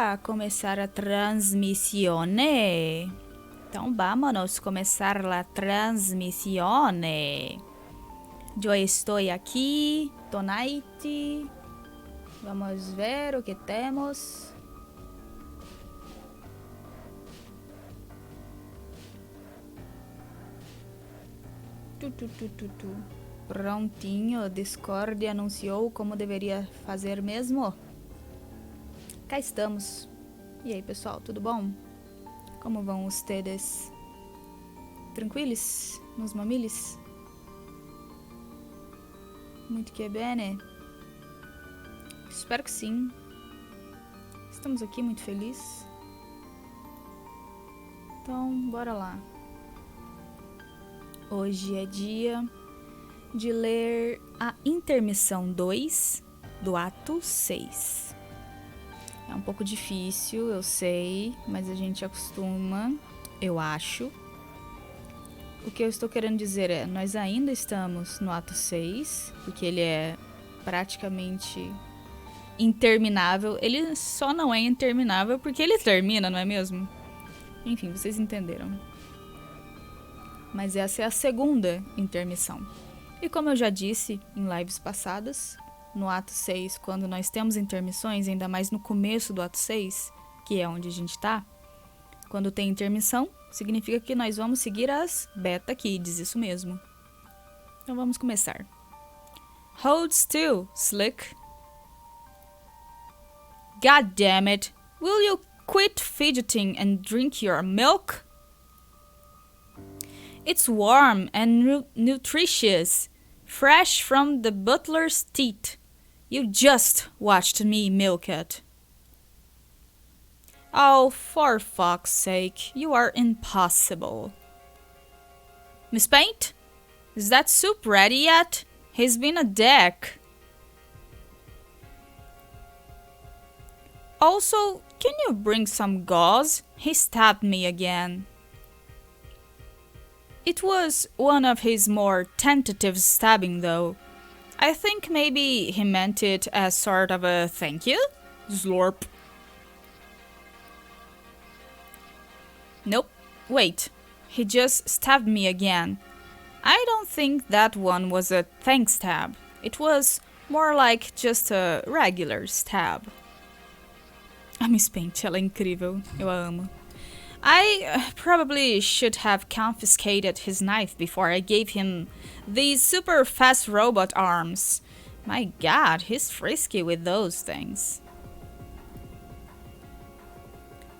para começar a transmissione. Então, vámonos começar a transmissione. Eu estou aqui, tonight. Vamos ver o que temos. Prontinho, Discord anunciou como deveria fazer mesmo. Cá estamos. E aí, pessoal, tudo bom? Como vão vocês? Tranquilos? Nos mamilis? Muito que bem. Espero que sim. Estamos aqui muito felizes. Então, bora lá. Hoje é dia de ler a intermissão 2 do ato 6. É um pouco difícil, eu sei, mas a gente acostuma, eu acho. O que eu estou querendo dizer é, nós ainda estamos no ato 6, porque ele é praticamente interminável. Ele só não é interminável porque ele termina, não é mesmo? Enfim, vocês entenderam. Mas essa é a segunda intermissão. E como eu já disse em lives passadas, no ato 6, quando nós temos intermissões, ainda mais no começo do ato 6, que é onde a gente tá, quando tem intermissão, significa que nós vamos seguir as beta kids, isso mesmo. Então vamos começar. Hold still, Slick. God damn it, will you quit fidgeting and drink your milk? It's warm and nutritious, fresh from the butler's teat. You just watched me milk it. Oh, for fuck's sake, you are impossible. Miss Paint? Is that soup ready yet? He's been a dick. Also, can you bring some gauze? He stabbed me again. It was one of his more tentative stabbing, though. I think maybe he meant it as sort of a thank you? Slurp. Nope. Wait. He just stabbed me again. I don't think that one was a thank stab. It was more like just a regular stab. A Miss Paint, ela é incrível. Eu a amo. I probably should have confiscated his knife before I gave him these super fast robot arms. My god, he's frisky with those things.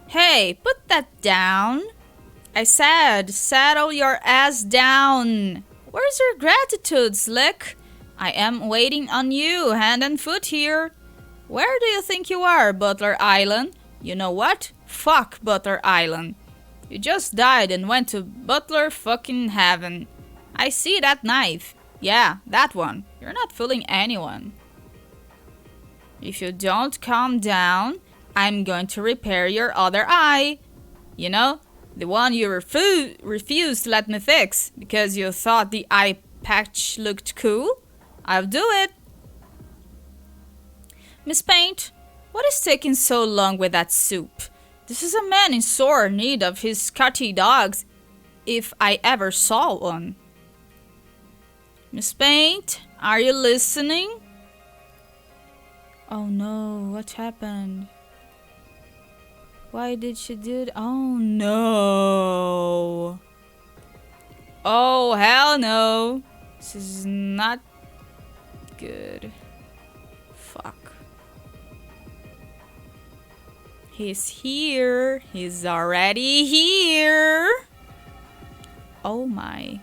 Hey, put that down. I said, settle your ass down. Where's your gratitude, Slick? I am waiting on you, hand and foot here. Where do you think you are, Butler Island? You know what? Fuck Butler Island. You just died and went to Butler fucking heaven. I see that knife. Yeah, that one. You're not fooling anyone. If you don't calm down, I'm going to repair your other eye. You know, the one you refused to let me fix because you thought the eye patch looked cool. I'll do it. Miss Paint, what is taking so long with that soup? This is a man in sore need of his Scotty dogs, if I ever saw one. Miss Paint, are you listening? Oh no, what happened? Why did she do that? Oh no. Oh hell no. This is not good. Fuck. He's here. He's already here. Oh my.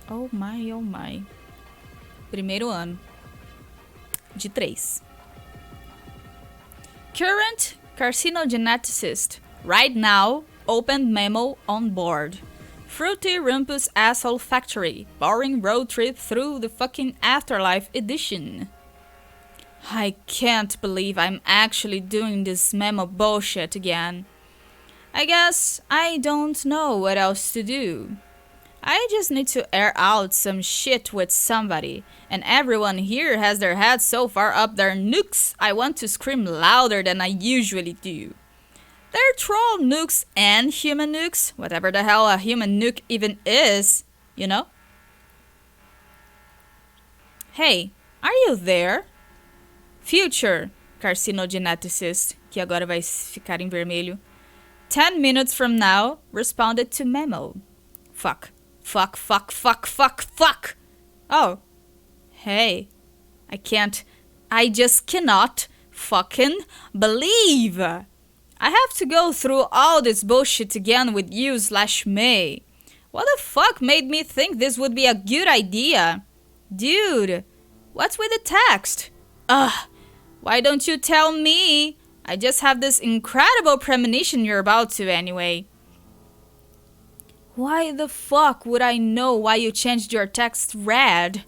Oh my, oh my. Primeiro ano. De 3. Current carcinogeneticist. Right now, open memo on board. Fruity Rumpus Asshole Factory. Boring road trip through the fucking afterlife edition. I can't believe I'm actually doing this memo bullshit again. I guess I don't know what else to do. I just need to air out some shit with somebody, and everyone here has their heads so far up their nooks, I want to scream louder than I usually do. They're troll nooks and human nooks, whatever the hell a human nook even is, you know? Hey, are you there? Future carcinogeneticist, que agora vai ficar em vermelho. 10 minutes from now, responded to memo. Fuck. Fuck, fuck, fuck, fuck, fuck! Oh. Hey. I just cannot fucking believe! I have to go through all this bullshit again with you/May. What the fuck made me think this would be a good idea? Dude, what's with the text? Ugh, why don't you tell me? I just have this incredible premonition you're about to anyway. Why the fuck would I know why you changed your text red?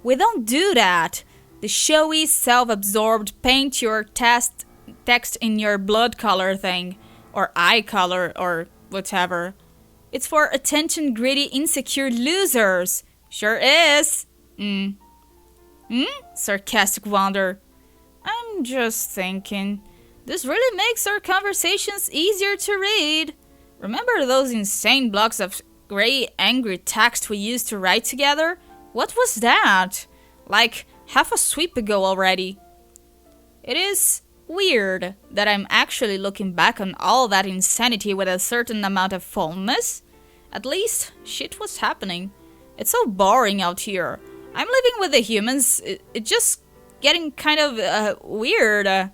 We don't do that. The showy, self-absorbed paint your text in your blood color thing. Or eye color, or whatever. It's for attention greedy, insecure losers. Sure is. Sarcastic wonder. I'm just thinking. This really makes our conversations easier to read. Remember those insane blocks of gray, angry text we used to write together? What was that? Like half a sweep ago already. It is weird that I'm actually looking back on all that insanity with a certain amount of fondness. At least, shit was happening. It's so boring out here. I'm living with the humans. It's just getting kind of weird.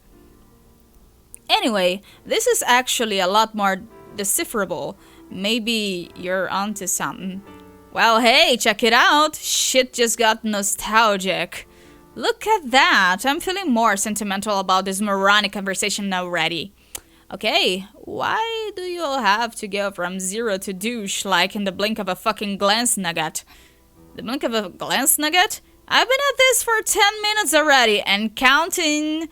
Anyway, this is actually a lot more decipherable. Maybe you're onto something. Well, hey, check it out. Shit just got nostalgic. Look at that. I'm feeling more sentimental about this moronic conversation already. Okay, why do you all have to go from zero to douche like in the blink of a fucking glance nugget? The blink of a glance nugget? I've been at this for 10 minutes already and counting.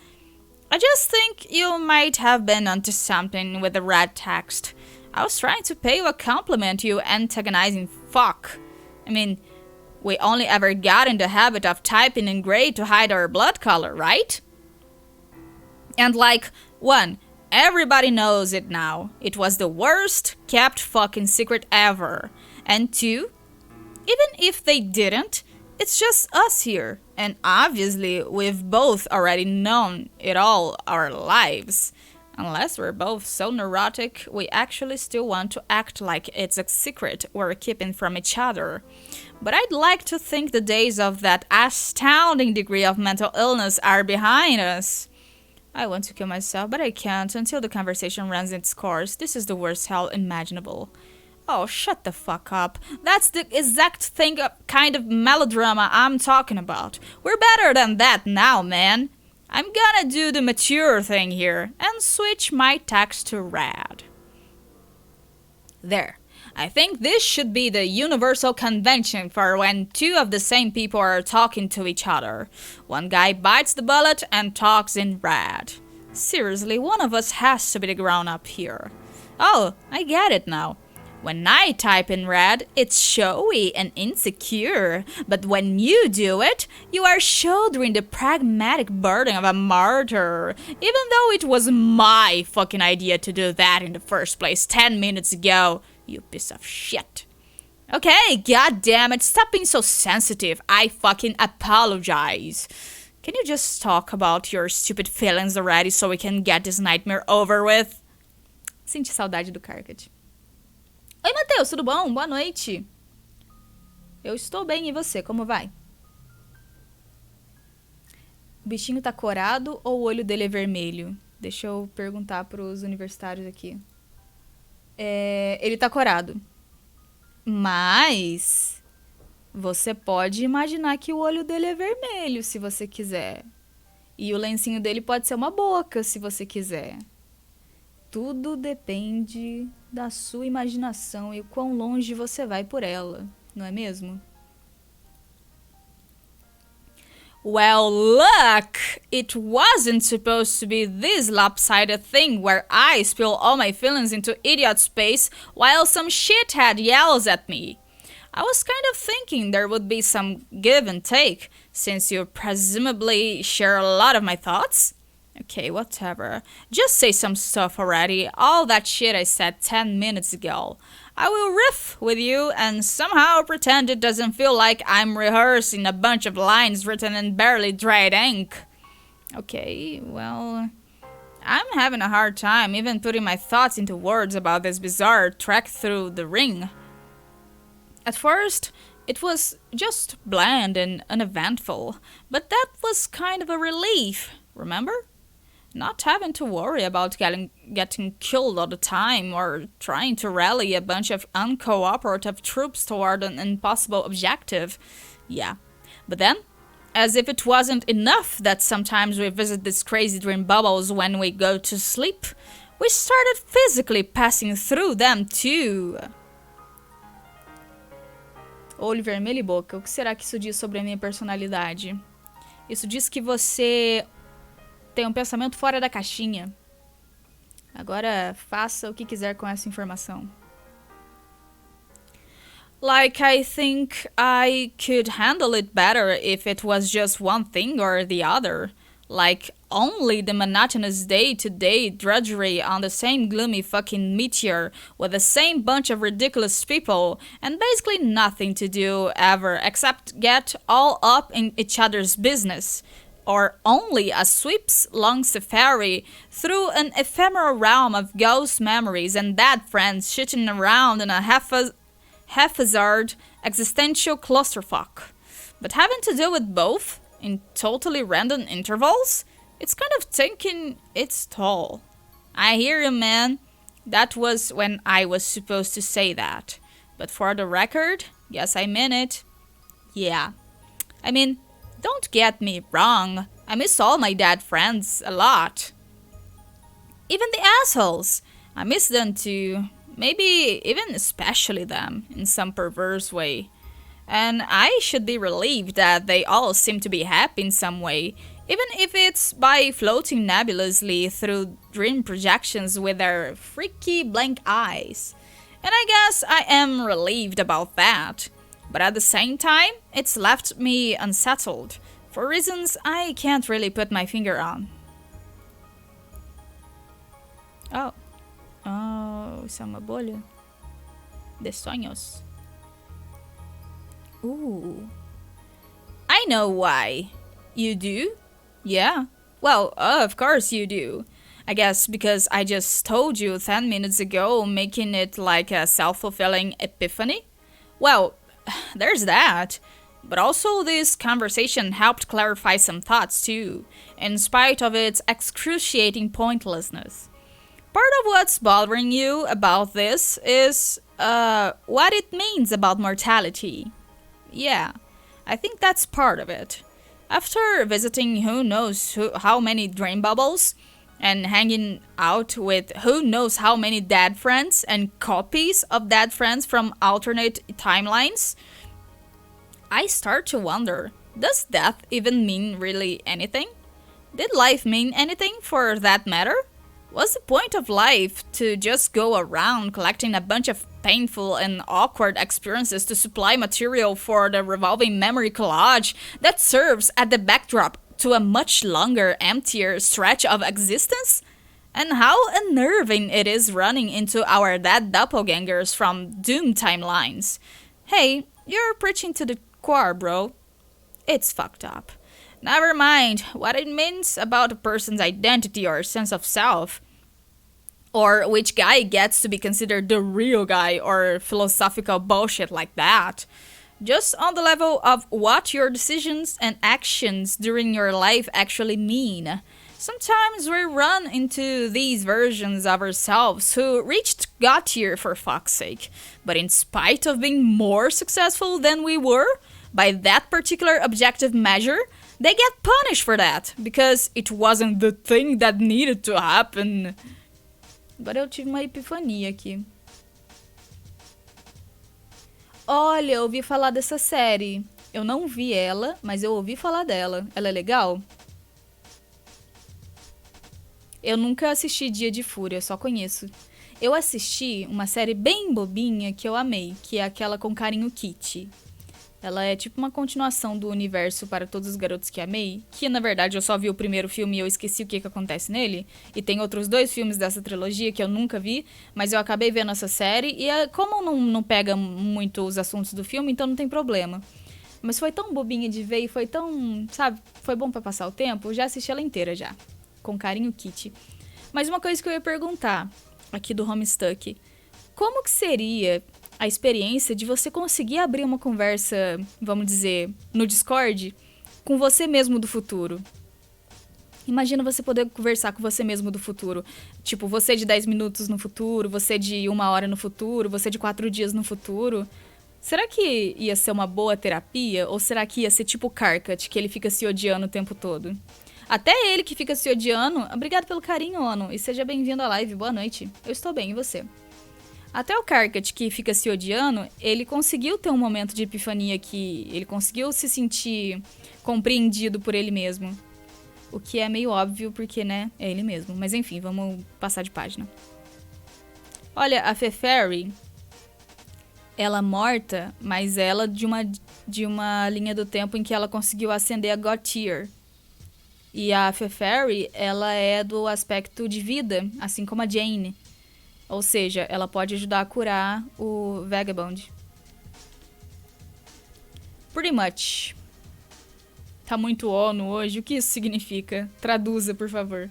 I just think you might have been onto something with the red text. I was trying to pay you a compliment, you antagonizing fuck. I mean, we only ever got in the habit of typing in gray to hide our blood color, right? And like, 1, everybody knows it now. It was the worst kept fucking secret ever. And 2, even if they didn't, it's just us here. And obviously, we've both already known it all our lives. Unless we're both so neurotic, we actually still want to act like it's a secret we're keeping from each other. But I'd like to think the days of that astounding degree of mental illness are behind us. I want to kill myself, but I can't until the conversation runs its course. This is the worst hell imaginable. Oh, shut the fuck up. That's the exact kind of melodrama I'm talking about. We're better than that now, man. I'm gonna do the mature thing here and switch my text to red. There. I think this should be the universal convention for when two of the same people are talking to each other. One guy bites the bullet and talks in red. Seriously, one of us has to be the grown-up here. Oh, I get it now. When I type in red, it's showy and insecure. But when you do it, you are shouldering the pragmatic burden of a martyr. Even though it was my fucking idea to do that in the first place 10 minutes ago. You piece of shit. Okay, goddammit, stop being so sensitive. I fucking apologize. Can you just talk about your stupid feelings already so we can get this nightmare over with? Senti saudade do Carcat. Oi, Matheus, tudo bom? Boa noite. Eu estou bem, e você? Como vai? O bichinho tá corado ou o olho dele é vermelho? Deixa eu perguntar pros universitários aqui. Ele tá corado. Mas você pode imaginar que o olho dele é vermelho, se você quiser. E o lencinho dele pode ser uma boca, se você quiser. Tudo depende da sua imaginação e o quão longe você vai por ela, não é mesmo? Well, look! It wasn't supposed to be this lopsided thing where I spill all my feelings into idiot space while some shithead yells at me. I was kind of thinking there would be some give and take, since you presumably share a lot of my thoughts. Okay, whatever. Just say some stuff already. All that shit I said 10 minutes ago. I will riff with you and somehow pretend it doesn't feel like I'm rehearsing a bunch of lines written in barely dried ink. Okay, well, I'm having a hard time even putting my thoughts into words about this bizarre trek through the ring. At first, it was just bland and uneventful, but that was kind of a relief, remember? Not having to worry about getting killed all the time or trying to rally a bunch of uncooperative troops toward an impossible objective. Yeah, but then, as if it wasn't enough that sometimes we visit these crazy dream bubbles when we go to sleep, we started physically passing through them too. Olho vermelho e boca. O que será que isso diz sobre a minha personalidade? Isso diz que você tem um pensamento fora da caixinha. Agora faça o que quiser com essa informação. Like, I think I could handle it better if it was just one thing or the other. Like, only the monotonous day-to-day drudgery on the same gloomy fucking meteor with the same bunch of ridiculous people and basically nothing to do ever except get all up in each other's business. Or only a sweeps long safari through an ephemeral realm of ghost memories and dead friends shitting around in a haphazard existential clusterfuck. But having to do with both in totally random intervals, it's kind of taking its toll. I hear you, man. That was when I was supposed to say that. But for the record, yes, I meant it. Yeah. I mean, don't get me wrong. I miss all my dead friends a lot. Even the assholes. I miss them too. Maybe even especially them, in some perverse way. And I should be relieved that they all seem to be happy in some way, even if it's by floating nebulously through dream projections with their freaky blank eyes. And I guess I am relieved about that. But at the same time, it's left me unsettled, for reasons I can't really put my finger on. Oh, isso é uma bolha? De sonhos. Ooh. I know why. You do? Yeah. Well, of course you do. I guess because I just told you 10 minutes ago, making it like a self-fulfilling epiphany. Well, there's that. But also this conversation helped clarify some thoughts too, in spite of its excruciating pointlessness. Part of what's bothering you about this is what it means about mortality. Yeah, I think that's part of it. After visiting who knows how many dream bubbles, and hanging out with who knows how many dead friends and copies of dead friends from alternate timelines, I start to wonder, does death even mean really anything? Did life mean anything for that matter? Was the point of life to just go around collecting a bunch of painful and awkward experiences to supply material for the revolving memory collage that serves as the backdrop to a much longer, emptier stretch of existence? And how unnerving it is running into our dead doppelgangers from doom timelines. Hey, you're preaching to the choir, bro. It's fucked up. Never mind what it means about a person's identity or sense of self, or which guy gets to be considered the real guy, or philosophical bullshit like that. Just on the level of what your decisions and actions during your life actually mean. Sometimes we run into these versions of ourselves who reached God tier for fuck's sake, but in spite of being more successful than we were, by that particular objective measure, they get punished for that, because it wasn't the thing that needed to happen. Agora eu tive uma epifania aqui. Olha, eu ouvi falar dessa série. Eu não vi ela, mas eu ouvi falar dela. Ela é legal? Eu nunca assisti Dia de Fúria, só conheço. Eu assisti uma série bem bobinha que eu amei, que é aquela com Carinho Kitty. Ela é tipo uma continuação do universo Para Todos os Garotos que Amei, que na verdade eu só vi o primeiro filme e eu esqueci o que acontece nele. E tem outros 2 filmes dessa trilogia que eu nunca vi, mas eu acabei vendo essa série. E como não pega muito os assuntos do filme, então não tem problema. Mas foi tão bobinha de ver e foi tão, sabe, foi bom pra passar o tempo. Eu já assisti ela inteira já, com Carinho Kitty. Mas uma coisa que eu ia perguntar aqui do HOMESTUCK, como que seria a experiência de você conseguir abrir uma conversa, vamos dizer, no Discord, com você mesmo do futuro? Imagina você poder conversar com você mesmo do futuro. Tipo, você de 10 minutos no futuro, você de 1 hora no futuro, você de 4 dias no futuro. Será que ia ser uma boa terapia? Ou será que ia ser tipo o Karkat, que ele fica se odiando o tempo todo? Até ele que fica se odiando... Obrigado pelo carinho, Ono. E seja bem-vindo à live. Boa noite. Eu estou bem, e você? Até o Karkat, que fica se odiando, ele conseguiu ter um momento de epifania que ele conseguiu se sentir compreendido por ele mesmo. O que é meio óbvio, porque, né, é ele mesmo. Mas enfim, vamos passar de página. Olha, a Fefairy, ela morta, mas ela de uma linha do tempo em que ela conseguiu ascender a God Tier. E a Fefairy, ela é do aspecto de vida, assim como a Jane. Ou seja, ela pode ajudar a curar o Vagabond. Pretty much. Tá muito ONU hoje. O que isso significa? Traduza, por favor.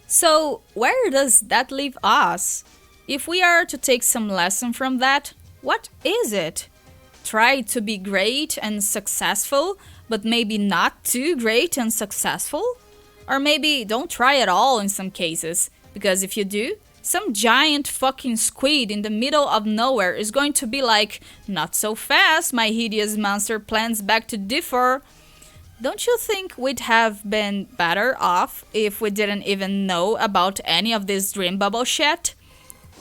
So, where does that leave us? If we are to take some lesson from that, what is it? Try to be great and successful, but maybe not too great and successful? Or maybe don't try at all in some cases. Because if you do, some giant fucking squid in the middle of nowhere is going to be like, not so fast, my hideous monster plans back to differ. Don't you think we'd have been better off if we didn't even know about any of this dream bubble shit?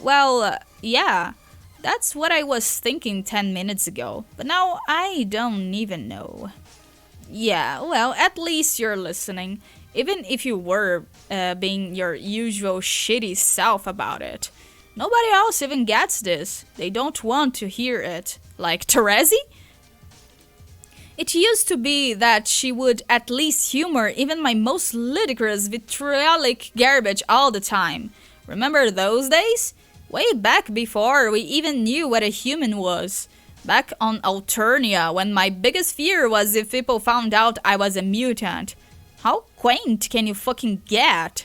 Well, yeah, that's what I was thinking 10 minutes ago, but now I don't even know. Yeah, well, at least you're listening. Even if you were being your usual shitty self about it. Nobody else even gets this. They don't want to hear it. Like Terezi? It used to be that she would at least humor even my most ludicrous vitriolic garbage all the time. Remember those days? Way back before we even knew what a human was. Back on Alternia, when my biggest fear was if people found out I was a mutant. How quaint can you fucking get?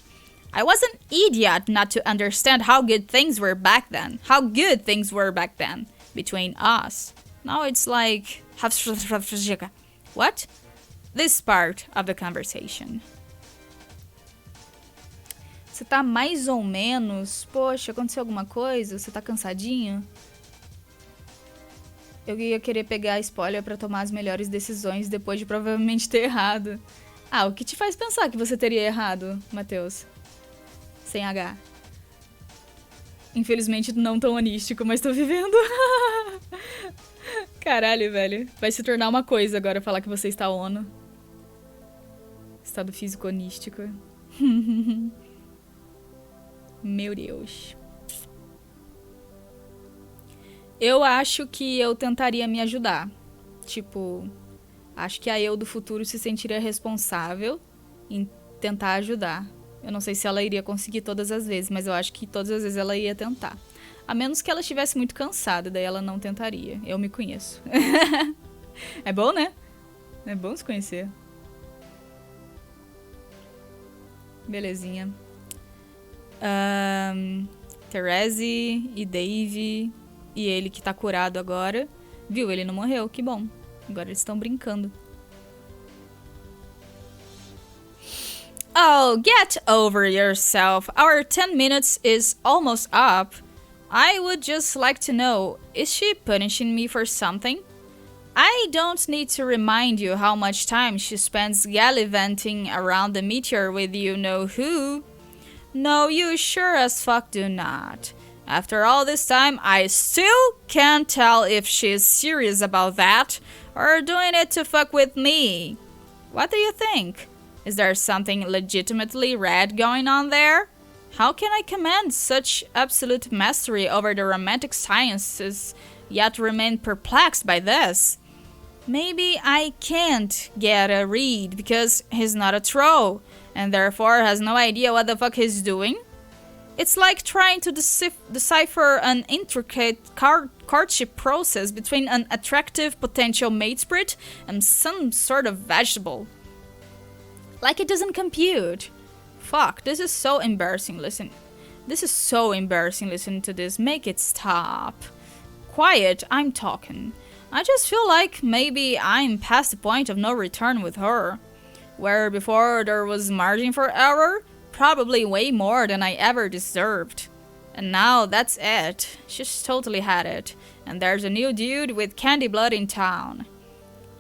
I was an idiot not to understand how good things were back then. How good things were back then. Between us. Now it's like... What? This part of the conversation. Você tá mais ou menos... Poxa, aconteceu alguma coisa? Você tá cansadinho? Eu ia querer pegar spoiler pra tomar as melhores decisões depois de provavelmente ter errado. Ah, o que te faz pensar que você teria errado, Matheus? Sem H. Infelizmente não tão onístico, mas tô vivendo. Caralho, velho. Vai se tornar uma coisa agora falar que você está ONU. Estado físico onístico. Meu Deus. Eu acho que eu tentaria me ajudar. Tipo... Acho que a eu do futuro se sentiria responsável em tentar ajudar. Eu não sei se ela iria conseguir todas as vezes, mas eu acho que todas as vezes ela ia tentar. A menos que ela estivesse muito cansada, daí ela não tentaria. Eu me conheço. É bom, né? É bom se conhecer. Belezinha. Terezi e Dave e ele que tá curado agora. Viu? Ele não morreu, que bom. Agora eles estão brincando. Oh, get over yourself. Our 10 minutes is almost up. I would just like to know, is she punishing me for something? I don't need to remind you how much time she spends gallivanting around the meteor with you know who. No, you sure as fuck do not. After all this time, I still can't tell if she's serious about that or doing it to fuck with me. What do you think? Is there something legitimately red going on there? How can I command such absolute mastery over the romantic sciences, yet remain perplexed by this? Maybe I can't get a read because he's not a troll, and therefore has no idea what the fuck he's doing? It's like trying to decipher an intricate courtship process between an attractive potential mate spirit and some sort of vegetable. Like it doesn't compute. Fuck, this is so embarrassing, listen. This is so embarrassing listening to this. Make it stop. Quiet, I'm talking. I just feel like maybe I'm past the point of no return with her. Where before there was margin for error, probably way more than I ever deserved. And now that's it. She's totally had it. And there's a new dude with candy blood in town.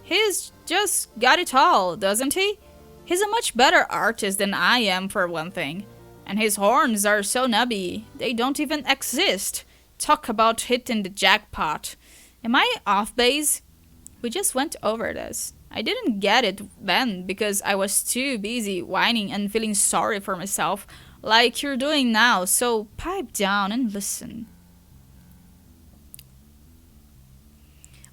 He's just got it all, doesn't he? He's a much better artist than I am, for one thing. And his horns are so nubby, they don't even exist. Talk about hitting the jackpot. Am I off base? We just went over this. I didn't get it then because I was too busy whining and feeling sorry for myself, like you're doing now, so pipe down and listen.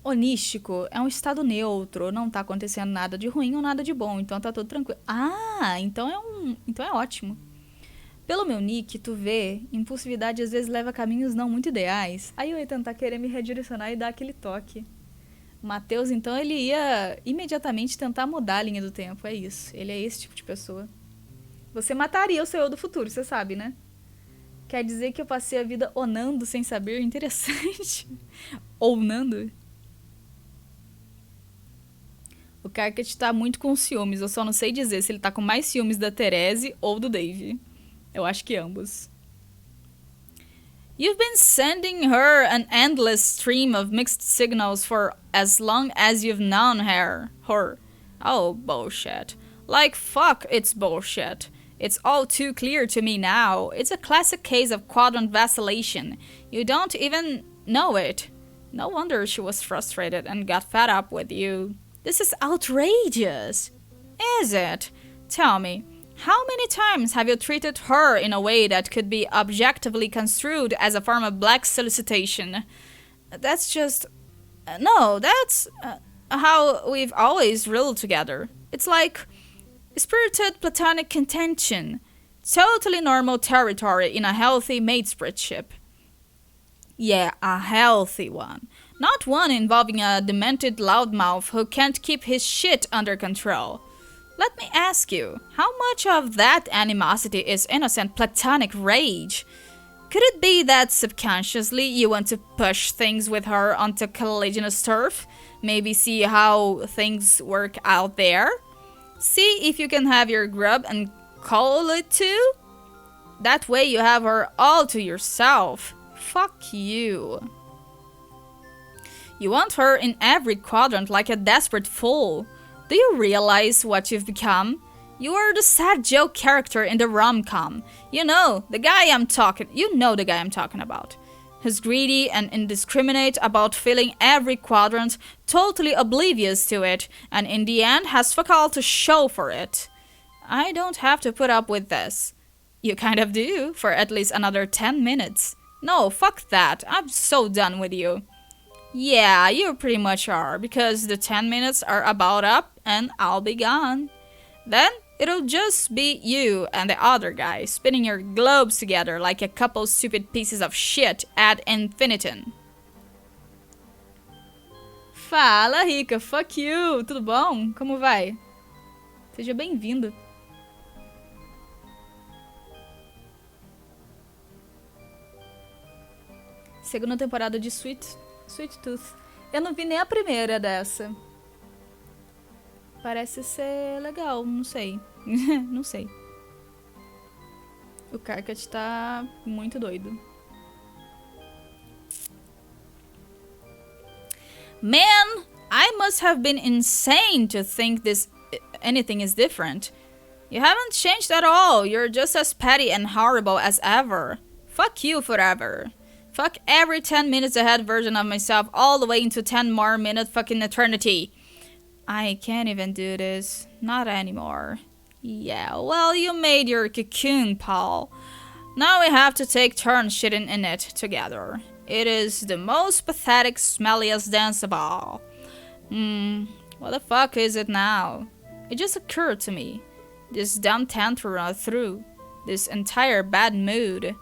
Onístico é um estado neutro, não tá acontecendo nada de ruim ou nada de bom, então tá tudo tranquilo. Ah, então é ótimo. Pelo meu nick, tu vê, impulsividade às vezes leva a caminhos não muito ideais. Aí eu ia tentar querer me redirecionar e dar aquele toque. Matheus, então, ele ia imediatamente tentar mudar a linha do tempo, é isso. Ele é esse tipo de pessoa. Você mataria o seu eu do futuro, você sabe, né? Quer dizer que eu passei a vida onando sem saber? Interessante. Onando? O Carcat tá muito com ciúmes, eu só não sei dizer se ele tá com mais ciúmes da Therese ou do Dave. Eu acho que ambos. You've been sending her an endless stream of mixed signals for as long as you've known her. Oh, bullshit. Like, fuck, it's bullshit. It's all too clear to me now. It's a classic case of quadrant vacillation. You don't even know it. No wonder she was frustrated and got fed up with you. This is outrageous. Is it? Tell me, how many times have you treated her in a way that could be objectively construed as a form of black solicitation? That's just... no, that's how we've always ruled together. It's like spirited platonic contention. Totally normal territory in a healthy matespriteship. Yeah, a healthy one. Not one involving a demented loudmouth who can't keep his shit under control. Let me ask you, how much of that animosity is innocent platonic rage? Could it be that subconsciously you want to push things with her onto collisionous turf? Maybe see how things work out there? See if you can have your grub and call it too? That way you have her all to yourself. Fuck you. You want her in every quadrant like a desperate fool. Do you realize what you've become? You are the sad joke character in the rom-com. You know the guy I'm talking about. Who's greedy and indiscriminate about filling every quadrant, totally oblivious to it, and in the end has fuck all to show for it. I don't have to put up with this. You kind of do, for at least another 10 minutes. No, fuck that. I'm so done with you. Yeah, you pretty much are, because the 10 minutes are about up and I'll be gone. Then it'll just be you and the other guy spinning your globes together like a couple stupid pieces of shit ad infinitum. Fala, Rica, fuck you, tudo bom? Como vai? Seja bem-vindo. Segunda temporada de Sweet Tooth. Eu não vi nem a primeira dessa. Parece ser legal, não sei. Não sei. O Carcat tá muito doido. Man, I must have been insane to think anything is different. You haven't changed at all. You're just as petty and horrible as ever. Fuck you forever. Fuck every 10 minutes ahead version of myself all the way into 10 more minute fucking eternity. I can't even do this. Not anymore. Yeah, well, you made your cocoon, pal. Now we have to take turns shitting in it together. It is the most pathetic, smelliest dance of all. What the fuck is it now? It just occurred to me. This dumb tantrum through this entire bad mood.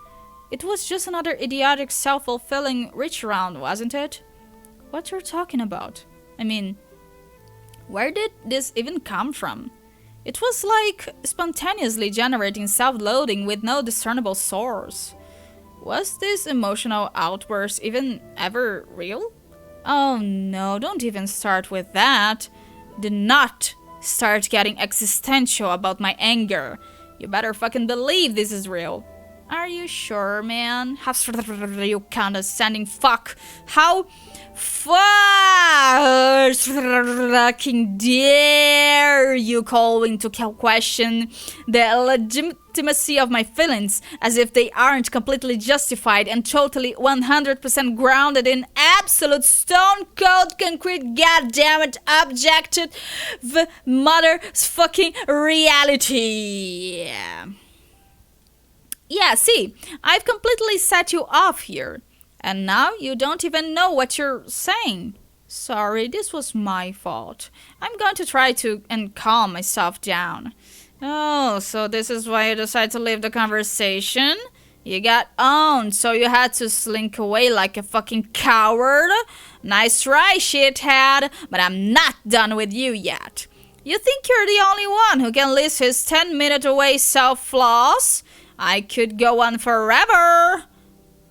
It was just another idiotic, self-fulfilling reach around, wasn't it? What you're talking about? I mean, where did this even come from? It was like spontaneously generating self-loathing with no discernible source. Was this emotional outburst even ever real? Oh no, don't even start with that. Do not start getting existential about my anger. You better fucking believe this is real. Are you sure, man? How you condescending fuck? How fucking dare you call into question the legitimacy of my feelings as if they aren't completely justified and totally 100% grounded in absolute stone cold concrete goddammit objective motherfucking reality. Yeah, see, I've completely set you off here. And now you don't even know what you're saying. Sorry, this was my fault. I'm going to try to calm myself down. Oh, so this is why you decided to leave the conversation? You got owned, so you had to slink away like a fucking coward? Nice try, shithead, but I'm not done with you yet. You think you're the only one who can list his 10-minute away self-flaws? I could go on forever.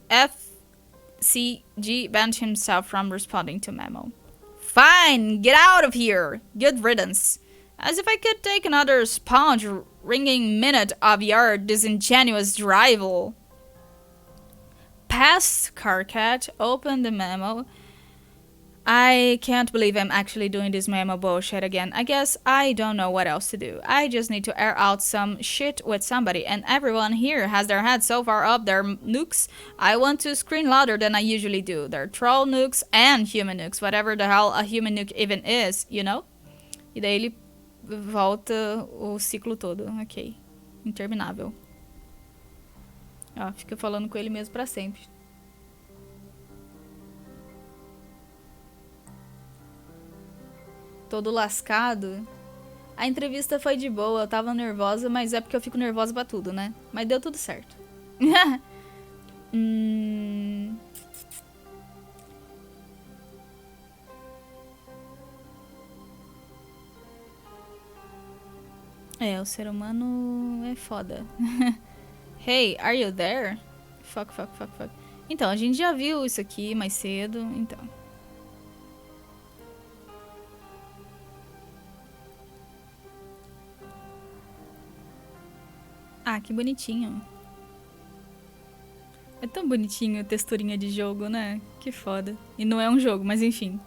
FCG banned himself from responding to memo. Fine, get out of here. Good riddance. As if I could take another sponge-ringing minute of your disingenuous drivel. Past Carcat opened the memo. I can't believe I'm actually doing this memo bullshit again. I guess I don't know what else to do. I just need to air out some shit with somebody, and everyone here has their heads so far up their nukes. I want to scream louder than I usually do. They're troll nukes and human nukes, whatever the hell a human nuke even is, you know? E daí ele volta o ciclo todo. Ok. Interminável. Ó, fica falando com ele mesmo pra sempre. Todo lascado. A entrevista foi de boa, eu tava nervosa, mas é porque eu fico nervosa pra tudo, né? Mas deu tudo certo. É, o ser humano é foda. Hey, are you there? Fuck. Então, a gente já viu isso aqui mais cedo, então. Ah, que bonitinho. É tão bonitinho a texturinha de jogo, né? Que foda. E não é um jogo, mas enfim.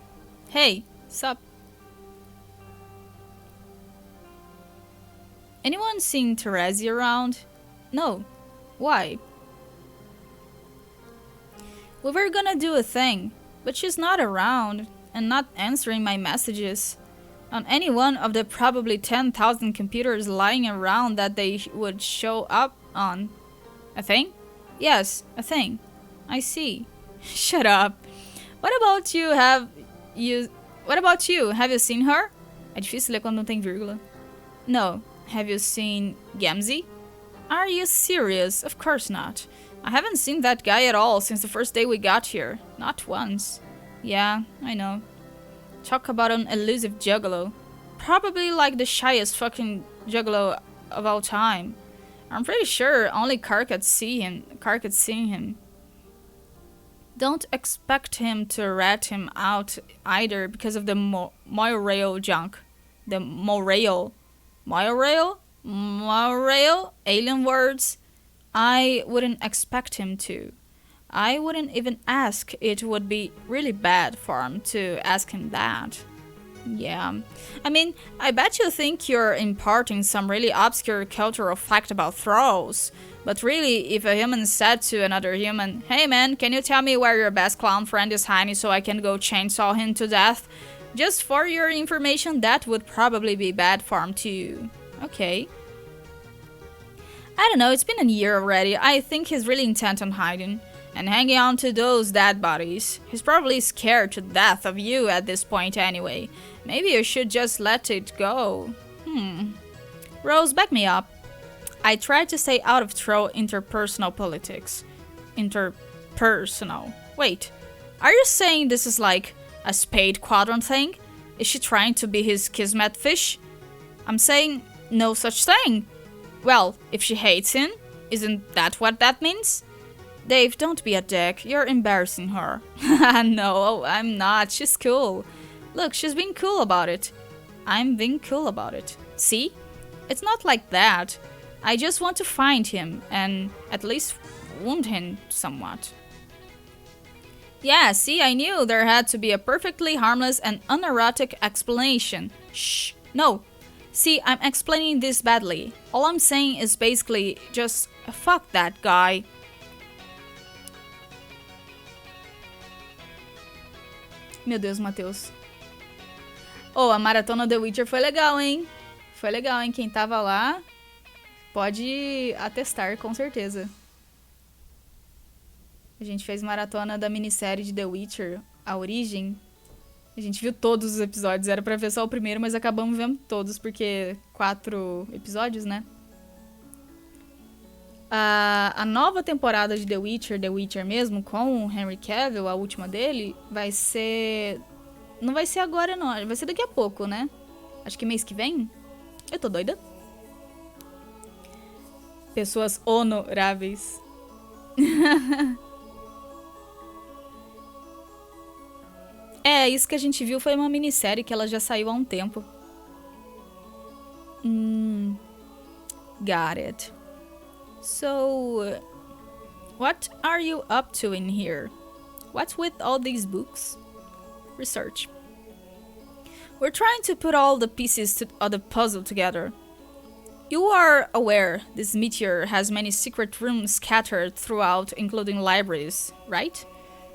Hey, sup? Anyone seen Terezi around? No. Why? We were gonna do a thing, but she's not around and not answering my messages. On any one of the probably 10,000 computers lying around that they would show up on. A thing? Yes, a thing. I see. Shut up. What about you? Have you seen her? É difícil ler quando não tem vírgula. No. Have you seen Gamzee? Are you serious? Of course not. I haven't seen that guy at all since the first day we got here. Not once. Yeah, I know. Talk about an elusive juggalo. Probably like the shyest fucking juggalo of all time. I'm pretty sure only Car could see him. Don't expect him to rat him out either because of the moral junk. The moral? Alien words? I wouldn't expect him to. I wouldn't even ask. It would be really bad for him to ask him that. Yeah. I mean, I bet you think you're imparting some really obscure cultural fact about thralls. But really, if a human said to another human, "Hey man, can you tell me where your best clown friend is hiding so I can go chainsaw him to death?" Just for your information, that would probably be bad for him too. Okay. I don't know, it's been a year already. I think he's really intent on hiding and hanging on to those dead bodies. He's probably scared to death of you at this point anyway. Maybe you should just let it go. Rose, back me up. I tried to stay out of interpersonal politics. Interpersonal. Wait, are you saying this is like a spade quadrant thing? Is she trying to be his kismet fish? I'm saying no such thing. Well, if she hates him, isn't that what that means? Dave, don't be a dick. You're embarrassing her. No, I'm not. She's cool. Look, she's being cool about it. I'm being cool about it. See? It's not like that. I just want to find him and at least wound him somewhat. Yeah, see, I knew there had to be a perfectly harmless and unerotic explanation. Shh, no. See, I'm explaining this badly. All I'm saying is basically just fuck that guy. Meu Deus, Matheus. Oh, a maratona The Witcher foi legal, hein? Foi legal, hein? Quem tava lá pode atestar, com certeza. A gente fez maratona da minissérie de The Witcher, A Origem. A gente viu todos os episódios. Era pra ver só o primeiro, mas acabamos vendo todos, porque 4 episódios, né? A nova temporada de The Witcher mesmo, com o Henry Cavill, a última dele, vai ser... Não vai ser agora, não. Vai ser daqui a pouco, né? Acho que mês que vem. Eu tô doida. Pessoas honoráveis. É, isso que a gente viu foi uma minissérie que ela já saiu há um tempo. Got it. So, what are you up to in here? What's with all these books? Research. We're trying to put all the pieces of the puzzle together. You are aware this meteor has many secret rooms scattered throughout, including libraries, right?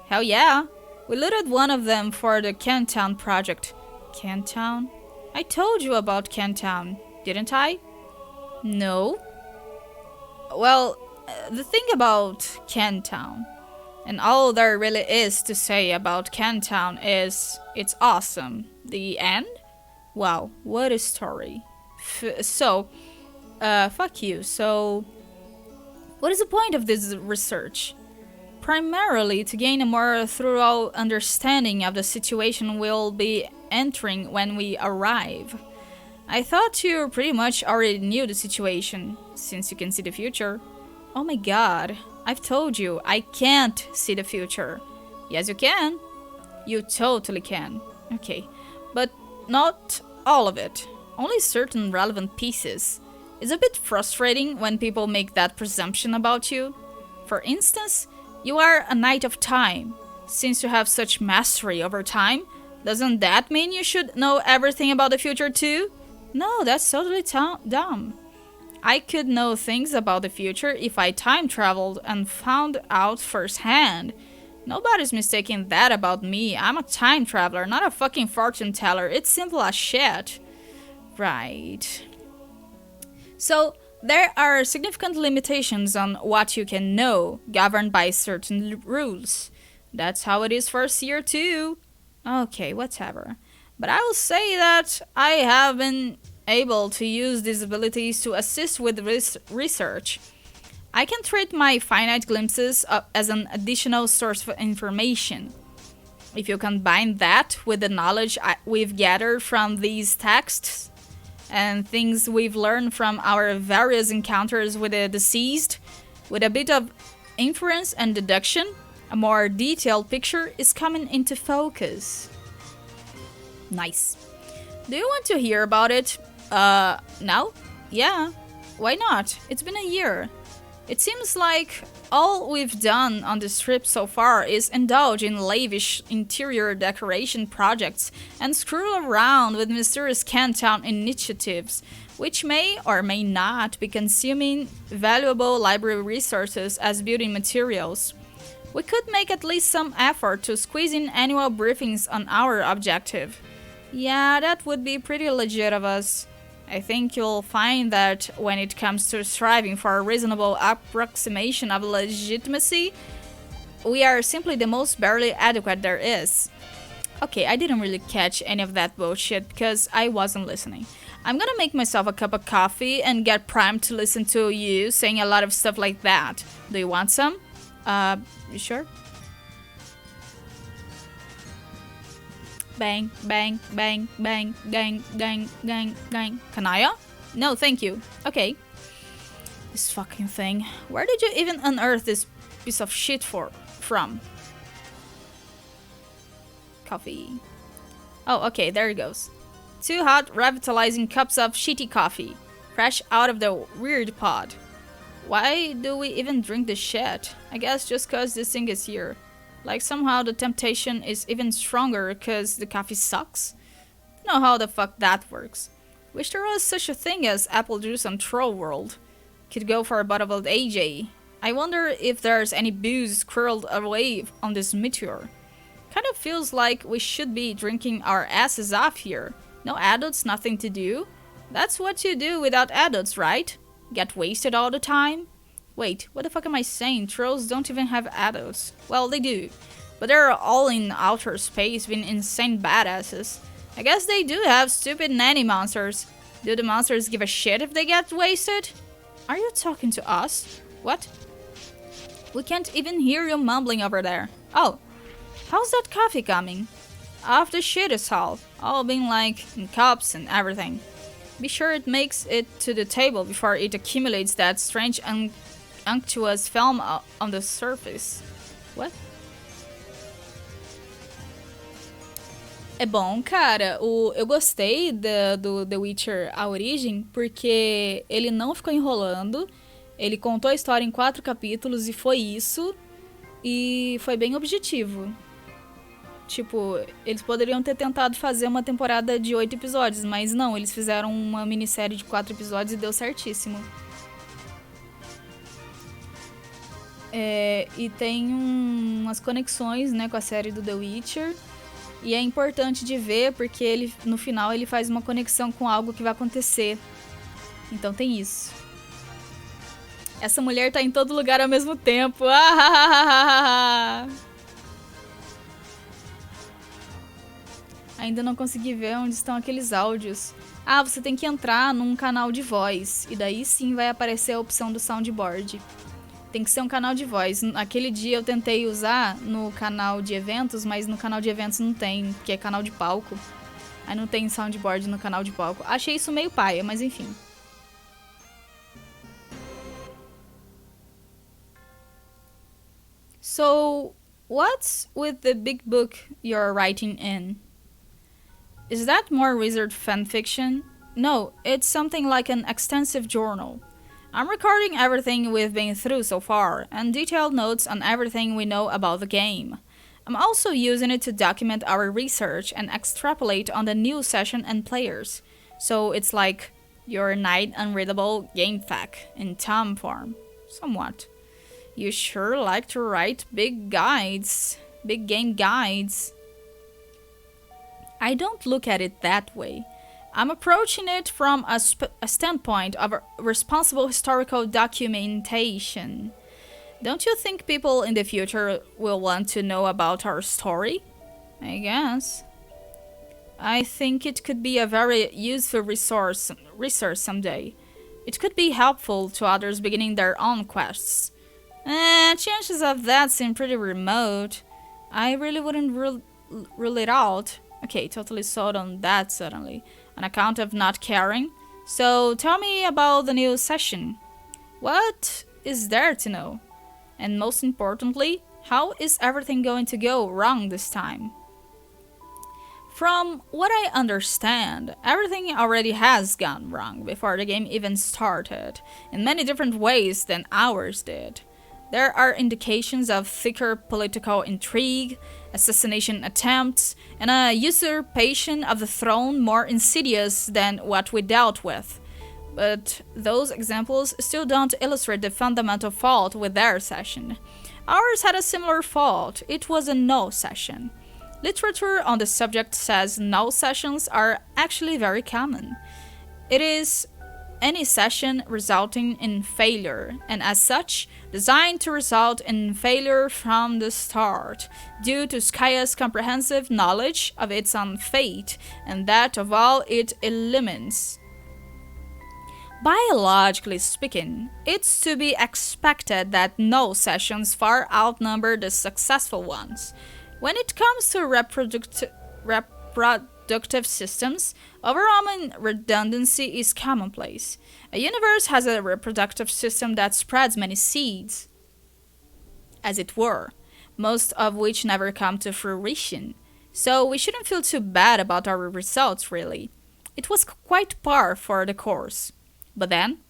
Hell yeah! We looted one of them for the Kentown project. Kentown? I told you about Kentown, didn't I? No. Well, the thing about Kentown, and all there really is to say about Kentown is it's awesome. The end? Wow, what a story. Fuck you. So, what is the point of this research? Primarily to gain a more thorough understanding of the situation we'll be entering when we arrive. I thought you pretty much already knew the situation, since you can see the future. Oh my god, I've told you, I can't see the future. Yes, you can. You totally can. Okay, but not all of it. Only certain relevant pieces. It's a bit frustrating when people make that presumption about you. For instance, you are a knight of time. Since you have such mastery over time, doesn't that mean you should know everything about the future too? No, that's totally dumb. I could know things about the future if I time traveled and found out firsthand. Nobody's mistaking that about me. I'm a time traveler, not a fucking fortune teller. It's simple as shit. Right. So, there are significant limitations on what you can know, governed by certain rules. That's how it is for Seer too. Okay, whatever. But I will say that I have been able to use these abilities to assist with research. I can treat my finite glimpses as an additional source of information. If you combine that with the knowledge we've gathered from these texts, and things we've learned from our various encounters with the deceased, with a bit of inference and deduction, a more detailed picture is coming into focus. Nice. Do you want to hear about it? Now? Yeah. Why not? It's been a year. It seems like all we've done on this trip so far is indulge in lavish interior decoration projects and screw around with mysterious Kentown initiatives, which may or may not be consuming valuable library resources as building materials. We could make at least some effort to squeeze in annual briefings on our objective. Yeah, that would be pretty legit of us. I think you'll find that when it comes to striving for a reasonable approximation of legitimacy, we are simply the most barely adequate there is. Okay, I didn't really catch any of that bullshit because I wasn't listening. I'm gonna make myself a cup of coffee and get primed to listen to you saying a lot of stuff like that. Do you want some? You sure? Bang, bang, bang, bang, gang, gang, gang, gang. Kanaya? No, thank you. Okay. This fucking thing. Where did you even unearth this piece of shit from? Coffee. Oh, okay, there it goes. 2 hot, revitalizing cups of shitty coffee. Fresh out of the weird pod. Why do we even drink this shit? I guess just cause this thing is here. Like somehow the temptation is even stronger cause the coffee sucks? Don't know how the fuck that works. Wish there was such a thing as apple juice on Troll World. Could go for a bottle of AJ. I wonder if there's any booze squirreled away on this meteor. Kind of feels like we should be drinking our asses off here. No adults, nothing to do. That's what you do without adults, right? Get wasted all the time? Wait, what the fuck am I saying? Trolls don't even have adults. Well, they do. But they're all in outer space being insane badasses. I guess they do have stupid nanny monsters. Do the monsters give a shit if they get wasted? Are you talking to us? What? We can't even hear you mumbling over there. Oh, how's that coffee coming? Off the shitty hall. All being like in cups and everything. Be sure it makes it to the table before it accumulates that strange unctuous film on the surface. What? É bom, cara. Eu gostei do The Witcher A Origem porque ele não ficou enrolando. Ele contou a história em 4 capítulos e foi isso. E foi bem objetivo. Tipo, eles poderiam ter tentado fazer uma temporada de 8 episódios, mas não, eles fizeram uma minissérie de 4 episódios e deu certíssimo. E tem umas conexões, né, com a série do The Witcher. E é importante de ver porque ele, no final ele faz uma conexão com algo que vai acontecer. Então tem isso. Essa mulher tá em todo lugar ao mesmo tempo. Ainda não consegui ver onde estão aqueles áudios. Ah, você tem que entrar num canal de voz. E daí sim vai aparecer a opção do soundboard. Tem que ser um canal de voz. Aquele dia eu tentei usar no canal de eventos, mas no canal de eventos não tem, porque é canal de palco. Aí não tem soundboard no canal de palco. Achei isso meio paia, mas enfim. So, what's with the big book you're writing in? Is that more wizard fanfiction? No, it's something like an extensive journal. I'm recording everything we've been through so far, and detailed notes on everything we know about the game. I'm also using it to document our research and extrapolate on the new session and players. So it's like your night unreadable game fac in tom form. Somewhat. You sure like to write big game guides. I don't look at it that way. I'm approaching it from a standpoint of responsible historical documentation. Don't you think people in the future will want to know about our story? I guess. I think it could be a very useful resource someday. It could be helpful to others beginning their own quests. Chances of that seem pretty remote. I really wouldn't rule it out. Okay, totally sold on that suddenly. On account of not caring. So tell me about the new session. What is there to know? And most importantly, how is everything going to go wrong this time? From what I understand, everything already has gone wrong before the game even started, in many different ways than ours did. There are indications of thicker political intrigue, assassination attempts, and a usurpation of the throne more insidious than what we dealt with. But those examples still don't illustrate the fundamental fault with their session. Ours had a similar fault. It was a null session. Literature on the subject says null sessions are actually very common. It is any session resulting in failure, and as such, designed to result in failure from the start, due to Skaya's comprehensive knowledge of its own fate and that of all it illumines. Biologically speaking, it's to be expected that no sessions far outnumber the successful ones. When it comes to reproductive systems, overwhelming redundancy is commonplace. A universe has a reproductive system that spreads many seeds, as it were, most of which never come to fruition. So we shouldn't feel too bad about our results, really. It was quite par for the course. But then,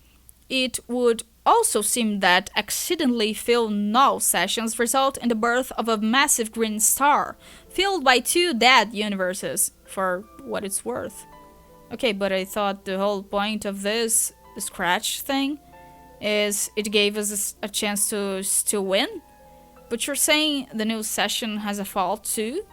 it would also seem that accidentally filled null sessions result in the birth of a massive green star, filled by 2 dead universes, for what it's worth. Okay, but I thought the whole point of this scratch thing is it gave us a chance to still win? But you're saying the new session has a fault too?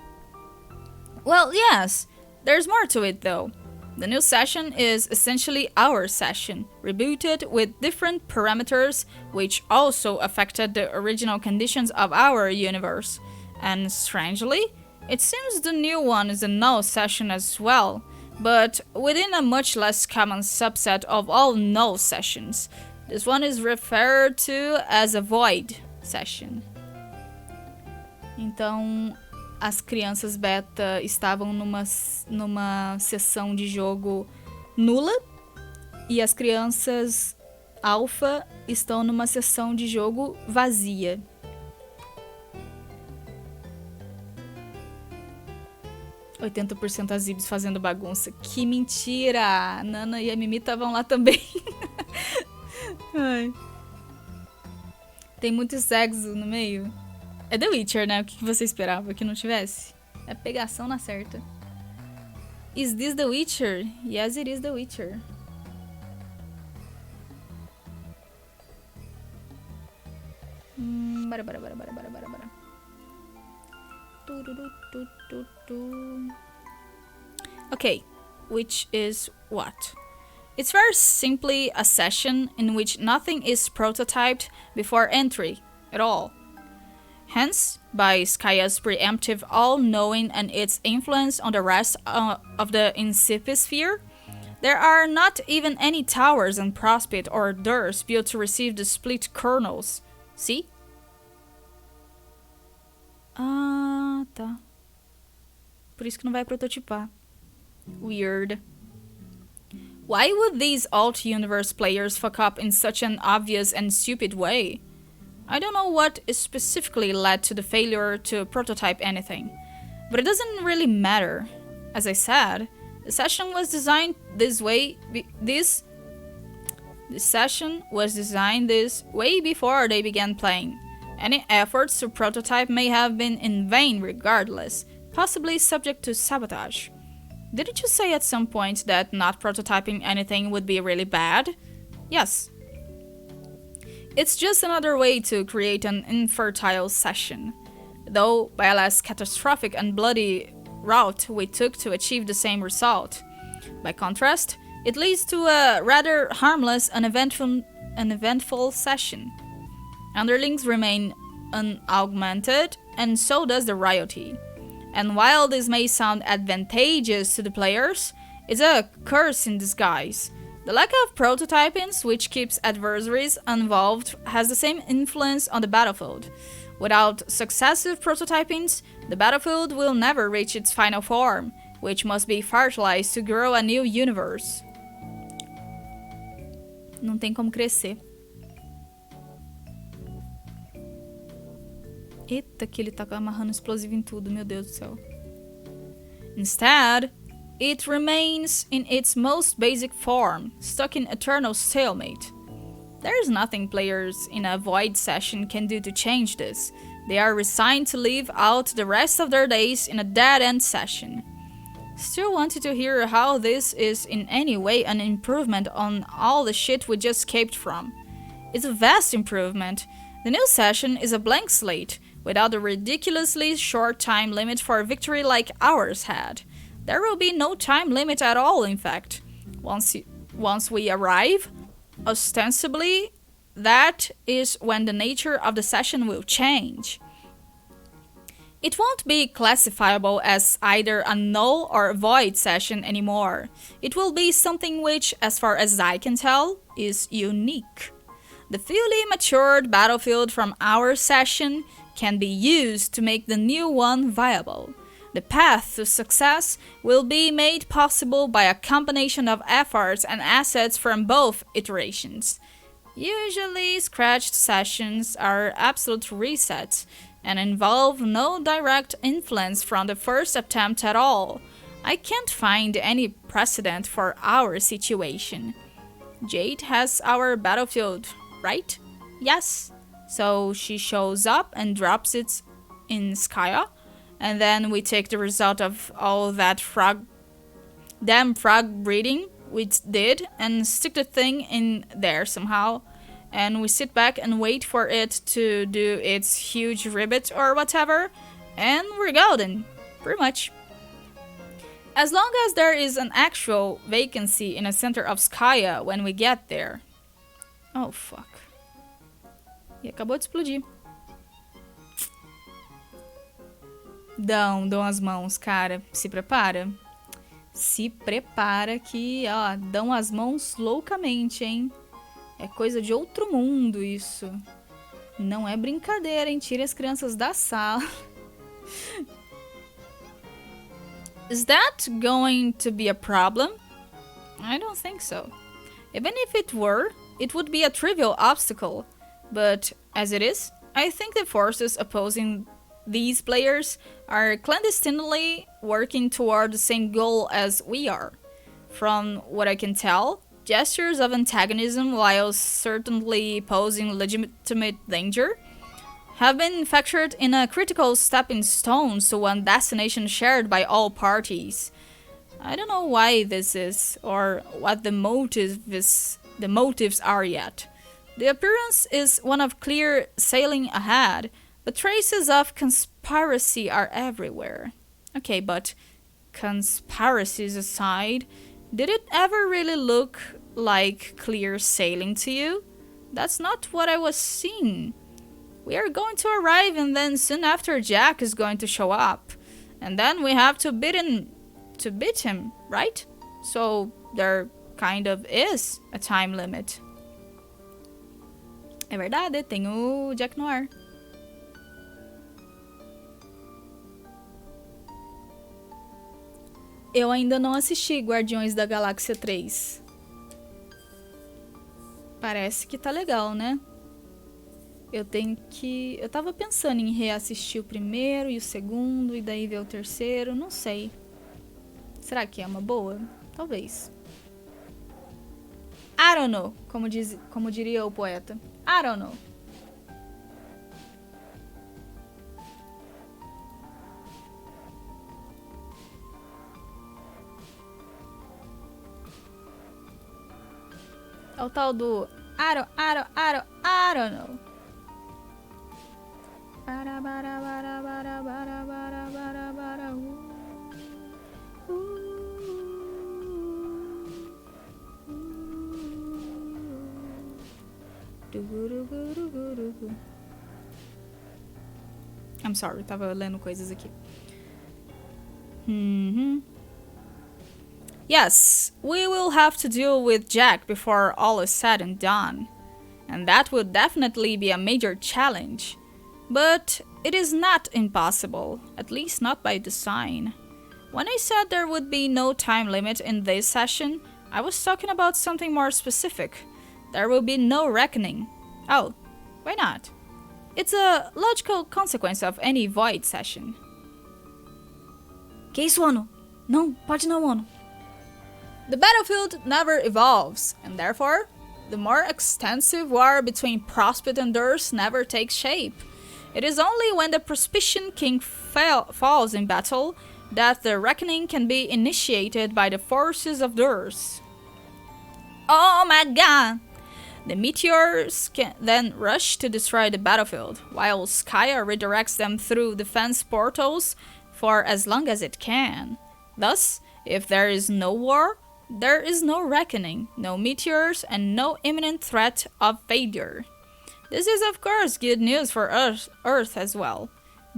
Well, yes, there's more to it though. The new session is essentially our session, rebooted with different parameters which also affected the original conditions of our universe. And strangely, it seems the new one is a null session as well, but within a much less common subset of all null sessions. This one is referred to as a void session. Então, as crianças beta estavam numa sessão de jogo nula e as crianças alfa estão numa sessão de jogo vazia. %80% as zizibs fazendo bagunça. Que mentira! A Nana e a Mimi estavam lá também. Ai. Tem muitos exo no meio. É The Witcher, né? O que você esperava que não tivesse? É pegação na certa. Is this The Witcher? Yes, it is The Witcher. Bara. Okay, which is what? It's very simply a session in which nothing is prototyped before entry at all. Hence, by Skaya's preemptive all-knowing and its influence on the rest of the Incipisphere, there are not even any towers and prospect or doors built to receive the split kernels. See? Ah, tá. Por isso que não vai prototipar. Weird. Why would these alt-universe players fuck up in such an obvious and stupid way? I don't know what specifically led to the failure to prototype anything, but it doesn't really matter. As I said, the session was designed this way. This session was designed this way before they began playing. Any efforts to prototype may have been in vain regardless, possibly subject to sabotage. Didn't you say at some point that not prototyping anything would be really bad? Yes. It's just another way to create an infertile session, though by a less catastrophic and bloody route we took to achieve the same result. By contrast, it leads to a rather harmless and uneventful session. Underlings remain unaugmented, and so does the royalty. And while this may sound advantageous to the players, it's a curse in disguise. The lack of prototypings, which keeps adversaries involved, has the same influence on the battlefield. Without successive prototypings, the battlefield will never reach its final form, which must be fertilized to grow a new universe. Não tem como crescer. Eita, que ele tá amarrando explosivo em tudo, meu Deus do céu. Instead, it remains in its most basic form, stuck in eternal stalemate. There is nothing players in a void session can do to change this. They are resigned to live out the rest of their days in a dead-end session. Still wanted to hear how this is in any way an improvement on all the shit we just escaped from. It's a vast improvement. The new session is a blank slate, without a ridiculously short time limit for a victory like ours had. There will be no time limit at all, in fact. Once once we arrive. Ostensibly, that is when the nature of the session will change. It won't be classifiable as either a null or void session anymore. It will be something which, as far as I can tell, is unique. The fully matured battlefield from our session can be used to make the new one viable. The path to success will be made possible by a combination of efforts and assets from both iterations. Usually, scratched sessions are absolute resets and involve no direct influence from the first attempt at all. I can't find any precedent for our situation. Jade has our battlefield, right? Yes. So she shows up and drops it in Skya, and then we take the result of all that frog breeding we did and stick the thing in there somehow. And we sit back and wait for it to do its huge ribbit or whatever, and we're golden, pretty much. As long as there is an actual vacancy in the center of Skya when we get there. Oh, fuck. E acabou de explodir. Dão as mãos, cara. Se prepara. Se prepara que, ó, dão as mãos loucamente, hein? É coisa de outro mundo isso. Não é brincadeira, hein? Tire as crianças da sala. Is that going to be a problem? I don't think so. Even if it were, it would be a trivial obstacle. But as it is, I think the forces opposing these players are clandestinely working toward the same goal as we are. From what I can tell, gestures of antagonism, while certainly posing legitimate danger, have been factored in a critical stepping stone to one destination shared by all parties. I don't know why this is, or what the motives are yet. The appearance is one of clear sailing ahead, but traces of conspiracy are everywhere. Okay, but conspiracies aside, did it ever really look like clear sailing to you? That's not what I was seeing. We are going to arrive and then soon after Jack is going to show up. And then we have to beat him, right? So there kind of is a time limit. É verdade, tem o Jack no ar. Eu ainda não assisti Guardiões da Galáxia 3. Parece que tá legal, né? Eu tava pensando em reassistir o primeiro e o segundo, e daí ver o terceiro, não sei. Será que é uma boa? Talvez. I don't know, como diria o poeta. I don't know. É o tal do I don't know. I'm sorry, tava lendo coisas aqui. Yes, we will have to deal with Jack before all is said and done. And that would definitely be a major challenge. But it is not impossible, at least not by design. When I said there would be no time limit in this session, I was talking about something more specific. There will be no reckoning. Oh, why not? It's a logical consequence of any void session. Que isso, Ono? Não, pode não, Ono. The battlefield never evolves, and therefore, the more extensive war between Prospect and Durst never takes shape. It is only when the Prospician King falls in battle that the reckoning can be initiated by the forces of Durst. Oh my god! The meteors can then rush to destroy the battlefield, while Skya redirects them through defense portals for as long as it can. Thus, if there is no war, there is no reckoning, no meteors, and no imminent threat of failure. This is of course good news for Earth as well.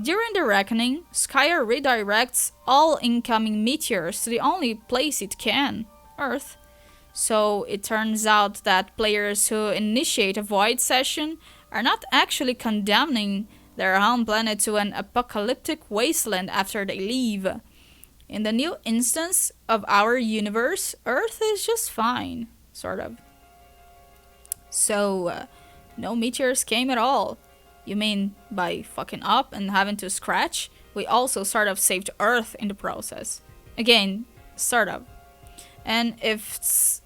During the reckoning, Skya redirects all incoming meteors to the only place it can, Earth. So it turns out that players who initiate a void session are not actually condemning their home planet to an apocalyptic wasteland after they leave. In the new instance of our universe, Earth is just fine, sort of. So, no meteors came at all. You mean by fucking up and having to scratch, we also sort of saved Earth in the process. Again, sort of. And it's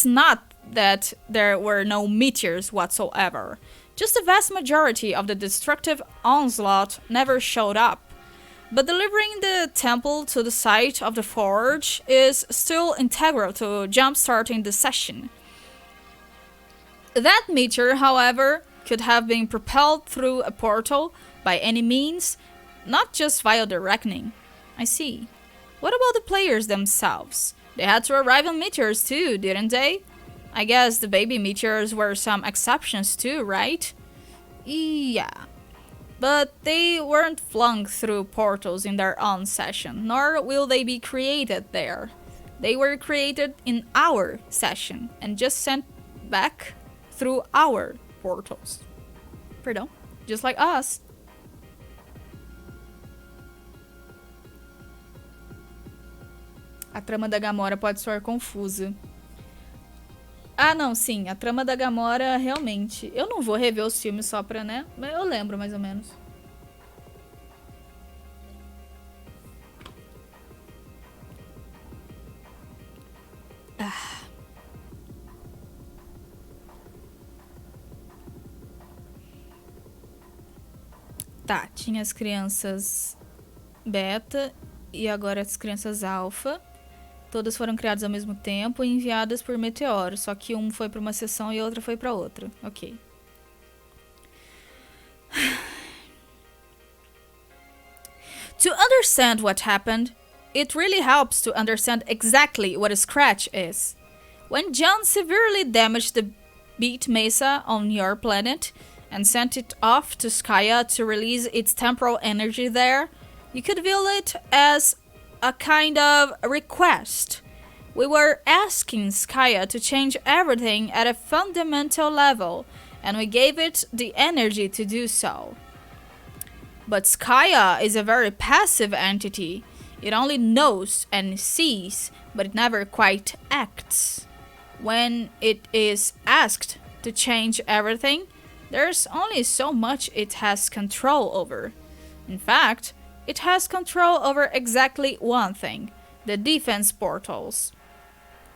not that there were no meteors whatsoever. Just the vast majority of the destructive onslaught never showed up. But delivering the temple to the site of the forge is still integral to jump-starting the session. That meteor, however, could have been propelled through a portal by any means, not just via the reckoning. I see. What about the players themselves? They had to arrive on meteors too, didn't they? I guess the baby meteors were some exceptions too, right? Yeah. But they weren't flung through portals in their own session, nor will they be created there. They were created in our session and just sent back through our portals. Perdão. Just like us. A trama da Gamora pode soar confusa. Ah, não, sim. A trama da Gamora, realmente. Eu não vou rever os filmes só pra, né? Mas eu lembro, mais ou menos. Ah. Tá, tinha as crianças beta e agora as crianças alfa. Todas foram criadas ao mesmo tempo e enviadas por meteoro, só que um foi para uma seção e a outra foi para outra. Ok. To understand what happened, it really helps to understand exactly what a scratch is. When John severely damaged the Beat Mesa on your planet and sent it off to Skya to release its temporal energy there, you could view it as a kind of request. We were asking Skya to change everything at a fundamental level, and we gave it the energy to do so. But Skya is a very passive entity. It only knows and sees, but it never quite acts. When it is asked to change everything, there's only so much it has control over. In fact, it has control over exactly one thing, the defense portals.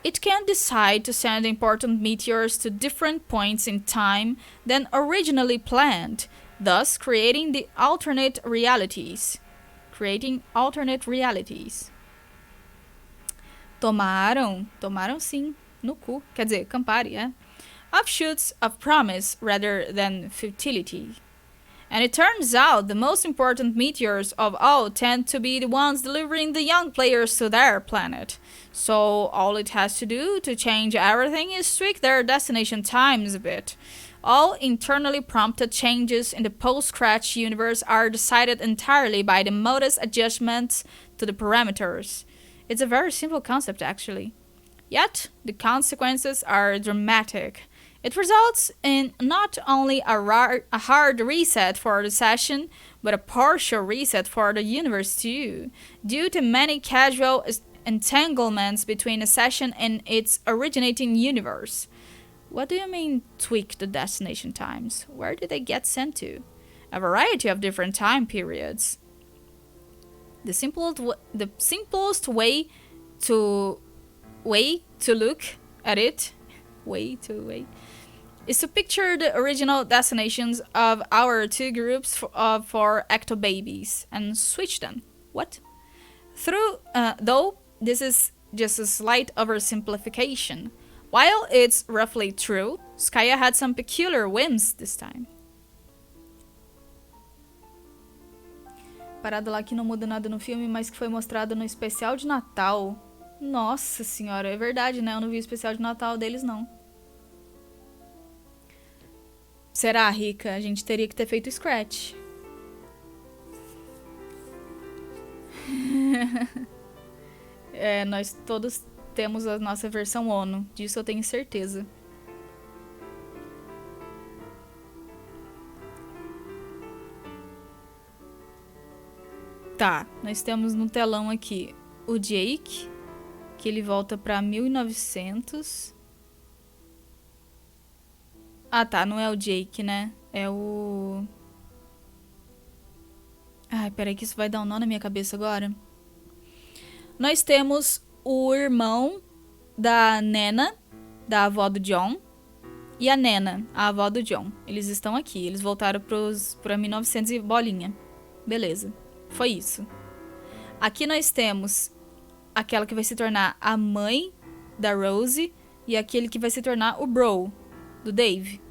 It can decide to send important meteors to different points in time than originally planned, thus creating alternate realities. Tomaram sim, no cu. Quer dizer, Campari, é? Offshoots of promise rather than futility. And it turns out the most important meteors of all tend to be the ones delivering the young players to their planet. So all it has to do to change everything is tweak their destination times a bit. All internally prompted changes in the post-scratch universe are decided entirely by the modest adjustments to the parameters. It's a very simple concept actually. Yet, the consequences are dramatic. It results in not only a hard reset for the session, but a partial reset for the universe too, due to many casual entanglements between a session and its originating universe. What do you mean, tweak the destination times? Where did they get sent to? A variety of different time periods. The simplest way to look at it, is to picture the original destinations of our two groups for ecto babies and switch them. What? Though this is just a slight oversimplification. While it's roughly true, Skya had some peculiar whims this time. Parada lá que não muda nada no filme, mas que foi mostrado no especial de Natal. Nossa senhora, é verdade, né? Eu não vi o especial de Natal deles, não. Será, Rica? A gente teria que ter feito Scratch. É, nós todos temos a nossa versão ONU. Disso eu tenho certeza. Tá, nós temos no telão aqui o Jake, que ele volta pra 1900. Ah, tá, não é o Jake, né? É o... Ai, peraí que isso vai dar um nó na minha cabeça agora. Nós temos o irmão da Nena, da avó do John, e a Nena, a avó do John. Eles estão aqui, eles voltaram pra 1900 e bolinha. Beleza, foi isso. Aqui nós temos aquela que vai se tornar a mãe da Rose e aquele que vai se tornar o bro do Dave.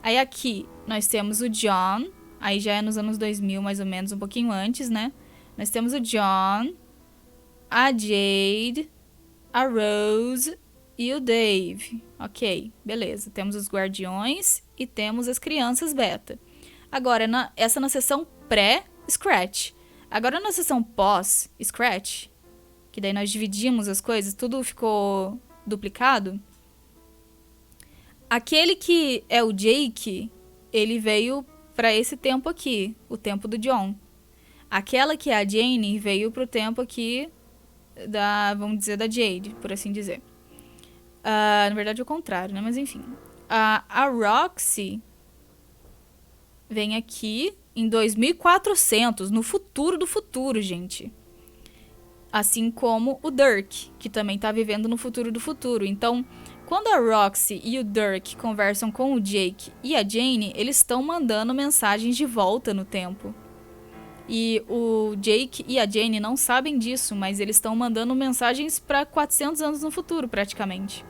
Aí aqui nós temos o John, aí já é nos anos 2000 mais ou menos, um pouquinho antes, né? Nós temos o John, a Jade, a Rose e o Dave. Ok, beleza. Temos os guardiões e temos as crianças beta. Agora, essa na sessão pré-Scratch. Agora na sessão pós-Scratch, que daí nós dividimos as coisas, tudo ficou duplicado. Aquele que é o Jake, ele veio pra esse tempo aqui, o tempo do John. Aquela que é a Jane veio pro tempo aqui da, vamos dizer, da Jade, por assim dizer. Na verdade é o contrário, né? Mas enfim. A Roxy vem aqui em 2400, no futuro do futuro, gente. Assim como o Dirk, que também tá vivendo no futuro do futuro. Então, quando a Roxy e o Dirk conversam com o Jake e a Jane, eles estão mandando mensagens de volta no tempo. E o Jake e a Jane não sabem disso, mas eles estão mandando mensagens para 400 anos no futuro, praticamente.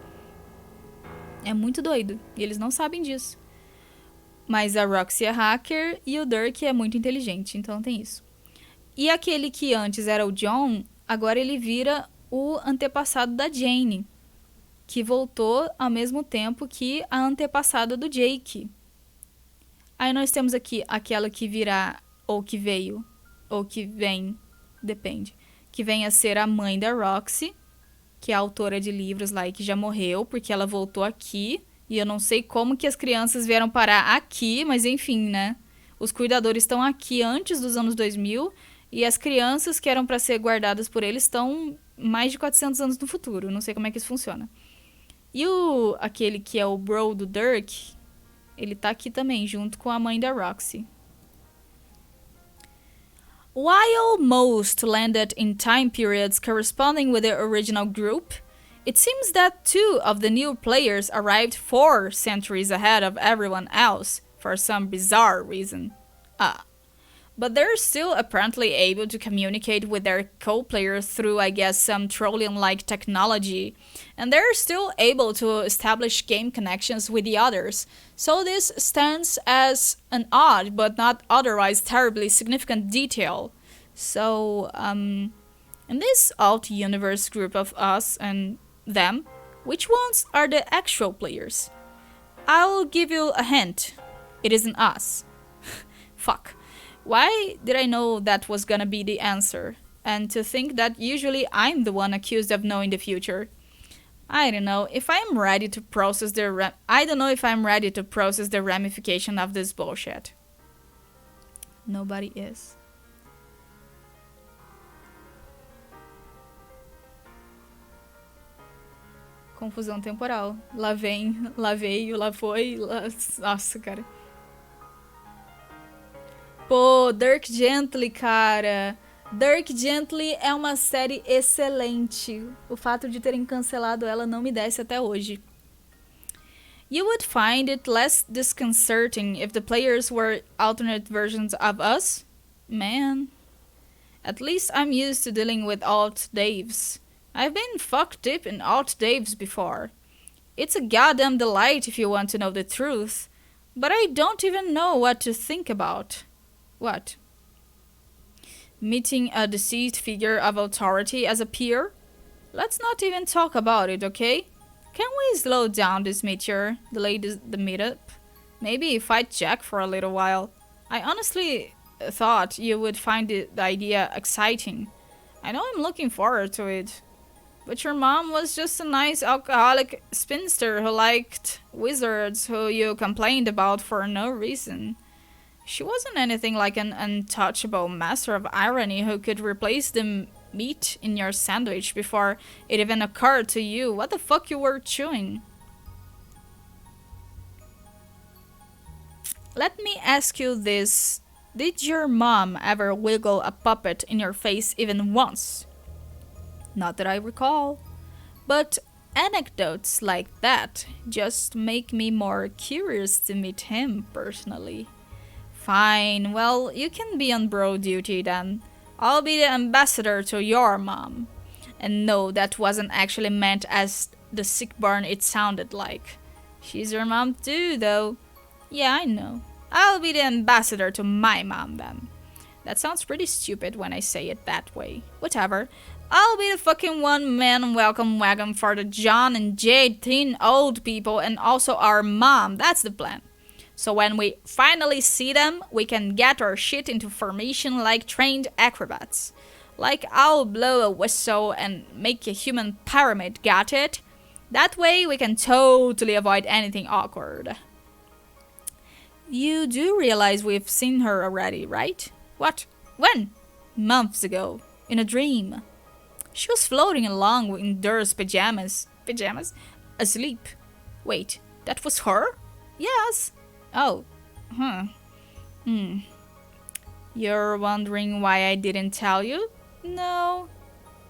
É muito doido, e eles não sabem disso. Mas a Roxy é hacker e o Dirk é muito inteligente, então tem isso. E aquele que antes era o John, agora ele vira o antepassado da Jane, que voltou ao mesmo tempo que a antepassada do Jake. Aí nós temos aqui aquela que virá, ou que veio, ou que vem, depende, que vem a ser a mãe da Roxy, que é a autora de livros lá e que já morreu, porque ela voltou aqui, e eu não sei como que as crianças vieram parar aqui, mas enfim, né? Os cuidadores estão aqui antes dos anos 2000, e as crianças que eram para ser guardadas por eles estão mais de 400 anos no futuro. Não sei como é que isso funciona. E aquele que é o bro do Dirk, ele tá aqui também, junto com a mãe da Roxy. While most landed in time periods corresponding with the original group, it seems that 2 of the new players arrived 4 centuries ahead of everyone else for some bizarre reason. But they're still apparently able to communicate with their co-players through, I guess, some trolling-like technology, and they're still able to establish game connections with the others, so this stands as an odd but not otherwise terribly significant detail. So, in this alt-universe group of us and them, which ones are the actual players? I'll give you a hint. It isn't us. Fuck. Why did I know that was gonna be the answer? And to think that usually I'm the one accused of knowing the future. I don't know if I'm ready to process the ramification of this bullshit. Nobody is. Confusão temporal. Lá vem, lá veio, lá foi, lá... Nossa, cara. Pô, Dirk Gently, cara. Dirk Gently é uma série excelente. O fato de terem cancelado ela não me desce até hoje. You would find it less disconcerting if the players were alternate versions of us? Man. At least I'm used to dealing with alt Daves. I've been fucked deep in alt Daves before. It's a goddamn delight if you want to know the truth. But I don't even know what to think about. What? Meeting a deceased figure of authority as a peer? Let's not even talk about it, okay? Can we slow down this meteor? Delay the meetup? Maybe fight Jack for a little while. I honestly thought you would find the idea exciting. I know I'm looking forward to it. But your mom was just a nice alcoholic spinster who liked wizards who you complained about for no reason. She wasn't anything like an untouchable master of irony who could replace the meat in your sandwich before it even occurred to you what the fuck you were chewing. Let me ask you this. Did your mom ever wiggle a puppet in your face even once? Not that I recall. But anecdotes like that just make me more curious to meet him personally. Fine, well, you can be on bro duty then. I'll be the ambassador to your mom. And no, that wasn't actually meant as the sick burn it sounded like. She's your mom too, though. Yeah, I know. I'll be the ambassador to my mom then. That sounds pretty stupid when I say it that way. Whatever. I'll be the fucking one-man welcome wagon for the John and Jade teen old people and also our mom. That's the plan. So when we finally see them, we can get our shit into formation like trained acrobats. Like I'll blow a whistle and make a human pyramid, got it? That way we can totally avoid anything awkward. You do realize we've seen her already, right? What? When? Months ago. In a dream. She was floating along in Dur's pajamas. Pajamas? Asleep. Wait, that was her? Yes. Oh. You're wondering why I didn't tell you? No.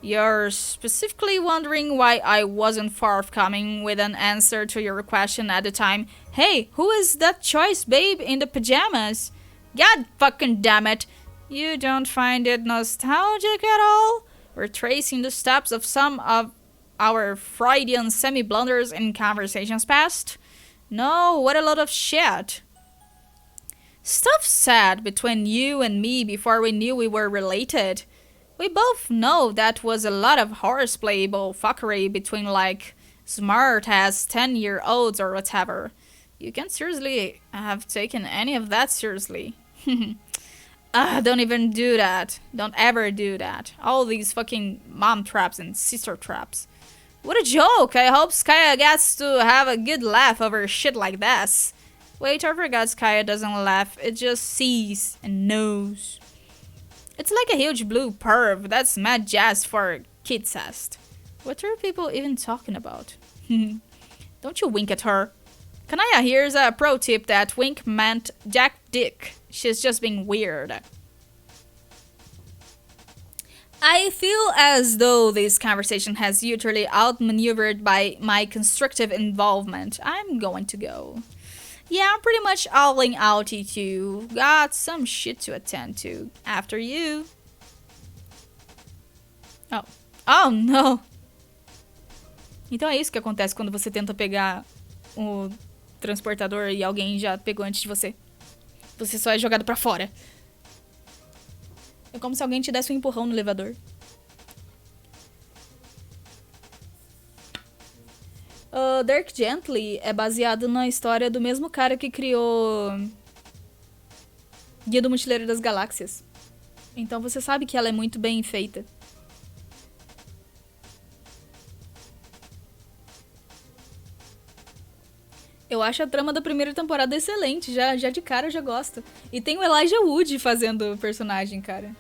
You're specifically wondering why I wasn't forthcoming with an answer to your question at the time. Hey, who is that choice babe in the pajamas? God fucking damn it. You don't find it nostalgic at all? We're tracing the steps of some of our Freudian semi-blunders in conversations past? No, what a lot of shit. Stuff said between you and me before we knew we were related. We both know that was a lot of horseplay fuckery between like smart-ass 10-year-olds or whatever. You can't seriously have taken any of that seriously. Don't even do that. Don't ever do that. All these fucking mom traps and sister traps. What a joke! I hope Skya gets to have a good laugh over shit like this. Wait, I forgot Skya doesn't laugh. It just sees and knows. It's like a huge blue perv. That's mad jazz for kid-cest. What are people even talking about? Don't you wink at her. Kanaya, here's a pro tip that wink meant Jack Dick. She's just being weird. I feel as though this conversation has utterly outmaneuvered by my constructive involvement. I'm going to go. Yeah, I'm pretty much owling out E2. Got some shit to attend to. After you. Oh. Oh, no. Então é isso que acontece quando você tenta pegar o transportador e alguém já pegou antes de você. Você só é jogado pra fora. É como se alguém te desse um empurrão no elevador. Dirk Gently é baseado na história do mesmo cara que criou Guia do Mochileiro das Galáxias. Então você sabe que ela é muito bem feita. Eu acho a trama da primeira temporada excelente, já de cara eu já gosto. E tem o Elijah Wood fazendo o personagem, cara.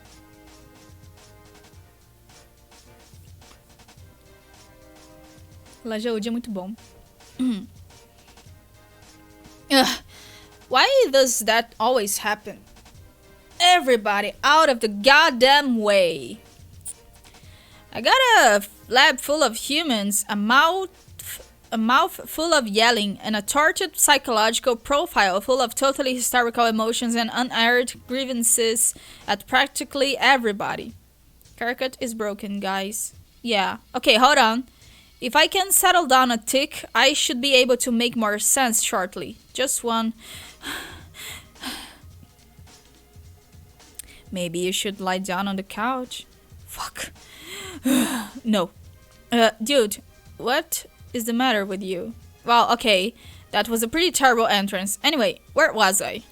Elijah Wood é muito bom. Why does that always happen? Everybody out of the goddamn way. I got a lab full of humans, a mouth full of yelling, and a tortured psychological profile full of totally hysterical emotions and unaired grievances at practically everybody. Haircut is broken, guys. Yeah. Okay, hold on. If I can settle down a tick, I should be able to make more sense shortly. Just one. Maybe you should lie down on the couch. Fuck. No. Dude, what is the matter with you? Well, okay, that was a pretty terrible entrance. Anyway, where was I?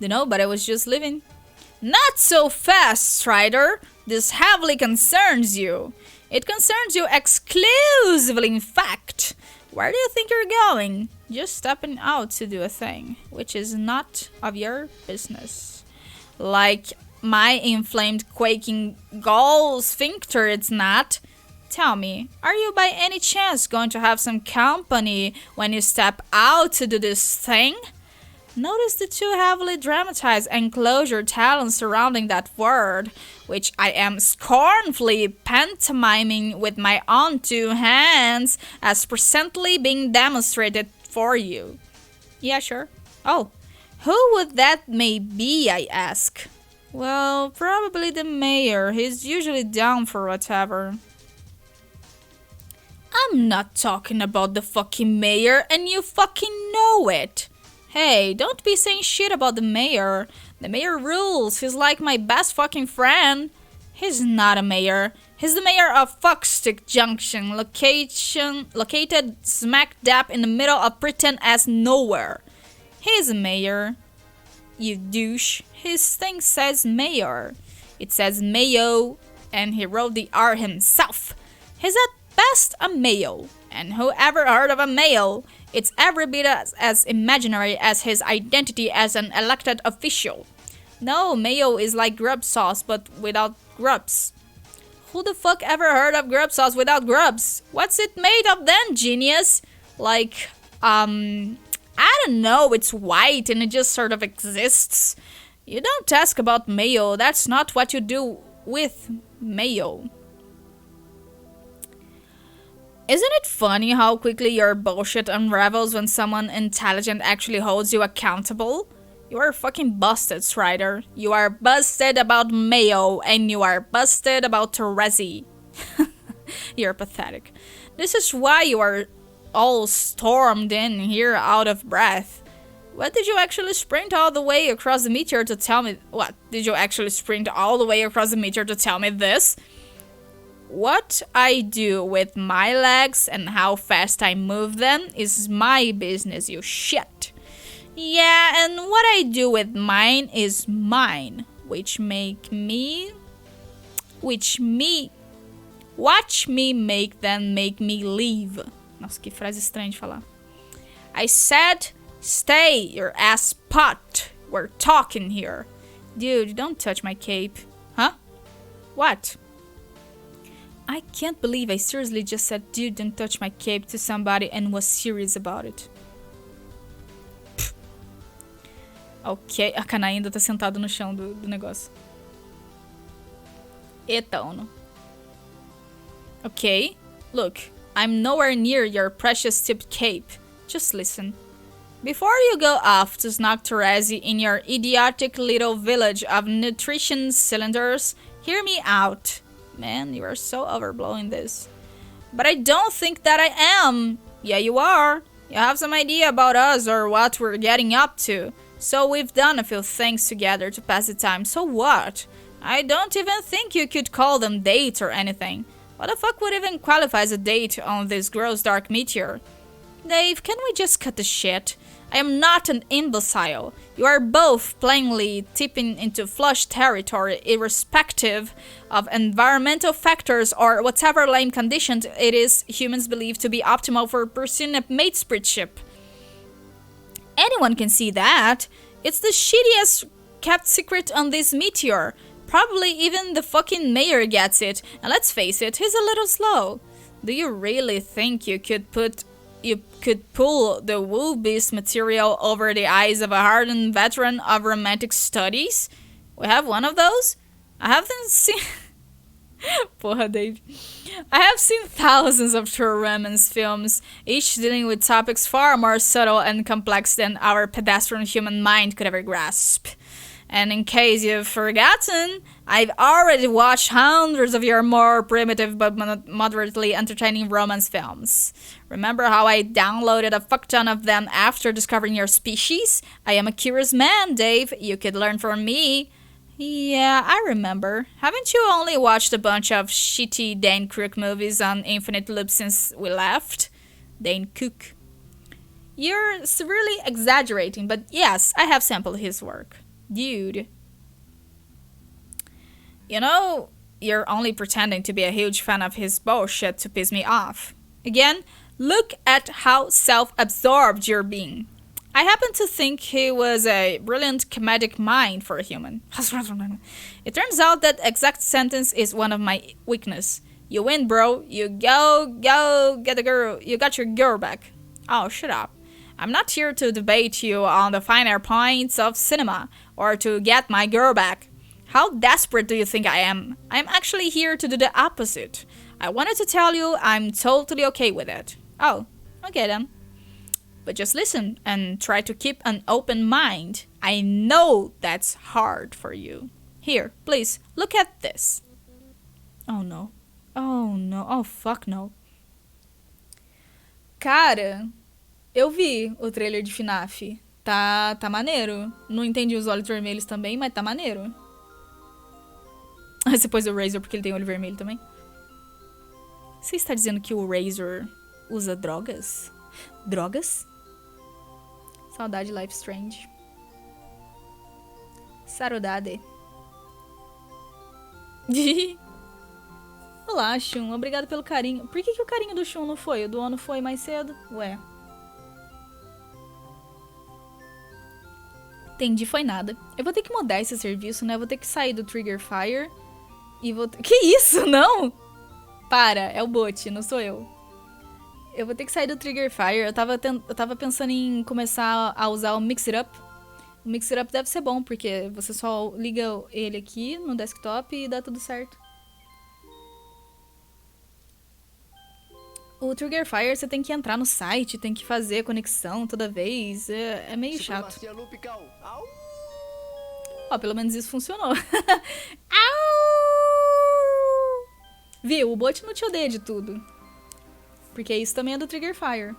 Don't know, but I was just leaving. Not so fast, Strider. This heavily concerns you. It concerns you exclusively, in fact. Where do you think you're going? Just stepping out to do a thing, which is not of your business. Like my inflamed, quaking gall sphincter, it's not. Tell me, are you by any chance going to have some company when you step out to do this thing? Notice the two heavily dramatized enclosure talents surrounding that word, which I am scornfully pantomiming with my own two hands as presently being demonstrated for you. Yeah, sure. Oh, who would that may be, I ask? Well, probably the mayor. He's usually down for whatever. I'm not talking about the fucking mayor, and you fucking know it. Hey, don't be saying shit about the mayor. The mayor rules. He's like my best fucking friend. He's not a mayor. He's the mayor of HOMESTUCK Junction, located smack dab in the middle of pretend-ass nowhere. He's a mayor. You douche. His thing says mayor. It says mayo, and he wrote the R himself. He's at best a mayo. And whoever heard of a mayo? It's every bit as imaginary as his identity as an elected official. No, mayo is like grub sauce, but without grubs. Who the fuck ever heard of grub sauce without grubs? What's it made of then, genius? Like, I don't know, it's white and it just sort of exists. You don't ask about mayo, that's not what you do with mayo. Isn't it funny how quickly your bullshit unravels when someone intelligent actually holds you accountable? You are fucking busted, Strider. You are busted about mayo, and you are busted about Terezi. You're pathetic. This is why you are all stormed in here out of breath. What did you actually sprint all the way across the meteor to tell me? What? Did you actually sprint all the way across the meteor to tell me this? What I do with my legs and how fast I move them is my business, you shit. Yeah, and what I do with mine is mine, watch me make them make me leave. Nossa, que frase estranha de falar. I said, stay your ass put. We're talking here. Dude, don't touch my cape. Huh? What? I can't believe I seriously just said, dude, don't touch my cape to somebody and was serious about it. Pff. Ok, a Kana ainda tá sentada no chão do negócio. Eita, Ono. Okay, look, I'm nowhere near your precious tipped cape. Just listen. Before you go off to snag Terezi in your idiotic little village of nutrition cylinders, hear me out. Man, you are so overblowing this. But I don't think that I am. Yeah, you are. You have some idea about us or what we're getting up to. So we've done a few things together to pass the time. So what? I don't even think you could call them dates or anything. What the fuck would even qualify as a date on this gross dark meteor? Dave, can we just cut the shit? I am not an imbecile. You are both plainly tipping into flush territory irrespective of environmental factors or whatever lame conditions it is humans believe to be optimal for pursuing a matespriteship. Anyone can see that. It's the shittiest kept secret on this meteor. Probably even the fucking mayor gets it. And let's face it, he's a little slow. Do you really think you could pull the Woo Beast material over the eyes of a hardened veteran of romantic studies? We have one of those? I haven't seen... Porra, Dave. I have seen thousands of true romance films, each dealing with topics far more subtle and complex than our pedestrian human mind could ever grasp. And in case you've forgotten, I've already watched hundreds of your more primitive but moderately entertaining romance films. Remember how I downloaded a fuck ton of them after discovering your species? I am a curious man, Dave. You could learn from me. Yeah, I remember. Haven't you only watched a bunch of shitty Dane Cook movies on infinite loop since we left? Dane Cook. You're severely exaggerating, but yes, I have sampled his work. Dude. You know, you're only pretending to be a huge fan of his bullshit to piss me off. Again, look at how self-absorbed you're being. I happen to think he was a brilliant comedic mind for a human. It turns out that exact sentence is one of my weakness. You win, bro. You go, get the girl. You got your girl back. Oh, shut up. I'm not here to debate you on the finer points of cinema, or to get my girl back. How desperate do you think I am? I'm actually here to do the opposite. I wanted to tell you I'm totally okay with it. Oh, okay then. But just listen and try to keep an open mind. I know that's hard for you. Here, please, look at this. Oh no. Oh no. Oh fuck no. Cara, eu vi o trailer de FNAF. Tá maneiro. Não entendi os olhos vermelhos também, mas tá maneiro. Você pôs o Razor porque ele tem olho vermelho também? Você está dizendo que o Razor usa drogas? Drogas? Saudade Life Strange. Saudade. Olá, Shun. Obrigado pelo carinho. Por que o carinho do Shun não foi? O do Ono foi mais cedo? Ué. Entendi, foi nada. Eu vou ter que mudar esse serviço, né? Eu vou ter que sair do Trigger Fire. E vou... Que isso? Não! Para, é o bot, não sou eu. Eu vou ter que sair do Trigger Fire. Eu tava pensando em começar a usar o Mix It Up. O Mix It Up deve ser bom, porque você só liga ele aqui no desktop e dá tudo certo. O Trigger Fire você tem que entrar no site, tem que fazer conexão toda vez. É meio chato. Ó, pelo menos isso funcionou. Viu? O bot não te odeia de tudo. Porque isso também é do Trigger Fire.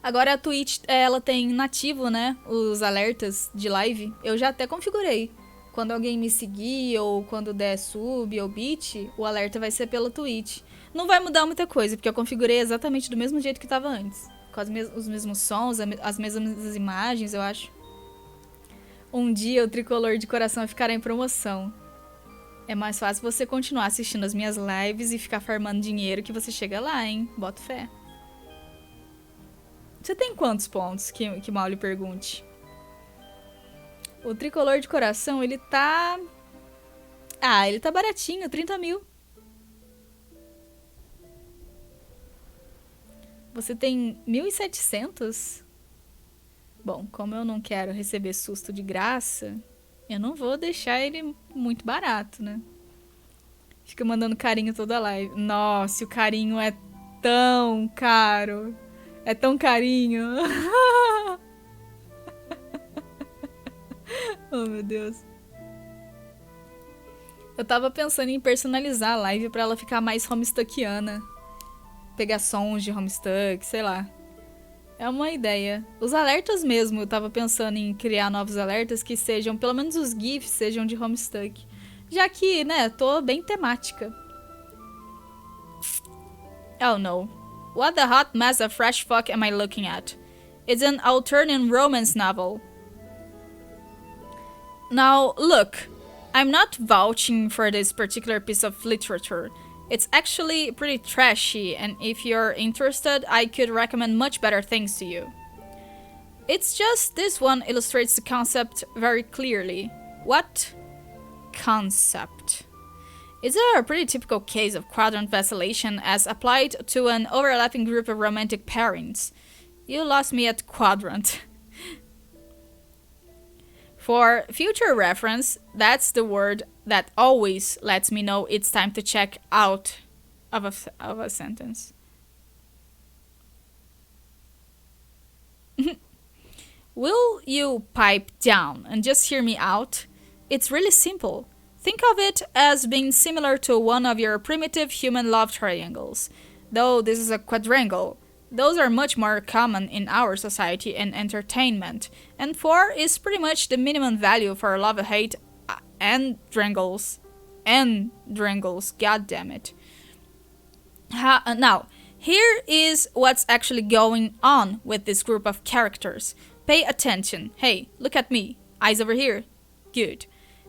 Agora a Twitch, ela tem nativo, né? Os alertas de live. Eu já até configurei. Quando alguém me seguir, ou quando der sub ou bit, o alerta vai ser pela Twitch. Não vai mudar muita coisa, porque eu configurei exatamente do mesmo jeito que estava antes. Com os mesmos sons, as mesmas imagens, eu acho. Um dia o tricolor de coração ficará em promoção. É mais fácil você continuar assistindo as minhas lives e ficar farmando dinheiro que você chega lá, hein? Boto fé. Você tem quantos pontos? Que mal lhe pergunte. O tricolor de coração, ele tá... Ah, ele tá baratinho, 30 mil. Você tem 1.700? Bom, como eu não quero receber susto de graça, eu não vou deixar ele muito barato, né? Fica mandando carinho toda a live. Nossa, o carinho é tão caro. É tão carinho. Oh, meu Deus. Eu tava pensando em personalizar a live pra ela ficar mais homestuckiana. Pegar sons de homestuck, sei lá. É uma ideia. Os alertas mesmo, eu tava pensando em criar novos alertas que sejam, pelo menos os GIFs sejam de homestuck. Já que, né, tô bem temática. Oh no. What the hot mess of fresh fuck am I looking at? It's an alternate romance novel. Now, look. I'm not vouching for this particular piece of literature. It's actually pretty trashy, and if you're interested, I could recommend much better things to you. It's just this one illustrates the concept very clearly. What concept? It's a pretty typical case of quadrant vacillation as applied to an overlapping group of romantic pairings. You lost me at quadrant. For future reference, that's the word that always lets me know it's time to check out of a sentence. Will you pipe down and just hear me out? It's really simple. Think of it as being similar to one of your primitive human love triangles. Though this is a quadrangle. Those are much more common in our society and entertainment. And 4 is pretty much the minimum value for love-hate and Drangles. And Drangles, god damn it. Now, here is what's actually going on with this group of characters. Pay attention. Hey, look at me. Eyes over here. Good.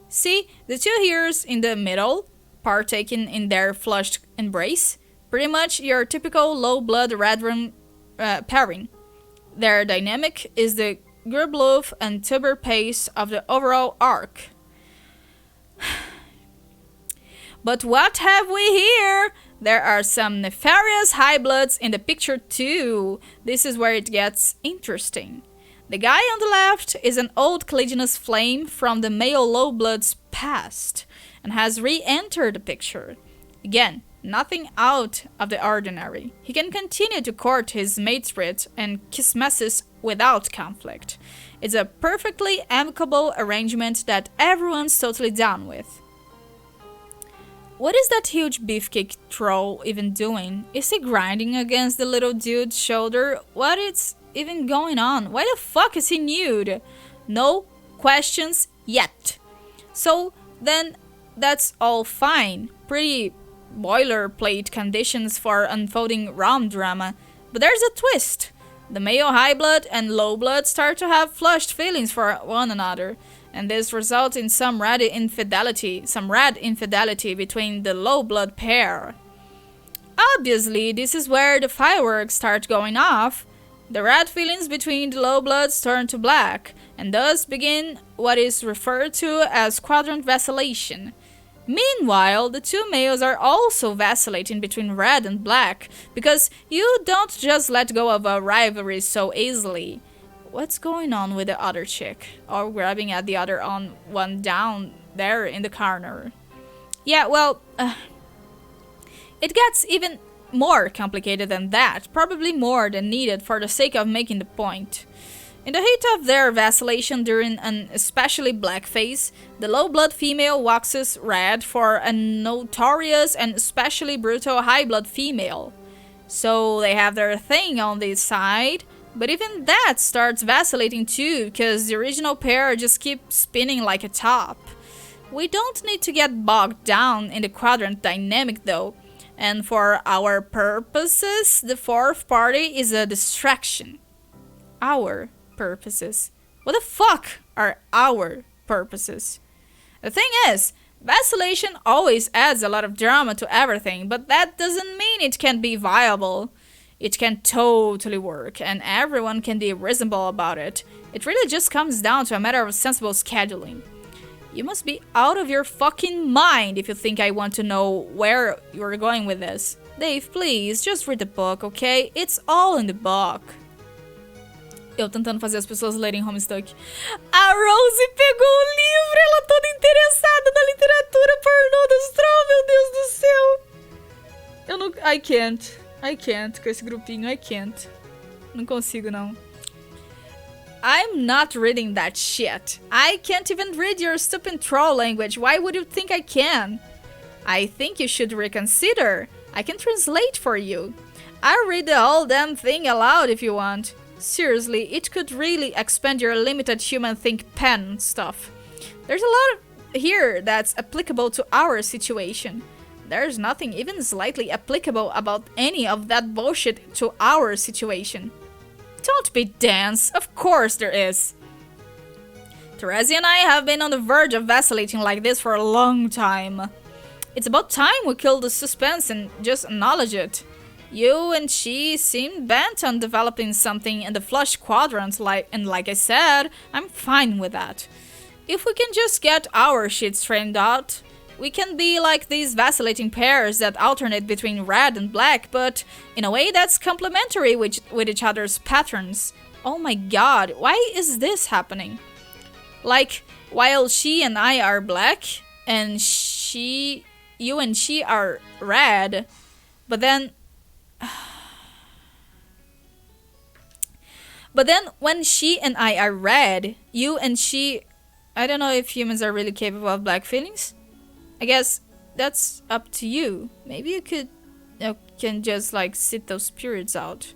See, the two heroes in the middle, partaking in their flushed embrace. Pretty much your typical low-blood red room pairing. Their dynamic is the Grubluff and Tuber pace of the overall arc. But what have we here? There are some nefarious high bloods in the picture too. This is where it gets interesting. The guy on the left is an old colliginous flame from the male low blood's past and has re-entered the picture. Again, nothing out of the ordinary. He can continue to court his matesprit and kismesis without conflict. It's a perfectly amicable arrangement that everyone's totally down with. What is that huge beefcake troll even doing? Is he grinding against the little dude's shoulder? What is even going on? Why the fuck is he nude? No questions yet. So then that's all fine. Pretty boilerplate conditions for unfolding rom drama. But there's a twist. The male high blood and low blood start to have flushed feelings for one another. And this results in some rad infidelity between the low blood pair. Obviously, this is where the fireworks start going off. The red feelings between the low bloods turn to black, and thus begin what is referred to as quadrant vacillation. Meanwhile, the two males are also vacillating between red and black, because you don't just let go of a rivalry so easily. What's going on with the other chick? Or grabbing at the other one down there in the corner? Yeah, well, it gets even more complicated than that, probably more than needed for the sake of making the point. In the heat of their vacillation during an especially black phase, the low-blood female waxes red for a notorious and especially brutal high-blood female. So they have their thing on this side, but even that starts vacillating too, because the original pair just keep spinning like a top. We don't need to get bogged down in the quadrant dynamic though, and for our purposes, the fourth party is a distraction. Our purposes. What the fuck are our purposes? The thing is, vacillation always adds a lot of drama to everything, but that doesn't mean it can't be viable. It can totally work, and everyone can be reasonable about it. It really just comes down to a matter of sensible scheduling. You must be out of your fucking mind if you think I want to know where you're going with this. Dave, please, just read the book, okay? It's all in the book. Eu tentando fazer as pessoas lerem Homestuck. A Rose pegou o livro, ela toda interessada na literatura pornô dos trolls, meu Deus do céu. Eu não... I can't com esse grupinho, I can't. Não consigo, não. I'm not reading that shit. I can't even read your stupid troll language. Why would you think I can? I think you should reconsider. I can translate for you. I'll read the whole damn thing aloud if you want. Seriously, it could really expand your limited human think pen stuff. There's a lot here that's applicable to our situation. There's nothing even slightly applicable about any of that bullshit to our situation. Don't be dense, of course there is. Terezi and I have been on the verge of vacillating like this for a long time. It's about time we kill the suspense and just acknowledge it. You and she seem bent on developing something in the flush quadrant, and like I said, I'm fine with that. If we can just get our shit straightened out, we can be like these vacillating pairs that alternate between red and black, but in a way that's complementary with each other's patterns. Oh my god, why is this happening? Like, while she and I are black, and you and she are red, but then when she and I are red, you and she... I don't know if humans are really capable of black feelings. I guess that's up to you. Maybe you can just like sit those periods out.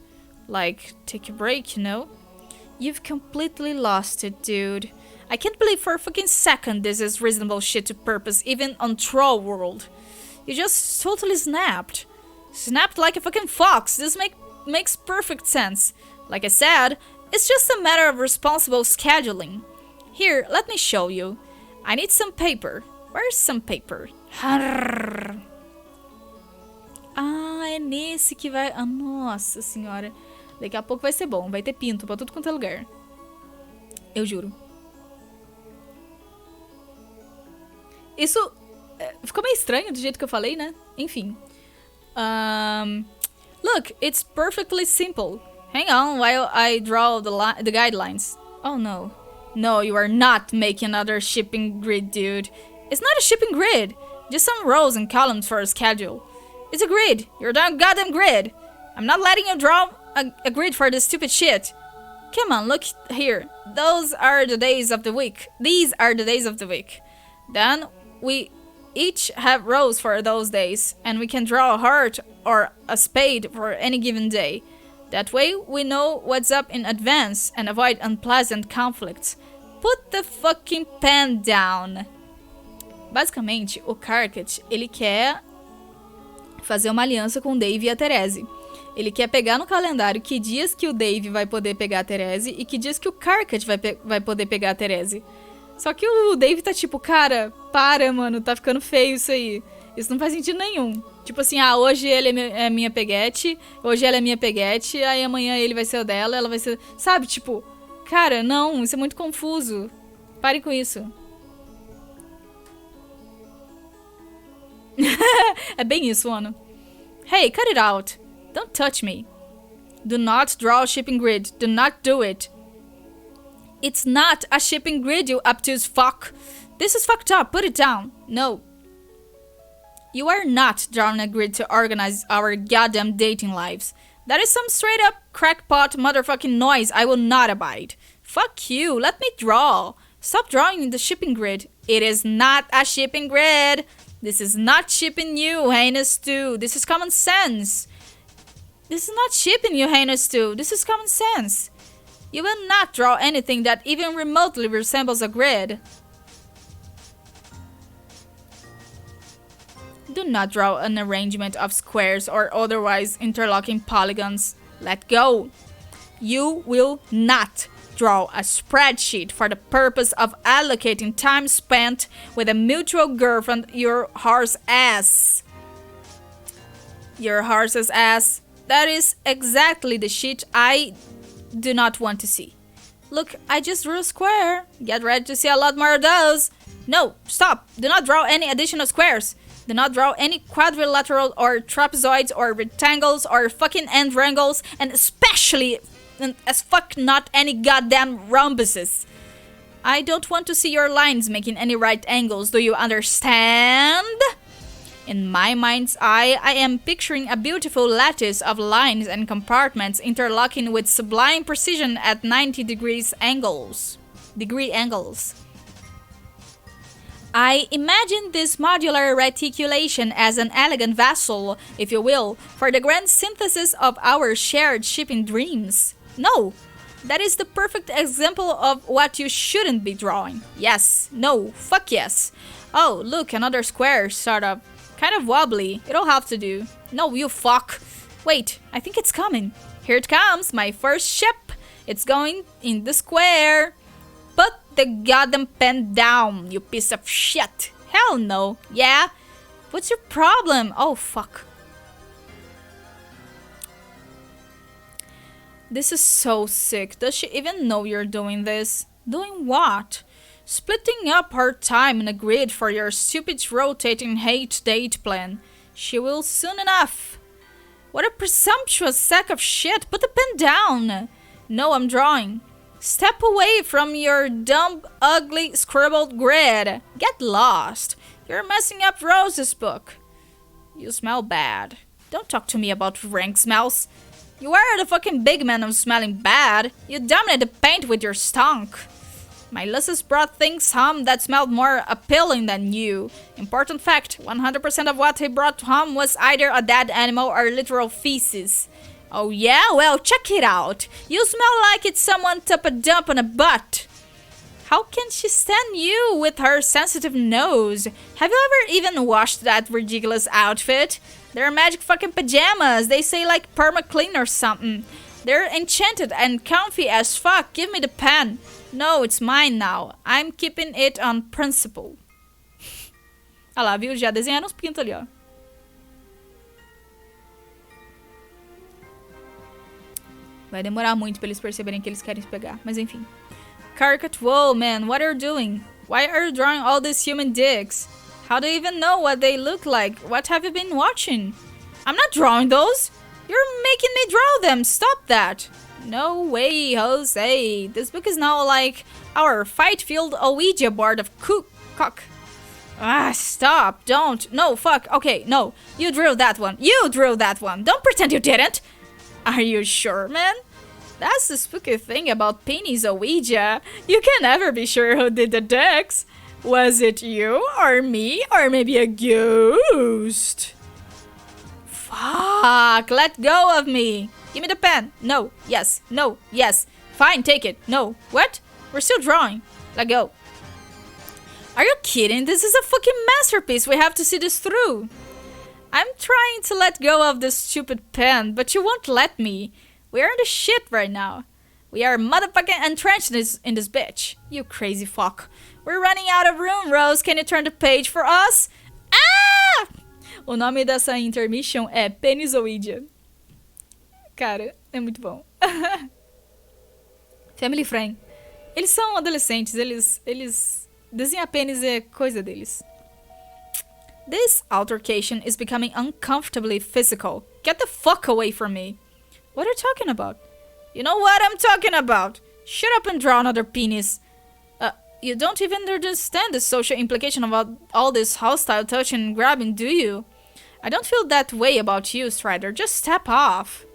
Like, take a break, you know? You've completely lost it, dude. I can't believe for a fucking second this is reasonable shit to purpose, even on Troll World. You just totally snapped. Snapped like a fucking fox. This makes perfect sense. Like I said, it's just a matter of responsible scheduling. Here, let me show you. I need some paper. Where's some paper? Ah, é nesse que vai... Ah, nossa senhora. Daqui a pouco vai ser bom. Vai ter pinto pra tudo quanto é lugar. Eu juro. Isso ficou meio estranho do jeito que eu falei, né? Enfim. Look, it's perfectly simple. Hang on while I draw the guidelines. Oh no. No, you are not making another shipping grid, dude. It's not a shipping grid. Just some rows and columns for a schedule. It's a grid. You're a goddamn grid. I'm not letting you draw a grid for this stupid shit. Come on, look here. Those are the days of the week. These are the days of the week. Then we each have rows for those days, and we can draw a heart or a spade for any given day. That way, we know what's up in advance and avoid unpleasant conflicts. Put the fucking pen down. Basicamente, o Carcat, ele quer fazer uma aliança com o Dave e a Therese. Ele quer pegar no calendário que dias que o Dave vai poder pegar a Therese e que dias que o Carcat vai poder pegar a Therese. Só que o Dave tá tipo, cara, para, mano, tá ficando feio isso aí. Isso não faz sentido nenhum. Tipo assim, hoje ele é minha peguete, hoje ela é minha peguete, aí amanhã ele vai ser o dela, ela vai ser... Sabe, tipo, cara, não, isso é muito confuso. Pare com isso. É bem isso, Ono. Hey, cut it out. Don't touch me. Do not draw a shipping grid. Do not do it. It's not a shipping grid, you obtuse fuck. This is fucked up. Put it down. No. You are not drawing a grid to organize our goddamn dating lives. That is some straight up crackpot motherfucking noise I will not abide. Fuck you. Let me draw. Stop drawing the shipping grid. It is not a shipping grid. This is not shipping you, heinous stew. This is common sense. This is not shipping you, heinous stew. This is common sense. You will not draw anything that even remotely resembles a grid. Do not draw an arrangement of squares or otherwise interlocking polygons. Let go. You will not draw a spreadsheet for the purpose of allocating time spent with a mutual girlfriend your horse ass. Your horse's ass. That is exactly the shit I do not want to see. Look, I just drew a square. Get ready to see a lot more of those. No, stop. Do not draw any additional squares. Do not draw any quadrilateral or trapezoids or rectangles or fucking endrangles, and especially as fuck not any goddamn rhombuses. I don't want to see your lines making any right angles, do you understand? In my mind's eye, I am picturing a beautiful lattice of lines and compartments interlocking with sublime precision at 90 degrees angles. I imagine this modular reticulation as an elegant vessel, if you will, for the grand synthesis of our shared shipping dreams. No, that is the perfect example of what you shouldn't be drawing. Yes, no, fuck yes. Oh, look, another square, sort of. Kind of wobbly. It'll have to do. No, you fuck. Wait, I think it's coming. Here it comes, my first ship. It's going in the square. Put the goddamn pen down, you piece of shit. Hell no. Yeah? What's your problem? Oh, fuck. This is so sick. Does she even know you're doing this? Doing what? Splitting up her time in a grid for your stupid rotating hate date plan. She will soon enough. What a presumptuous sack of shit. Put the pen down. No, I'm drawing. Step away from your dumb, ugly, scribbled grid. Get lost. You're messing up Rose's book. You smell bad. Don't talk to me about rank smells. You are the fucking big man of smelling bad. You dominate the paint with your stunk. My Ulysses brought things home that smelled more appealing than you. Important fact, 100% of what he brought home was either a dead animal or literal feces. Oh yeah? Well, check it out. You smell like it's someone took a dump on a butt. How can she stand you with her sensitive nose? Have you ever even washed that ridiculous outfit? They're magic fucking pajamas. They say like perma clean or something. They're enchanted and comfy as fuck. Give me the pen. No, it's mine now. I'm keeping it on principle. Olha lá, viu? Já desenharam os pintos ali, ó. Vai demorar muito pra eles perceberem que eles querem se pegar, mas enfim. Caricature, whoa, man, what are you doing? Why are you drawing all these human dicks? How do you even know what they look like? What have you been watching? I'm not drawing those. You're making me draw them. Stop that. No way, Jose. This book is now like our fight-filled Ouija board of cock. Ah, stop. Don't. No, fuck. Okay, no. You drew that one. You drew that one. Don't pretend you didn't. Are you sure, man? That's the spooky thing about Penny's Ouija. You can never be sure who did the decks. Was it you, or me, or maybe a ghost? Fuck, let go of me. Give me the pen. No, yes, no, yes. Fine, take it. No, what? We're still drawing. Let go. Are you kidding? This is a fucking masterpiece. We have to see this through. I'm trying to let go of this stupid pen, but you won't let me. We're in the shit right now. We are motherfucking entrenched in this bitch. You crazy fuck. We're running out of room, Rose. Can you turn the page for us? Ah! O nome dessa intermission é Penny's Ouija. Cara, é muito bom. Family friend. Eles são adolescentes, eles desenhar pênis é coisa deles. This altercation is becoming uncomfortably physical. Get the fuck away from me. What are you talking about? You know what I'm talking about. Shut up and draw another penis. You don't even understand the social implication about all this hostile touching and grabbing, do you? I don't feel that way about you, Strider. Just step off.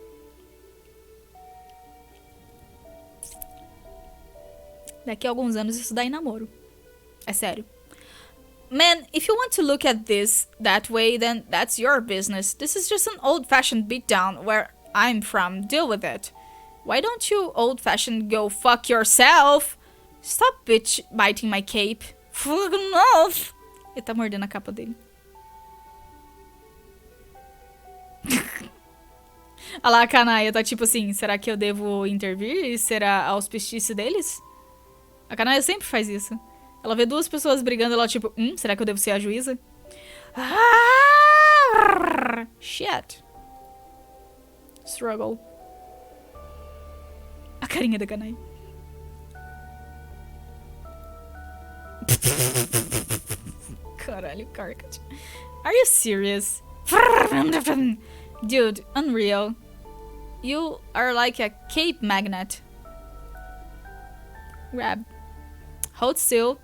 Daqui a alguns anos isso dá em namoro. É sério. Man, if you want to look at this that way, then that's your business. This is just an old-fashioned beatdown where I'm from. Deal with it. Why don't you old-fashioned go fuck yourself? Stop bitch biting my cape. Fuck off. Ele tá mordendo a capa dele. Olha lá, a Canaia tá tipo assim, será que eu devo intervir? Será auspicício deles? A Canaia sempre faz isso. Ela vê duas pessoas brigando, ela tipo, será que eu devo ser a juíza? Shit. Struggle. A carinha da Canaia. Caralho, Carcat. Are you serious? Dude, unreal. You are like a cape magnet. Grab. Hold still.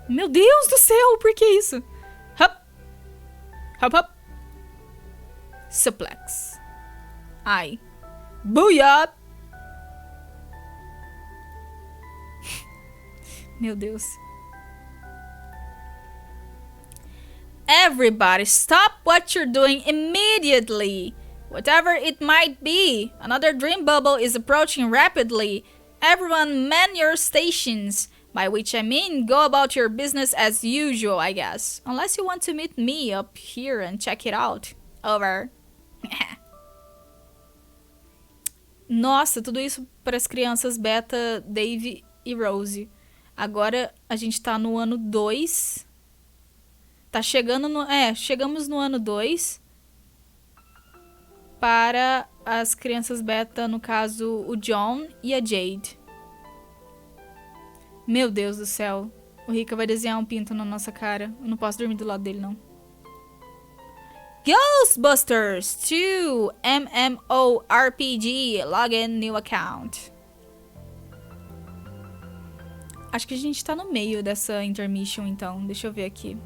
Meu Deus do céu, por que isso? Hop. Hop, hop. Suplex. Ai. Booyah! Meu Deus. Everybody, stop what you're doing immediately. Whatever it might be. Another dream bubble is approaching rapidly. Everyone man your stations. By which I mean go about your business as usual, I guess. Unless you want to meet me up here and check it out. Over. Nossa, tudo isso para as crianças Beta, Dave e Rose. Agora a gente tá no ano 2. Tá chegando no... chegamos no ano 2. Para as crianças Beta, no caso, o John e a Jade. Meu Deus do céu. O Rika vai desenhar um pinto na nossa cara. Eu não posso dormir do lado dele, não. Ghostbusters 2 MMORPG. Login new account. Acho que a gente tá no meio dessa intermission, então. Deixa eu ver aqui.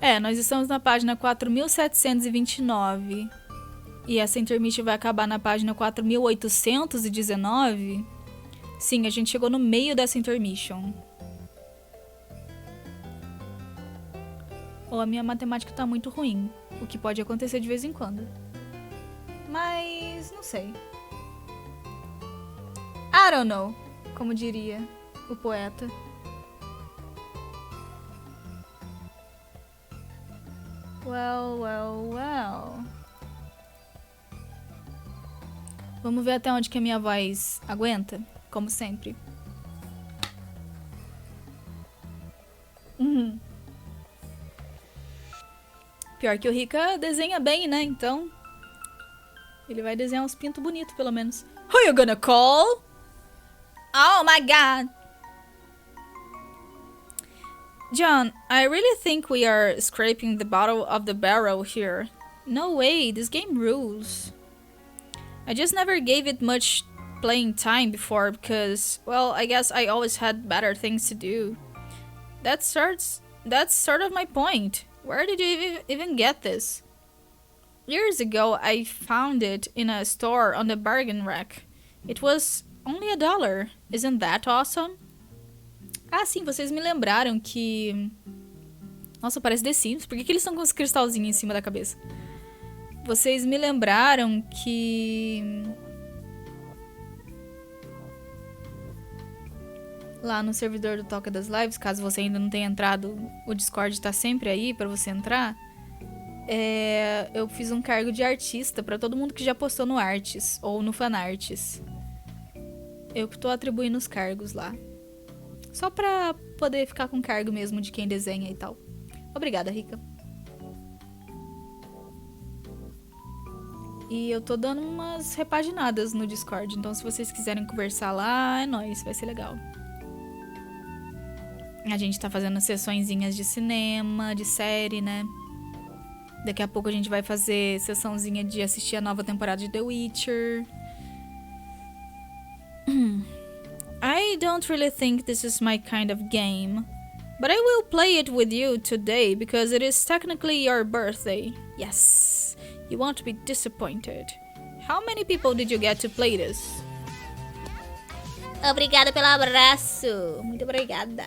É, nós estamos na página 4729. E essa intermission vai acabar na página 4819. Sim, a gente chegou no meio dessa intermission. Ou a minha matemática tá muito ruim. O que pode acontecer de vez em quando. Mas não sei. I don't know, como diria o poeta. Well. Vamos ver até onde que a minha voz aguenta, como sempre. Pior que o Rika desenha bem, né? Então, ele vai desenhar uns pintos bonitos, pelo menos. Who you gonna call? Oh my god! John, I really think we are scraping the bottom of the barrel here. No way, this game rules. I just never gave it much playing time before because, well, I guess I always had better things to do. That's sort of my point. Where did you even get this? Years ago, I found it in a store on the bargain rack. It was only $1. Isn't that awesome? Ah, sim, vocês me lembraram que... Nossa, parece The Sims. Por que eles estão com os cristalzinhos em cima da cabeça? Vocês me lembraram que... Lá no servidor do Toca das Lives, caso você ainda não tenha entrado, o Discord tá sempre aí pra você entrar. Eu fiz um cargo de artista pra todo mundo que já postou no Arts ou no Fanarts. Eu que tô atribuindo os cargos lá. Só pra poder ficar com cargo mesmo de quem desenha e tal. Obrigada, Rika. E eu tô dando umas repaginadas no Discord. Então se vocês quiserem conversar lá, é nóis, vai ser legal. A gente tá fazendo sessõezinhas de cinema, de série, né? Daqui a pouco a gente vai fazer sessãozinha de assistir a nova temporada de The Witcher. I don't really think this is my kind of game, but I will play it with you today because it is technically your birthday. Yes, you won't be disappointed. How many people did you get to play this? Obrigada pelo abraço. Muito obrigada.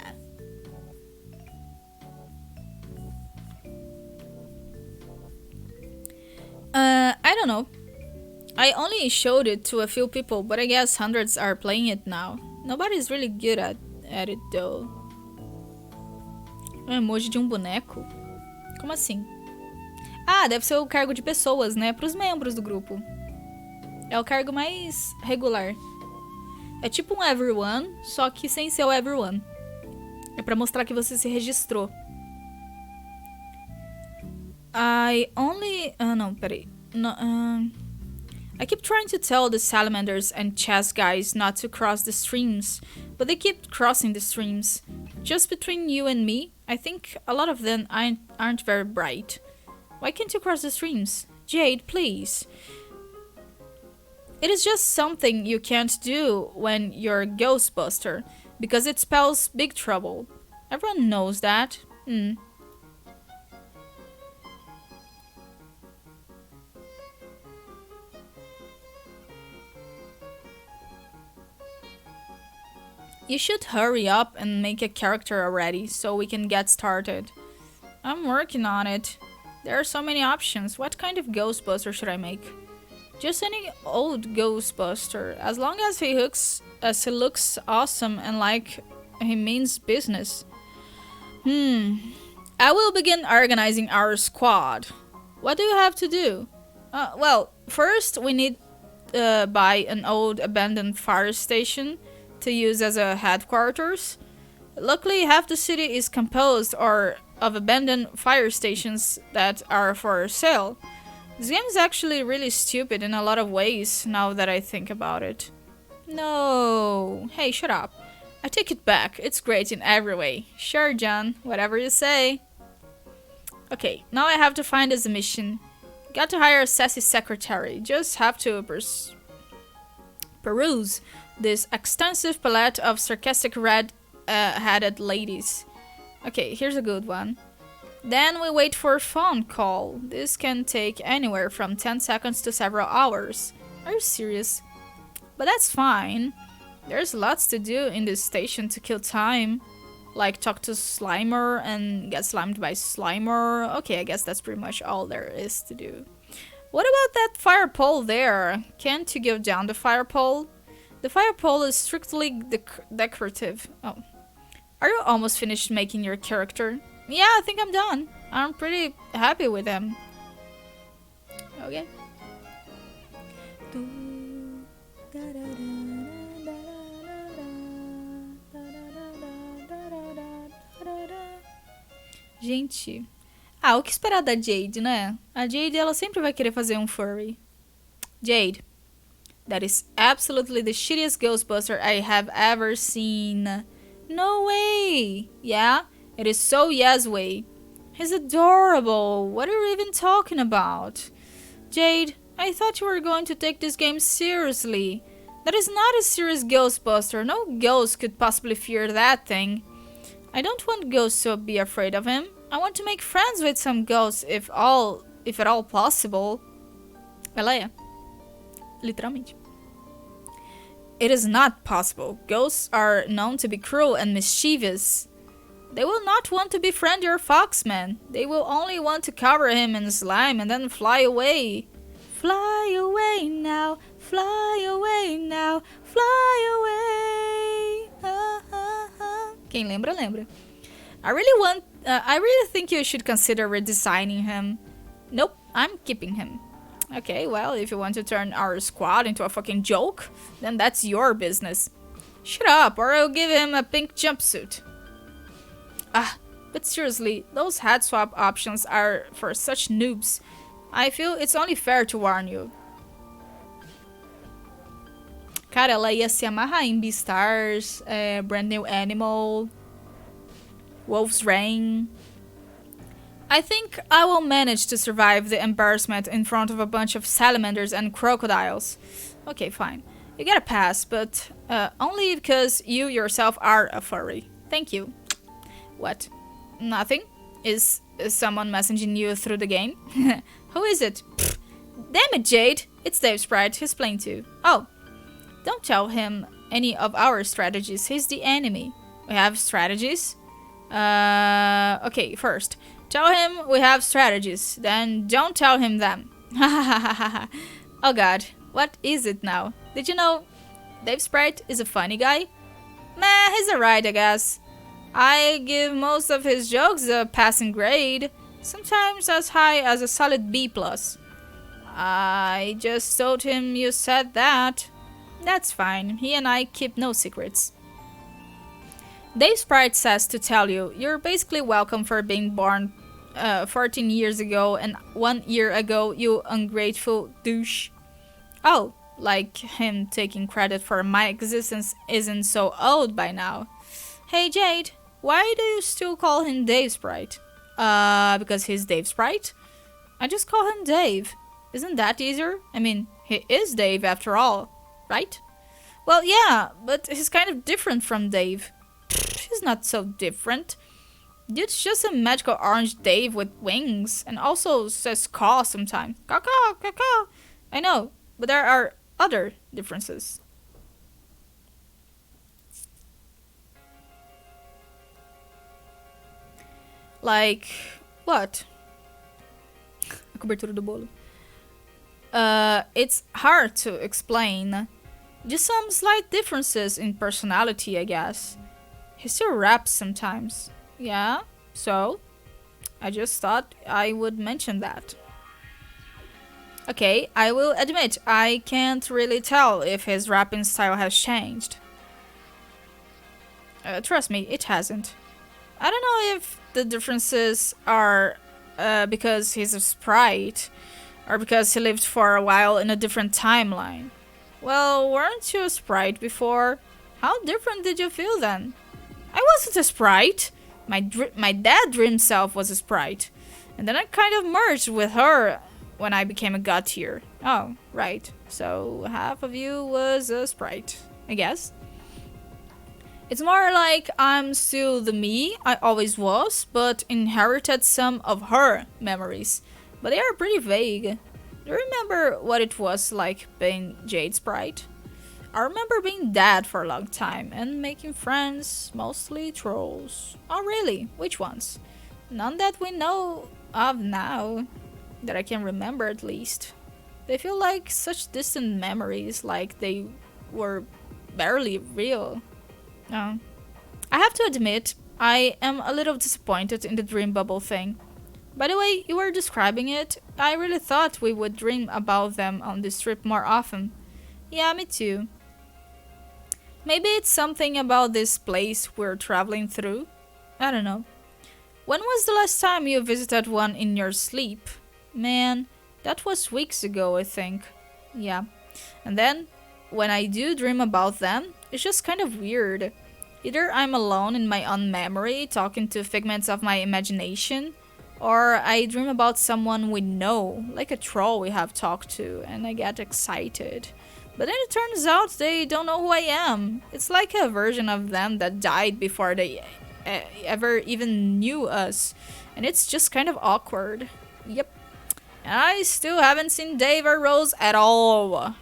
I don't know. I only showed it to a few people, but I guess hundreds are playing it now. Nobody's really good at it, though. Um emoji de um boneco? Como assim? Ah, deve ser o cargo de pessoas, né? Para os membros do grupo. É o cargo mais regular. É tipo um everyone, só que sem ser o everyone. É pra mostrar que você se registrou. Não, peraí. I keep trying to tell the salamanders and chess guys not to cross the streams, but they keep crossing the streams. Just between you and me, I think a lot of them aren't very bright. Why can't you cross the streams? Jade, please. It is just something you can't do when you're a Ghostbuster, because it spells big trouble. Everyone knows that. You should hurry up and make a character already, so we can get started. I'm working on it. There are so many options. What kind of Ghostbuster should I make? Just any old Ghostbuster, as long as he looks awesome and like he means business. I will begin organizing our squad. What do you have to do? Well, first we need buy an old abandoned fire station to use as a headquarters. Luckily, half the city is composed of abandoned fire stations that are for sale. This game is actually really stupid in a lot of ways, now that I think about it. No. Hey, shut up. I take it back. It's great in every way. Sure, John. Whatever you say. Okay, now I have to find us a mission. Got to hire a sassy secretary. Just have to peruse this extensive palette of sarcastic red-headed ladies. Okay, here's a good one. Then we wait for a phone call. This can take anywhere from 10 seconds to several hours. Are you serious? But that's fine. There's lots to do in this station to kill time. Like talk to Slimer and get slimed by Slimer. Okay, I guess that's pretty much all there is to do. What about that fire pole there? Can't you go down the fire pole? The fire pole is strictly decorative. Oh. Are you almost finished making your character? Yeah, I think I'm done. I'm pretty happy with him. Okay. Gente, o que esperar da Jade, né? A Jade, ela sempre vai querer fazer um furry. Jade, that is absolutely the shittiest Ghostbuster I have ever seen. No way! Yeah, it is so yes way. He's adorable. What are you even talking about? Jade, I thought you were going to take this game seriously. That is not a serious Ghostbuster. No ghost could possibly fear that thing. I don't want ghosts to be afraid of him. I want to make friends with some ghosts if at all possible. Ela é. Literalmente. It is not possible. Ghosts are known to be cruel and mischievous. They will not want to befriend your foxman. They will only want to cover him in slime and then fly away. Fly away now, fly away now, fly away. Quem lembra, lembra. I really think you should consider redesigning him. Nope, I'm keeping him. Okay, well, if you want to turn our squad into a fucking joke, then that's your business. Shut up, or I'll give him a pink jumpsuit. But seriously, those head swap options are for such noobs. I feel it's only fair to warn you. Cara, ela ia se amarrar em Beastars, Brand New Animal, Wolf's Rain. I think I will manage to survive the embarrassment in front of a bunch of salamanders and crocodiles. Okay, fine. You get a pass, but only because you yourself are a furry. Thank you. What? Nothing? Is someone messaging you through the game? Who is it? Pfft. Damn it, Jade! It's Dave Sprite. He's playing too. Oh. Don't tell him any of our strategies. He's the enemy. We have strategies? Okay, first. Tell him we have strategies. Then don't tell him them. Oh god. What is it now? Did you know Dave Sprite is a funny guy? Meh, he's alright, I guess. I give most of his jokes a passing grade. Sometimes as high as a solid B+. I just told him you said that. That's fine. He and I keep no secrets. Dave Sprite says to tell you, you're basically welcome for being born 14 years ago and 1 year ago, you ungrateful douche. Oh, like him taking credit for my existence isn't so old by now. Hey Jade, why do you still call him Dave Sprite? Because he's Dave Sprite? I just call him Dave. Isn't that easier? I mean, he is Dave after all. Right? Well, yeah, but he's kind of different from Dave. He's not so different. Dude's just a magical orange Dave with wings, and also says caw sometimes. Caw, caw, caw. I know, but there are other differences. Like, what? A cobertura do bolo. It's hard to explain. Just some slight differences in personality, I guess. He still raps sometimes. Yeah, so I just thought I would mention that. Okay, I will admit, I can't really tell if his rapping style has changed. Trust me, it hasn't. I don't know if the differences are because he's a sprite, or because he lived for a while in a different timeline. Well, weren't you a sprite before? How different did you feel then? I wasn't a sprite. My dad dream self was a sprite. And then I kind of merged with her when I became a god tier. Oh, right. So half of you was a sprite, I guess. It's more like I'm still the me I always was, but inherited some of her memories. But they are pretty vague. Do you remember what it was like being Jade's sprite? I remember being dead for a long time and making friends, mostly trolls. Oh really? Which ones? None that we know of now, that I can remember at least. They feel like such distant memories, like they were barely real. I have to admit, I am a little disappointed in the dream bubble thing. By the way you were describing it, I really thought we would dream about them on this trip more often. Yeah, me too. Maybe it's something about this place we're traveling through? I don't know. When was the last time you visited one in your sleep? Man, that was weeks ago, I think. Yeah. And then, when I do dream about them, it's just kind of weird. Either I'm alone in my own memory, talking to figments of my imagination, or I dream about someone we know, like a troll we have talked to, and I get excited. But then it turns out they don't know who I am. It's like a version of them that died before they ever even knew us. And it's just kind of awkward. Yep. And I still haven't seen Dave or Rose at all.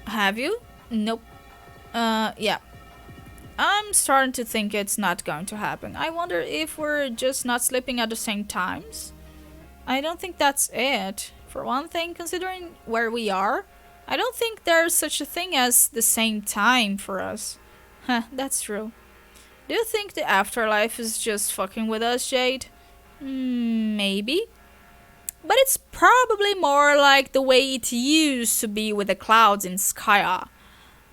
Have you? Nope. Yeah. I'm starting to think it's not going to happen. I wonder if we're just not sleeping at the same times? I don't think that's it. For one thing, considering where we are, I don't think there's such a thing as the same time for us. Huh, that's true. Do you think the afterlife is just fucking with us, Jade? Maybe. But it's probably more like the way it used to be with the clouds in Skya.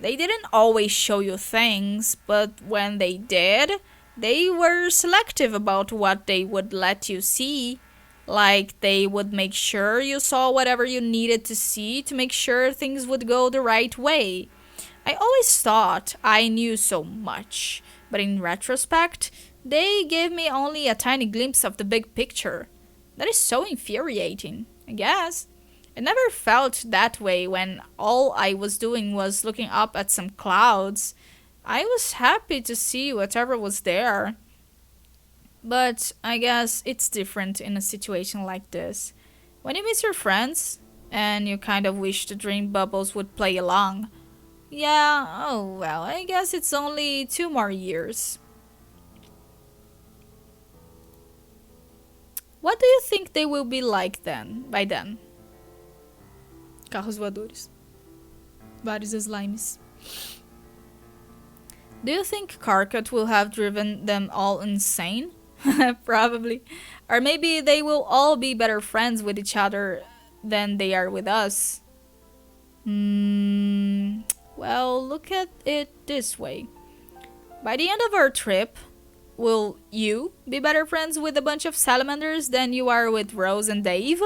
They didn't always show you things, but when they did, they were selective about what they would let you see. Like, they would make sure you saw whatever you needed to see to make sure things would go the right way. I always thought I knew so much, but in retrospect, they gave me only a tiny glimpse of the big picture. That is so infuriating, I guess. I never felt that way when all I was doing was looking up at some clouds. I was happy to see whatever was there. But I guess it's different in a situation like this. When you miss your friends, and you kind of wish the dream bubbles would play along. Yeah, oh well, I guess it's only 2 more years. What do you think they will be like then, by then? Carros voadores. Vários slimes. Do you think Karkat will have driven them all insane? Probably. Or maybe they will all be better friends with each other than they are with us. Well, look at it this way. By the end of our trip, will you be better friends with a bunch of salamanders than you are with Rose and Dave?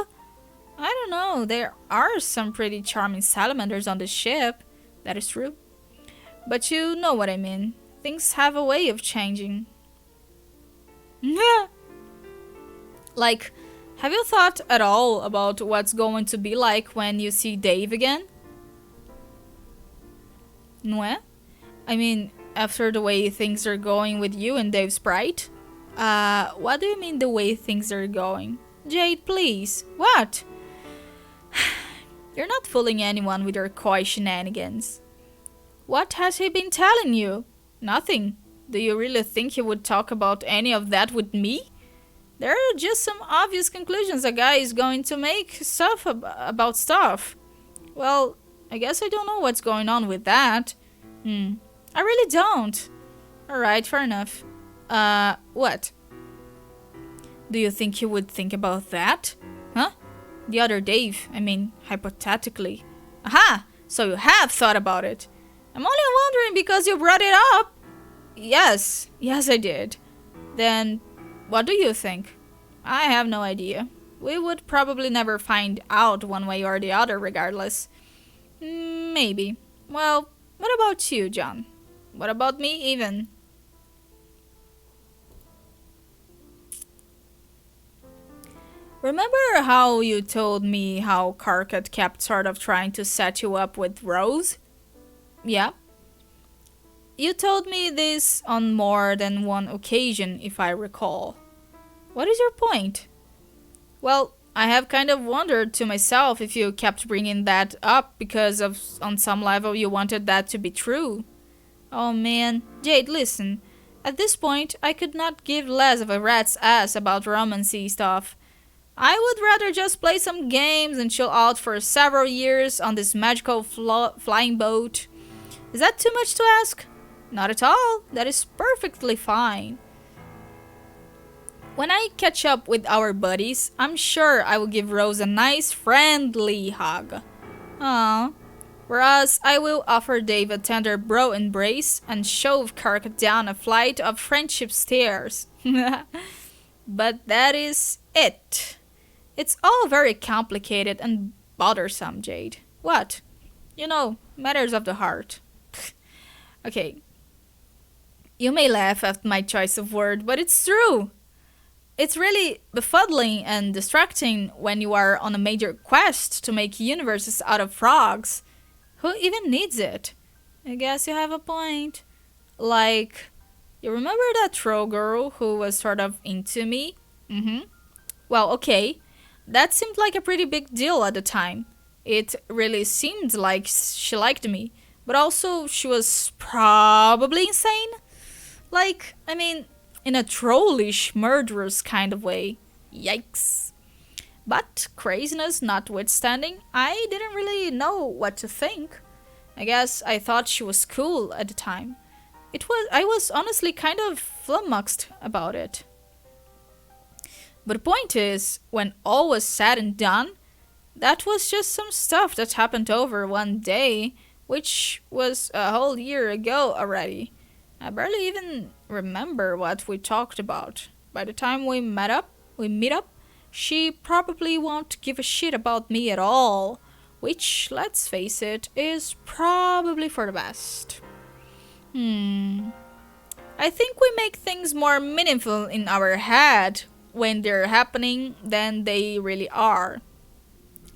I don't know, there are some pretty charming salamanders on the ship. That is true. But you know what I mean. Things have a way of changing. Like, have you thought at all about what's going to be like when you see Dave again? Não é? I mean, after the way things are going with you and Dave's sprite? What do you mean the way things are going? Jade, please. What? You're not fooling anyone with your coy shenanigans. What has he been telling you? Nothing. Do you really think he would talk about any of that with me? There are just some obvious conclusions a guy is going to make about stuff. Well, I guess I don't know what's going on with that. I really don't. Alright, fair enough. What? Do you think he would think about that? Huh? The other Dave, I mean, hypothetically. Aha! So you have thought about it. I'm only wondering because you brought it up. Yes, I did. Then, what do you think? I have no idea. We would probably never find out one way or the other regardless. Maybe. Well, what about you, John? What about me even? Remember how you told me how Karkat kept sort of trying to set you up with Rose? Yeah? You told me this on more than one occasion, if I recall. What is your point? Well, I have kind of wondered to myself if you kept bringing that up because on some level you wanted that to be true. Oh man, Jade, listen. At this point, I could not give less of a rat's ass about romancy stuff. I would rather just play some games and chill out for several years on this magical flying boat. Is that too much to ask? Not at all. That is perfectly fine. When I catch up with our buddies, I'm sure I will give Rose a nice friendly hug. Aww. Whereas I will offer Dave a tender bro embrace and shove Kirk down a flight of friendship stairs. But that is it. It's all very complicated and bothersome, Jade. What? You know, matters of the heart. Okay. You may laugh at my choice of word, but it's true. It's really befuddling and distracting when you are on a major quest to make universes out of frogs. Who even needs it? I guess you have a point. Like, you remember that troll girl who was sort of into me? Well, okay. That seemed like a pretty big deal at the time. It really seemed like she liked me. But also, she was probably insane. Like, I mean, in a trollish, murderous kind of way. Yikes. But craziness notwithstanding, I didn't really know what to think. I guess I thought she was cool at the time. I was honestly kind of flummoxed about it. But the point is, when all was said and done, that was just some stuff that happened over one day, which was a whole year ago already. I barely even remember what we talked about. By the time we meet up, she probably won't give a shit about me at all, which, let's face it, is probably for the best. I think we make things more meaningful in our head when they're happening than they really are.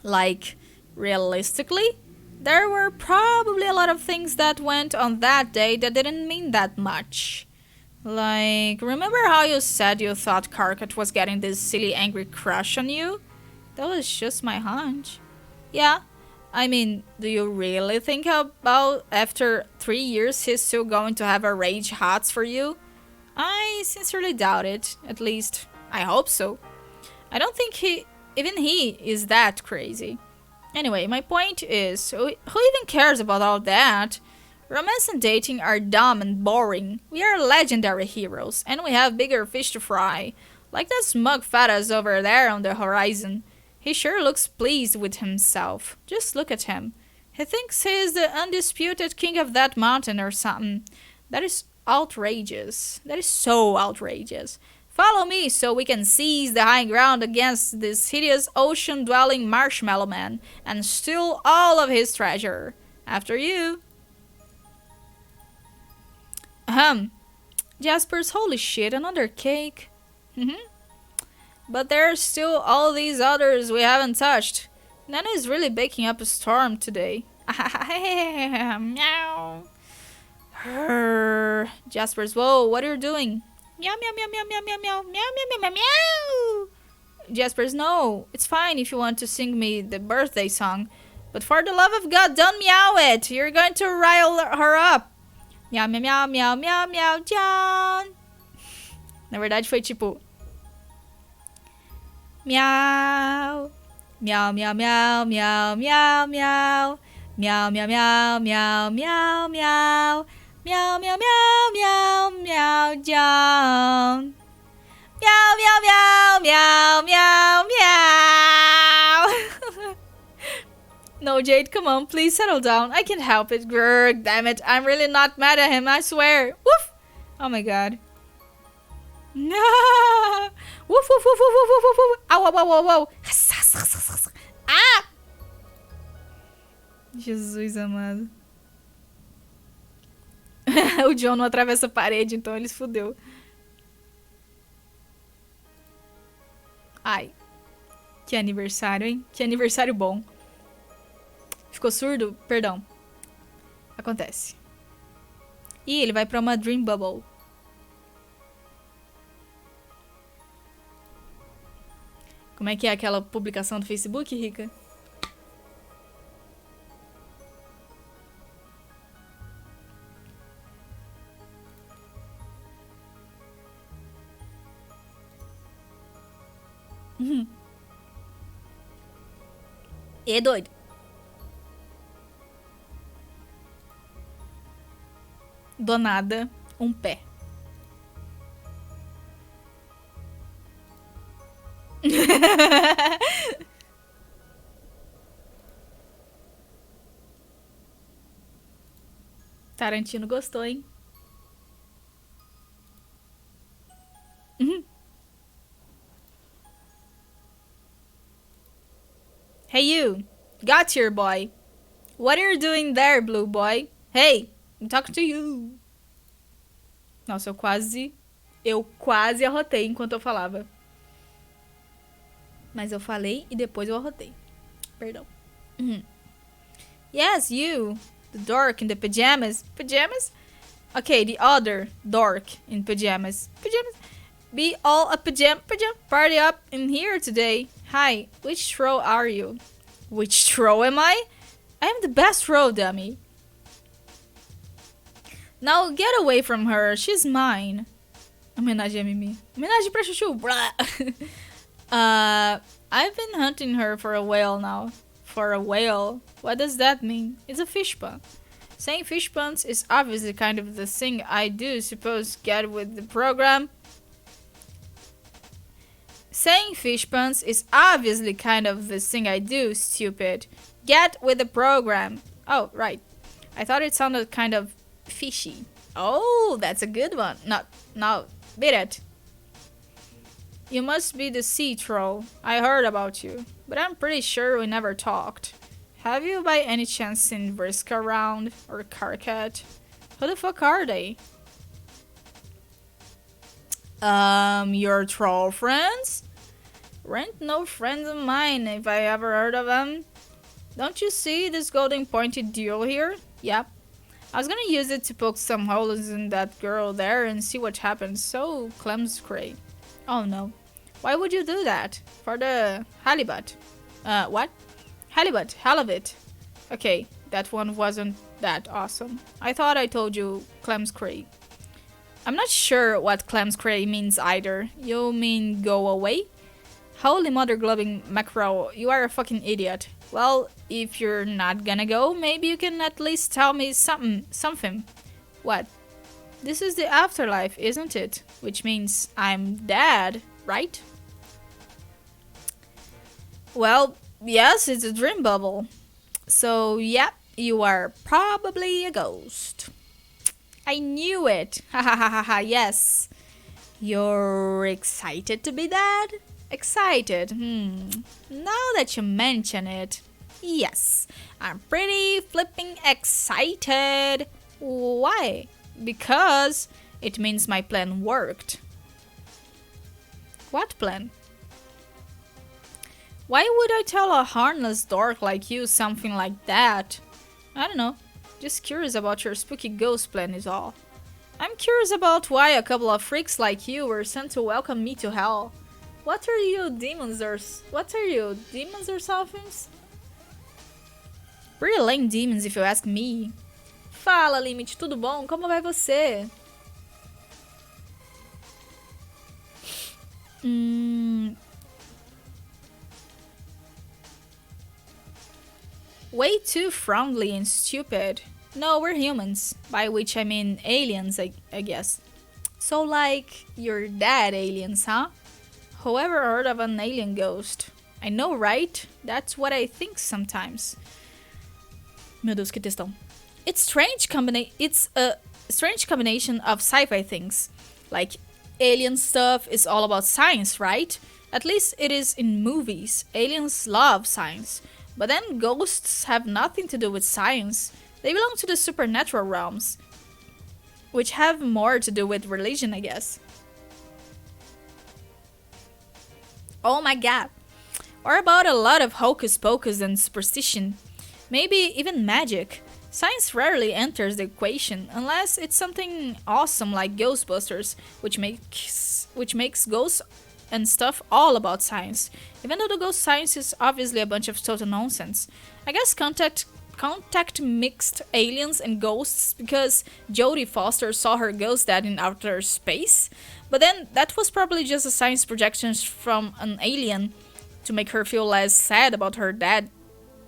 Like, realistically, there were probably a lot of things that went on that day that didn't mean that much. Like, remember how you said you thought Karkat was getting this silly angry crush on you? That was just my hunch. Yeah, I mean, do you really think about after 3 years he's still going to have a rage hots for you? I sincerely doubt it. At least, I hope so. I don't think even he is that crazy. Anyway, my point is, who even cares about all that? Romance and dating are dumb and boring. We are legendary heroes, and we have bigger fish to fry. Like that smug fetus over there on the horizon. He sure looks pleased with himself. Just look at him. He thinks he is the undisputed king of that mountain or something. That is outrageous. That is so outrageous. Follow me so we can seize the high ground against this hideous ocean-dwelling marshmallow man and steal all of his treasure. After you. Jasper's holy shit, another cake. But there's still all these others we haven't touched. Nana is really baking up a storm today. Meow. Jasper's, whoa, what are you doing? Meow, meow, meow, meow, meow, meow, meow, meow, meow, meow, meow. Jasper's, no, it's fine if you want to sing me the birthday song. But for the love of God, don't meow it. You're going to rile her up. Meow, meow, meow, meow, meow, meow, John. Na verdade foi tipo... Meow. Meow, meow, meow, meow, meow, meow. Meow, meow, meow, meow, meow, meow. Meow, meow, meow, meow, meow, John. Meow, meow, meow, meow, meow, meow. No, Jade, come on, please settle down. I can't help it. Grr, damn it. I'm really not mad at him, I swear. Woof! Oh my god. No! Woof, woof, woof, woof, woof, woof, woof, woof. Au, au, au, au, au. Ah! Jesus amado. O John não atravessa a parede, então ele se fudeu. Ai. Que aniversário, hein? Que aniversário bom. Ficou surdo? Perdão. Acontece. E ele vai pra uma Dream Bubble. Como é que é aquela publicação do Facebook, Rica? É doido. Do nada, um pé. Tarantino gostou, hein? Hey you, got here, boy. What are you doing there, blue boy? Hey, I'm talking to you. Nossa, eu quase arrotei enquanto eu falava. Mas eu falei e depois eu arrotei. Perdão. Yes, you, the dork in the pajamas. Pajamas? Okay, the other dork in pajamas. Pajamas? Be all a pajama party up in here today. Hi, which row are you? Which row am I? I am the best row, dummy. Now get away from her, she's mine. Homenagem a Mimi. Homenagem pra Chuchu. I've been hunting her for a while now. For a whale? What does that mean? It's a fish pun. Saying fish puns is obviously kind of the thing I do, suppose get with the program. Saying fish puns is obviously kind of the thing I do, stupid. Get with the program. Oh, right. I thought it sounded kind of fishy. Oh, that's a good one. No, beat it. You must be the sea troll. I heard about you, but I'm pretty sure we never talked. Have you by any chance seen Vriska around? Or Karkat? Who the fuck are they? Your troll friends? Rent no friends of mine if I ever heard of them. Don't you see this golden pointed duel here? Yep. I was gonna use it to poke some holes in that girl there and see what happens, so Clem's cray. Oh no. Why would you do that? For the halibut. What? Halibut, halibut. Okay, that one wasn't that awesome. I thought I told you Clem's cray. I'm not sure what Clem's cray means either. You mean go away? Holy mother gloving mackerel, you are a fucking idiot. Well, if you're not gonna go, maybe you can at least tell me something. What? This is the afterlife, isn't it? Which means I'm dead, right? Well, yes, it's a dream bubble. So, yeah, you are probably a ghost. I knew it! Ha ha ha ha ha, yes. You're excited to be dead? Excited? Now that you mention it, yes, I'm pretty flipping excited. Why? Because it means my plan worked. What plan? Why would I tell a harmless dork like you something like that? I don't know. Just curious about your spooky ghost plan is all. I'm curious about why a couple of freaks like you were sent to welcome me to hell. What are you, demons or something? Pretty lame demons if you ask me. Fala, Limite, tudo bom? Como vai você? Way too friendly and stupid. No, we're humans. By which I mean aliens, I guess. So like, you're dead aliens, huh? Whoever heard of an alien ghost? I know, right? That's what I think sometimes. Meu Deus, que textão. It's a strange combination of sci-fi things. Like, alien stuff is all about science, right? At least it is in movies. Aliens love science. But then ghosts have nothing to do with science. They belong to the supernatural realms, which have more to do with religion, I guess. Oh my god. Or about a lot of hocus pocus and superstition. Maybe even magic. Science rarely enters the equation unless it's something awesome like Ghostbusters, which makes ghosts and stuff all about science. Even though the ghost science is obviously a bunch of total nonsense. I guess contact mixed aliens and ghosts because Jodie Foster saw her ghost dad in outer space. But then that was probably just a science projection from an alien to make her feel less sad about her dad,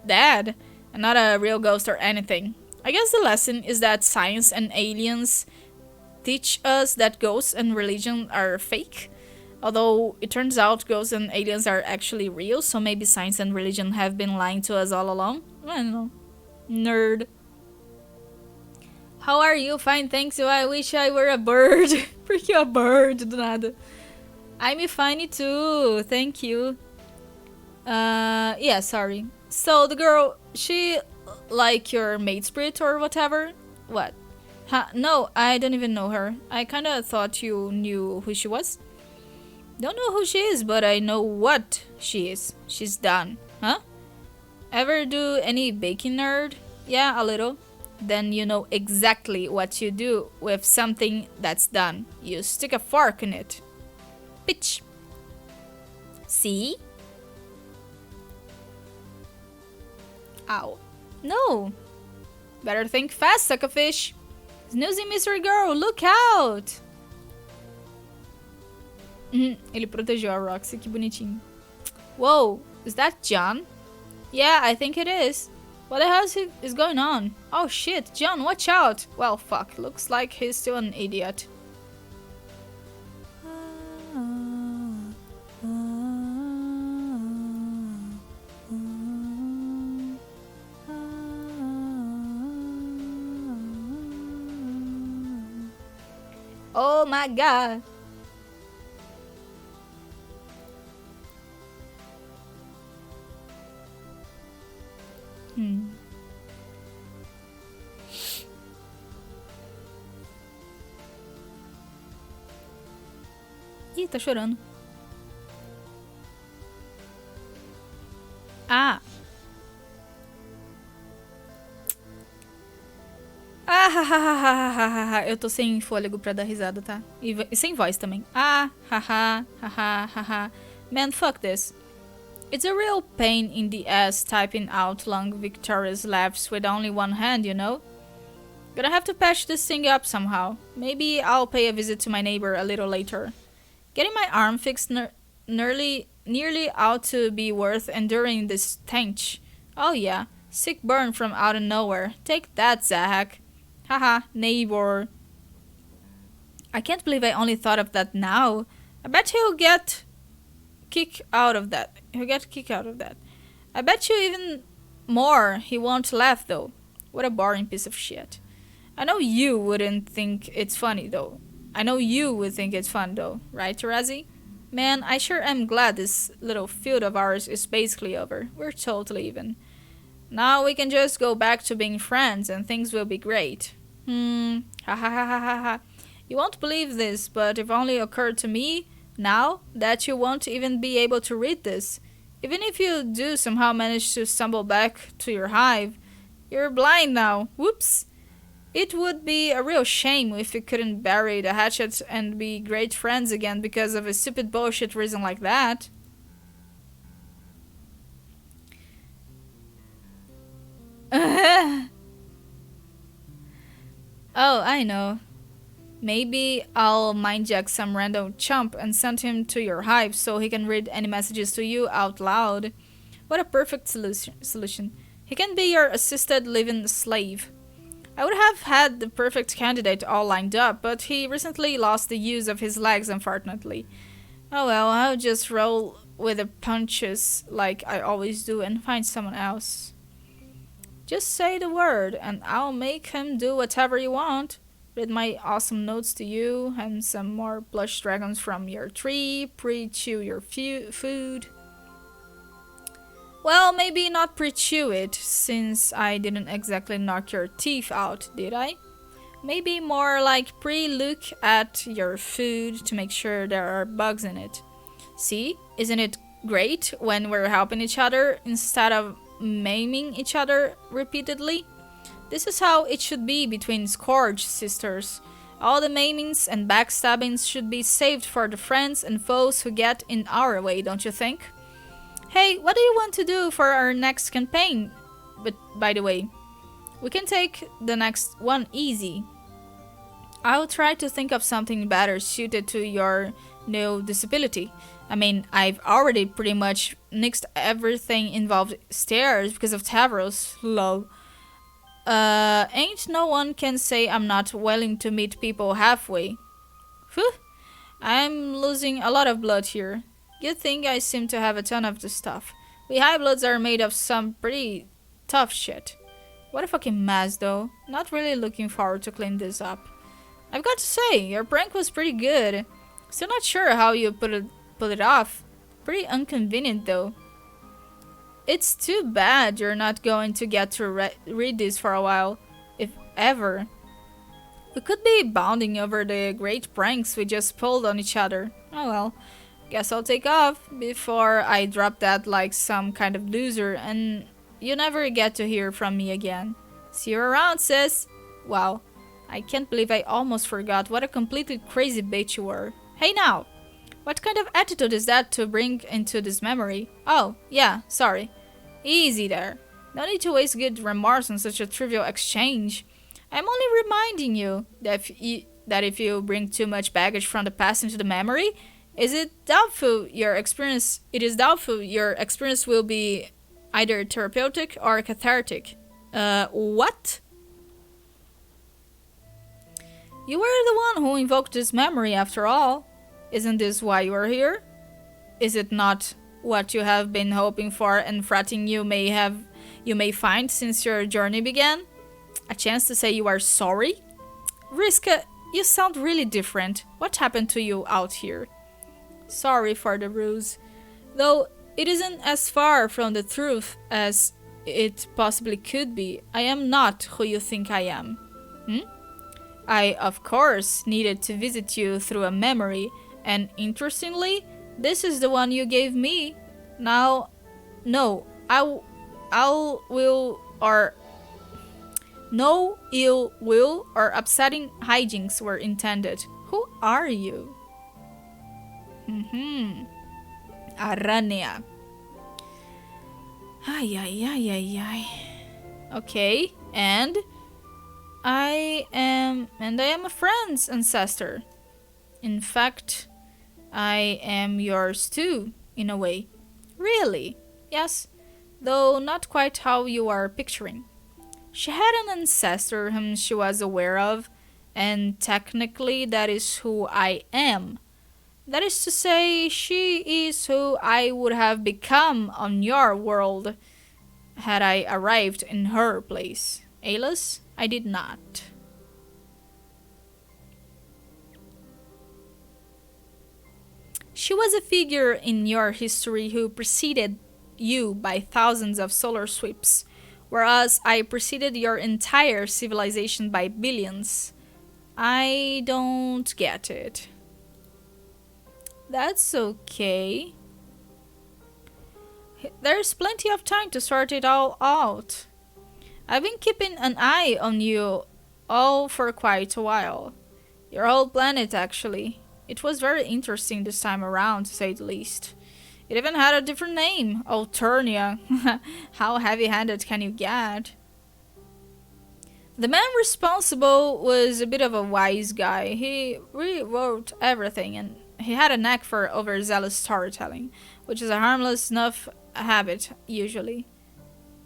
and not a real ghost or anything. I guess the lesson is that science and aliens teach us that ghosts and religion are fake. Although it turns out ghosts and aliens are actually real, so maybe science and religion have been lying to us all along. I don't know. Nerd. How are you? Fine, thanks. I wish I were a bird. Porque a bird, do nada. I'm fine too, thank you. Yeah, sorry. So the girl, she like your maid spirit or whatever? What? Huh? No, I don't even know her. I kinda thought you knew who she was. Don't know who she is, but I know what she is. She's done. Huh? Ever do any baking, nerd? Yeah, a little. Then you know exactly what you do with something that's done. You stick a fork in it. Bitch. See? Ow. No. Better think fast, suckerfish. Snoozy mystery girl, look out! Ele protegeu a Roxy, que bonitinho. Whoa, is that John? Yeah, I think it is. What the hell is going on? Oh shit, John, watch out! Well, fuck, looks like he's still an idiot. Oh my god! Ih, tá chorando. Ah! Eu tô sem fôlego pra dar risada, tá? E sem voz também. Man, fuck this. It's a real pain in the ass typing out long victorious laughs with only one hand, you know? Gonna have to patch this thing up somehow. Maybe I'll pay a visit to my neighbor a little later. Getting my arm fixed nearly ought to be worth enduring this stench. Oh yeah, sick burn from out of nowhere. Take that, Zach. Haha, neighbor. I can't believe I only thought of that now. I bet he'll get kicked out of that. I bet you even more he won't laugh though. What a boring piece of shit. I know you wouldn't think it's funny though. I know you would think it's fun though, right, Tarazi? Man, I sure am glad this little feud of ours is basically over. We're totally even. Now we can just go back to being friends and things will be great. Ha ha ha ha ha ha. You won't believe this, but it only occurred to me now that you won't even be able to read this. Even if you do somehow manage to stumble back to your hive, you're blind now. Whoops. It would be a real shame if we couldn't bury the hatchet and be great friends again because of a stupid bullshit reason like that. Oh, I know. Maybe I'll mindjack some random chump and send him to your hive so he can read any messages to you out loud. What a perfect solution. He can be your assisted living slave. I would have had the perfect candidate all lined up, but he recently lost the use of his legs, unfortunately. Oh well, I'll just roll with the punches like I always do and find someone else. Just say the word, and I'll make him do whatever you want. Read my awesome notes to you, and some more plush dragons from your tree, pre-chew your food. Well, maybe not pre-chew it, since I didn't exactly knock your teeth out, did I? Maybe more like pre-look at your food to make sure there are bugs in it. See? Isn't it great when we're helping each other instead of maiming each other repeatedly? This is how it should be between Scourge sisters. All the maimings and backstabbings should be saved for the friends and foes who get in our way, don't you think? Hey, what do you want to do for our next campaign? But by the way, we can take the next one easy. I'll try to think of something better suited to your new disability. I mean, I've already pretty much nixed everything involved stairs because of Tavros, lol. Ain't no one can say I'm not willing to meet people halfway. Whew, I'm losing a lot of blood here. Good thing I seem to have a ton of the stuff. We high bloods are made of some pretty tough shit. What a fucking mess though. Not really looking forward to clean this up. I've got to say, your prank was pretty good. Still not sure how you pull it off. Pretty inconvenient though. It's too bad you're not going to get to read this for a while, if ever. We could be bonding over the great pranks we just pulled on each other. Oh well, guess I'll take off before I drop that like some kind of loser and you never get to hear from me again. See you around, sis. Wow, I can't believe I almost forgot what a completely crazy bitch you were. Hey now! What kind of attitude is that to bring into this memory? Oh, yeah, sorry. Easy there. No need to waste good remorse on such a trivial exchange. I'm only reminding you that if you bring too much baggage from the past into the memory, it is doubtful your experience will be either therapeutic or cathartic. What? You were the one who invoked this memory after all. Isn't this why you are here? Is it not what you have been hoping for and fretting you may find since your journey began? A chance to say you are sorry? Vriska, you sound really different. What happened to you out here? Sorry for the ruse. Though it isn't as far from the truth as it possibly could be. I am not who you think I am. I, of course, needed to visit you through a memory. And interestingly, this is the one you gave me. Now, no ill will or upsetting hijinks were intended. Who are you? Arania. Ay. Okay, and I am a friend's ancestor. In fact, I am yours too, in a way. Really? Yes, though not quite how you are picturing. She had an ancestor whom she was aware of, and technically that is who I am. That is to say, she is who I would have become on your world had I arrived in her place. Alas, I did not. She was a figure in your history who preceded you by thousands of solar sweeps, whereas I preceded your entire civilization by billions. I don't get it. That's okay. There's plenty of time to sort it all out. I've been keeping an eye on you all for quite a while. Your whole planet, actually. It was very interesting this time around, to say the least. It even had a different name, Alternia. How heavy-handed can you get? The man responsible was a bit of a wise guy. He rewrote everything, and he had a knack for overzealous storytelling, which is a harmless enough habit, usually.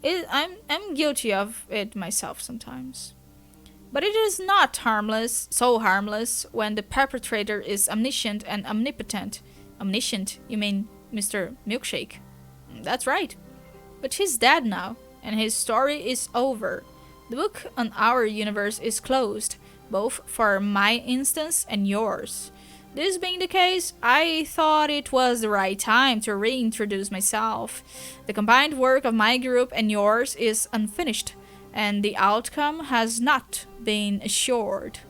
I'm guilty of it myself sometimes. But it is not so harmless when the perpetrator is omniscient and omnipotent. Omniscient? You mean Mr. Milkshake? That's right. But he's dead now, and his story is over. The book on our universe is closed, both for my instance and yours. This being the case, I thought it was the right time to reintroduce myself. The combined work of my group and yours is unfinished, and the outcome has not been assured.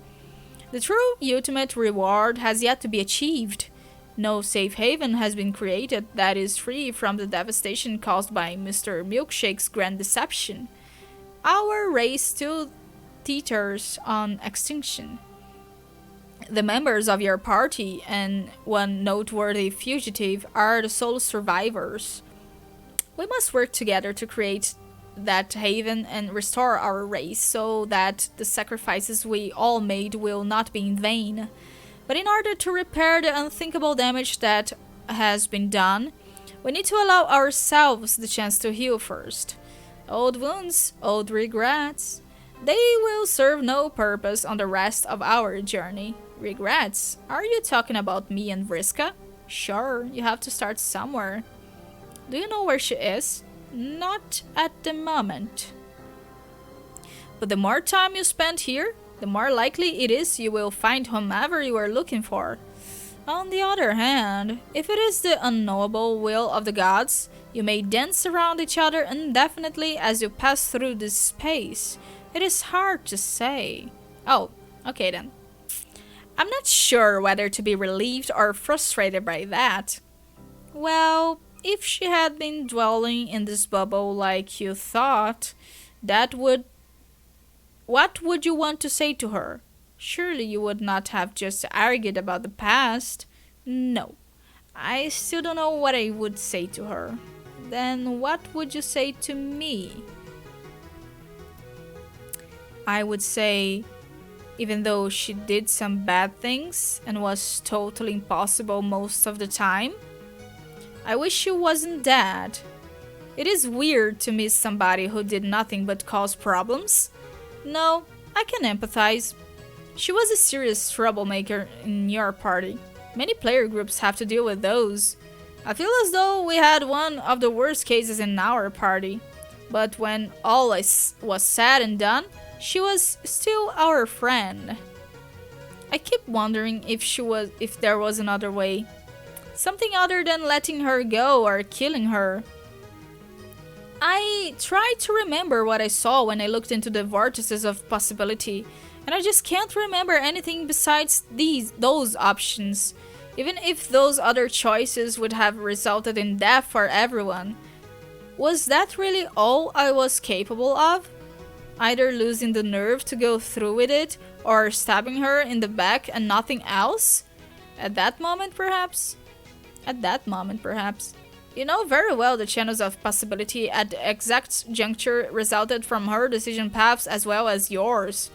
The true ultimate reward has yet to be achieved. No safe haven has been created that is free from the devastation caused by Mr. Milkshake's grand deception. our race still teeters on extinction. The members of your party and one noteworthy fugitive are the sole survivors. We must work together to create that haven and restore our race so that the sacrifices we all made will not be in vain. But in order to repair the unthinkable damage that has been done, we need to allow ourselves the chance to heal first. Old wounds, old regrets, they will serve no purpose on the rest of our journey. Regrets? Are you talking about me and Vriska? Sure, you have to start somewhere. Do you know where she is? Not at the moment. But the more time you spend here, the more likely it is you will find whomever you are looking for. On the other hand, if it is the unknowable will of the gods, you may dance around each other indefinitely as you pass through this space. It is hard to say. Oh, okay then. I'm not sure whether to be relieved or frustrated by that. Well, if she had been dwelling in this bubble like you thought, what would you want to say to her? Surely you would not have just argued about the past. No, I still don't know what I would say to her. Then what would you say to me? I would say, even though she did some bad things and was totally impossible most of the time, I wish she wasn't dead. It is weird to miss somebody who did nothing but cause problems. No, I can empathize. She was a serious troublemaker in your party. Many player groups have to deal with those. I feel as though we had one of the worst cases in our party. But when all was said and done, she was still our friend. I keep wondering if there was another way. Something other than letting her go or killing her. I tried to remember what I saw when I looked into the vortices of possibility, and I just can't remember anything besides those options, even if those other choices would have resulted in death for everyone. Was that really all I was capable of? Either losing the nerve to go through with it, or stabbing her in the back and nothing else? At that moment, perhaps? You know very well the channels of possibility at the exact juncture resulted from her decision paths as well as yours.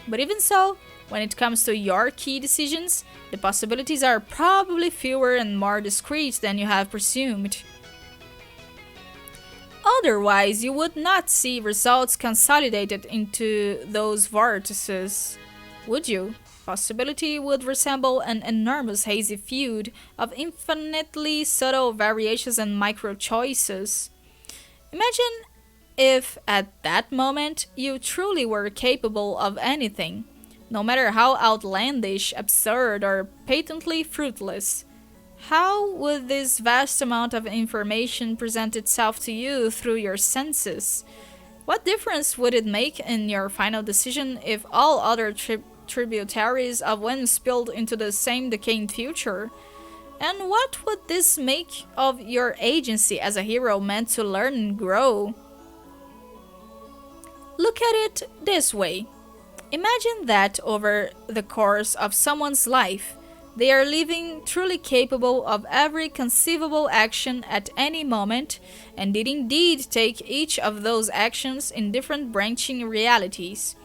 But even so, when it comes to your key decisions, the possibilities are probably fewer and more discrete than you have presumed. Otherwise, you would not see results consolidated into those vortices, would you? Possibility would resemble an enormous hazy feud of infinitely subtle variations and micro-choices. Imagine if, at that moment, you truly were capable of anything, no matter how outlandish, absurd, or patently fruitless. How would this vast amount of information present itself to you through your senses? What difference would it make in your final decision if all other tributaries of when spilled into the same decaying future? And what would this make of your agency as a hero meant to learn and grow? Look at it this way. Imagine that over the course of someone's life, they are living truly capable of every conceivable action at any moment, and did indeed take each of those actions in different branching realities.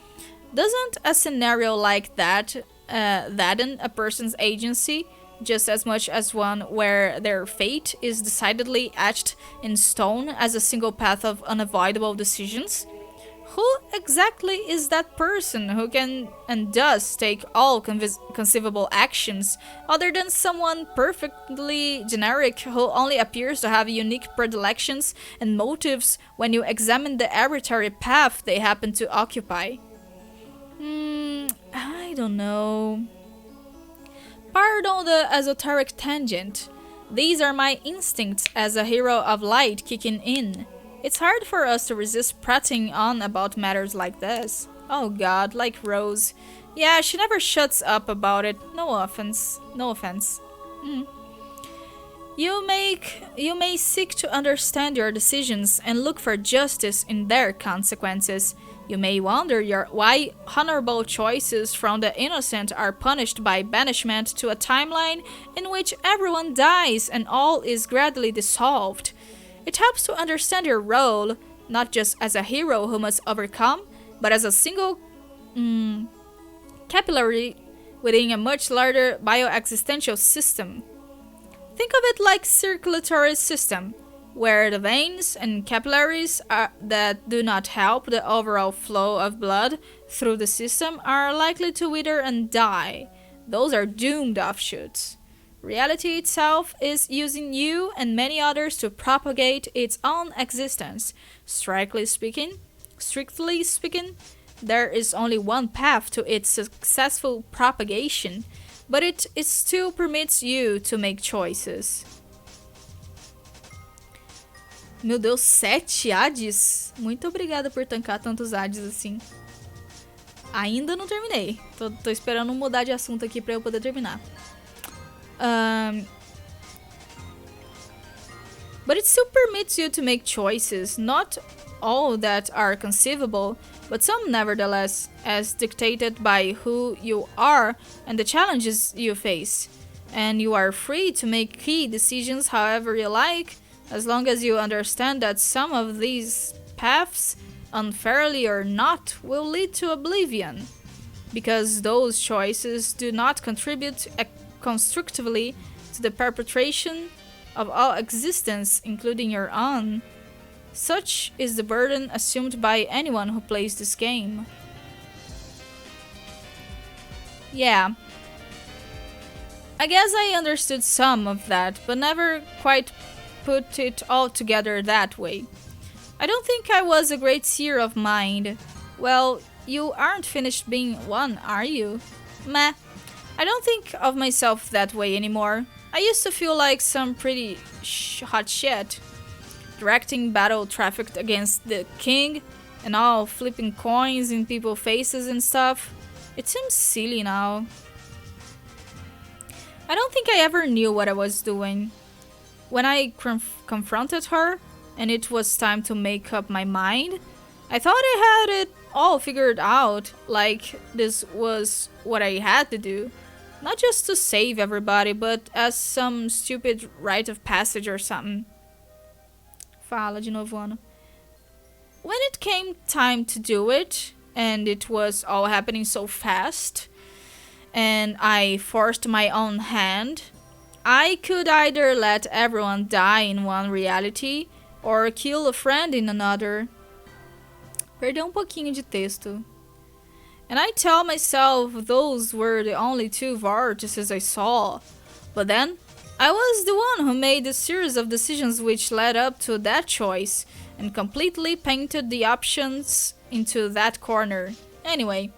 Doesn't a scenario like that sadden a person's agency just as much as one where their fate is decidedly etched in stone as a single path of unavoidable decisions? Who exactly is that person who can and does take all conceivable actions, other than someone perfectly generic who only appears to have unique predilections and motives when you examine the arbitrary path they happen to occupy? I don't know. Pardon the esoteric tangent. These are my instincts as a hero of light kicking in. It's hard for us to resist prattling on about matters like this. Oh god, like Rose. Yeah, she never shuts up about it. No offense. You may seek to understand your decisions and look for justice in their consequences. You may wonder why honorable choices from the innocent are punished by banishment to a timeline in which everyone dies and all is gradually dissolved. It helps to understand your role, not just as a hero who must overcome, but as a single capillary within a much larger bioexistential system. Think of it like circulatory system, where the veins and capillaries that do not help the overall flow of blood through the system are likely to wither and die. Those are doomed offshoots. Reality itself is using you and many others to propagate its own existence. Strictly speaking, there is only one path to its successful propagation, but it still permits you to make choices. Meu Deus, 7 ADs? Muito obrigada por tancar tantos ADs assim. Ainda não terminei. Tô esperando mudar de assunto aqui pra eu poder terminar. But it still permits you to make choices, not all that are conceivable, but some nevertheless, as dictated by who you are and the challenges you face. And you are free to make key decisions however you like, as long as you understand that some of these paths, unfairly or not, will lead to oblivion. Because those choices do not contribute constructively to the perpetuation of all existence, including your own. Such is the burden assumed by anyone who plays this game. Yeah. I guess I understood some of that, but never quite put it all together that way. I don't think I was a great seer of mind. Well, you aren't finished being one, are you? Meh. I don't think of myself that way anymore. I used to feel like some pretty hot shit. Directing battle trafficked against the king and all flipping coins in people's faces and stuff. It seems silly now. I don't think I ever knew what I was doing. When I confronted her and it was time to make up my mind, I thought I had it all figured out, like this was what I had to do. Not just to save everybody, but as some stupid rite of passage or something. Fala de novo, Ana. When it came time to do it, and it was all happening so fast, and I forced my own hand, I could either let everyone die in one reality, or kill a friend in another. Perdeu pouquinho de texto. And I tell myself those were the only two vortices I saw. But then, I was the one who made the series of decisions which led up to that choice, and completely painted the options into that corner. Anyway,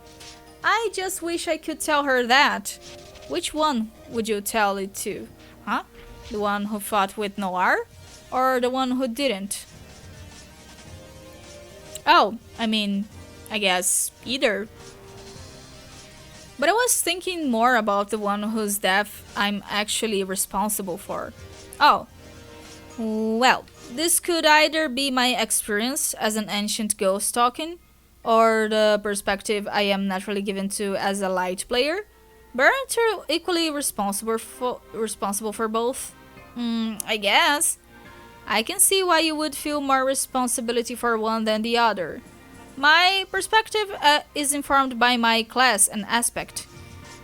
I just wish I could tell her that. Which one would you tell it to? Huh? The one who fought with Noir? Or the one who didn't? Oh, I mean, I guess either. But I was thinking more about the one whose death I'm actually responsible for. Oh, well, this could either be my experience as an ancient ghost talking, or the perspective I am naturally given to as a light player. But aren't you equally responsible for both? I guess. I can see why you would feel more responsibility for one than the other. My perspective is informed by my class and aspect.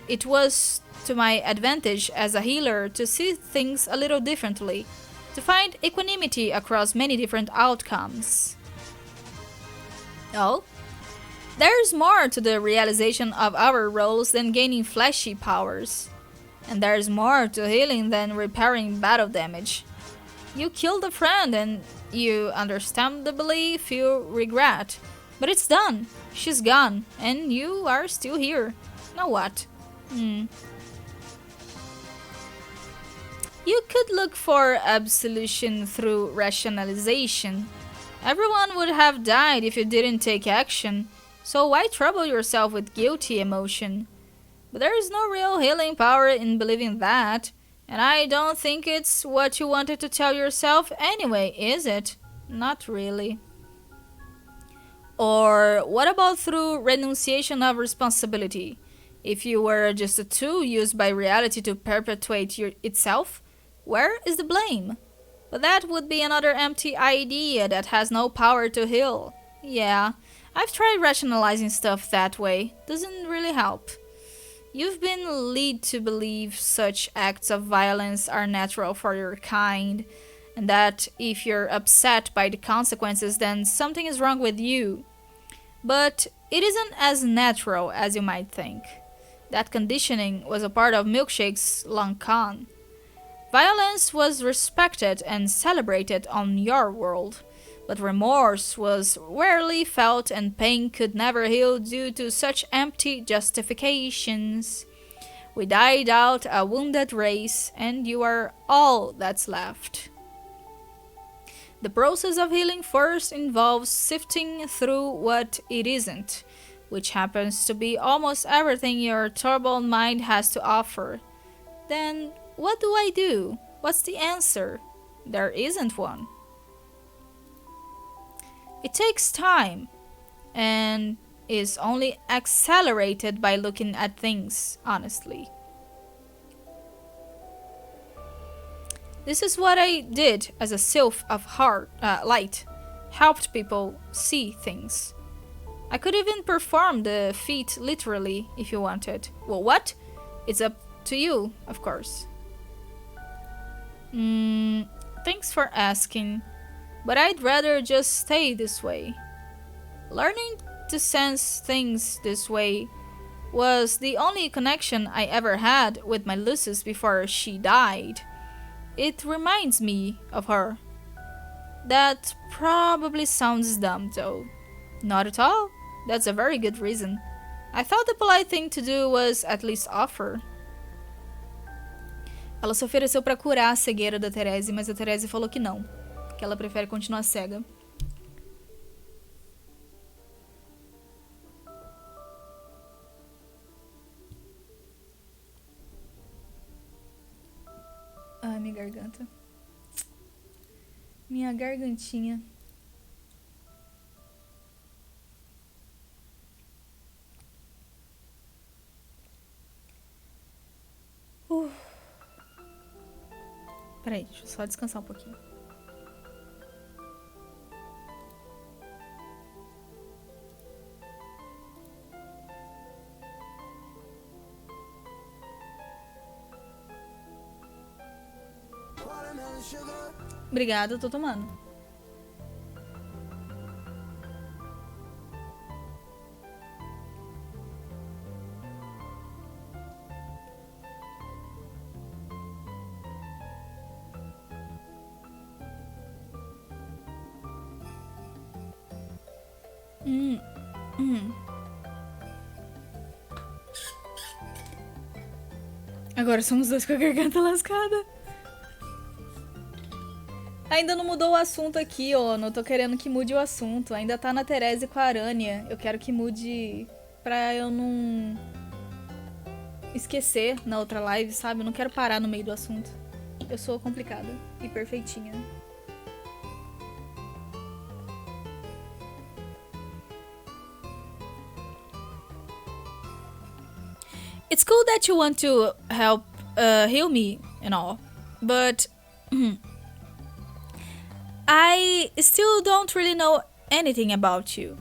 It was to my advantage as a healer to see things a little differently, to find equanimity across many different outcomes. Oh? There's more to the realization of our roles than gaining fleshy powers. And there's more to healing than repairing battle damage. You killed a friend and you understandably feel regret. But it's done. She's gone. And you are still here. Now what? You could look for absolution through rationalization. Everyone would have died if you didn't take action. So why trouble yourself with guilty emotion? But there is no real healing power in believing that. And I don't think it's what you wanted to tell yourself anyway, is it? Not really. Or what about through renunciation of responsibility? If you were just a tool used by reality to perpetuate itself, where is the blame? But that would be another empty idea that has no power to heal. Yeah, I've tried rationalizing stuff that way. Doesn't really help. You've been led to believe such acts of violence are natural for your kind, and that if you're upset by the consequences, then something is wrong with you. But it isn't as natural as you might think. That conditioning was a part of Milkshake's long con. Violence was respected and celebrated on your world, but remorse was rarely felt and pain could never heal due to such empty justifications. We died out a wounded race, and you are all that's left. The process of healing first involves sifting through what it isn't, which happens to be almost everything your turbulent mind has to offer. Then, what do I do? What's the answer? There isn't one. It takes time, and is only accelerated by looking at things honestly. This is what I did as a sylph of light, helped people see things. I could even perform the feat literally if you wanted. Well, what? It's up to you, of course. Thanks for asking, but I'd rather just stay this way. Learning to sense things this way was the only connection I ever had with my Lucis before she died. It reminds me of her. That probably sounds dumb, though. Not at all. That's a very good reason. I thought the polite thing to do was at least offer. Ela se ofereceu para curar a cegueira da Therese, mas a Therese falou que não, que ela prefere continuar cega. Ai, minha garganta. Minha gargantinha. Peraí, deixa eu só descansar um pouquinho. Obrigada, eu tô tomando. Agora somos dois com a garganta lascada. Ainda não mudou o assunto aqui, ó. Não tô querendo que mude o assunto. Ainda tá na Therese com a Arânia. Eu quero que mude pra eu não esquecer na outra live, sabe? Eu não quero parar no meio do assunto. Eu sou complicada e perfeitinha. It's cool that you want to help heal me and all, but I still don't really know anything about you.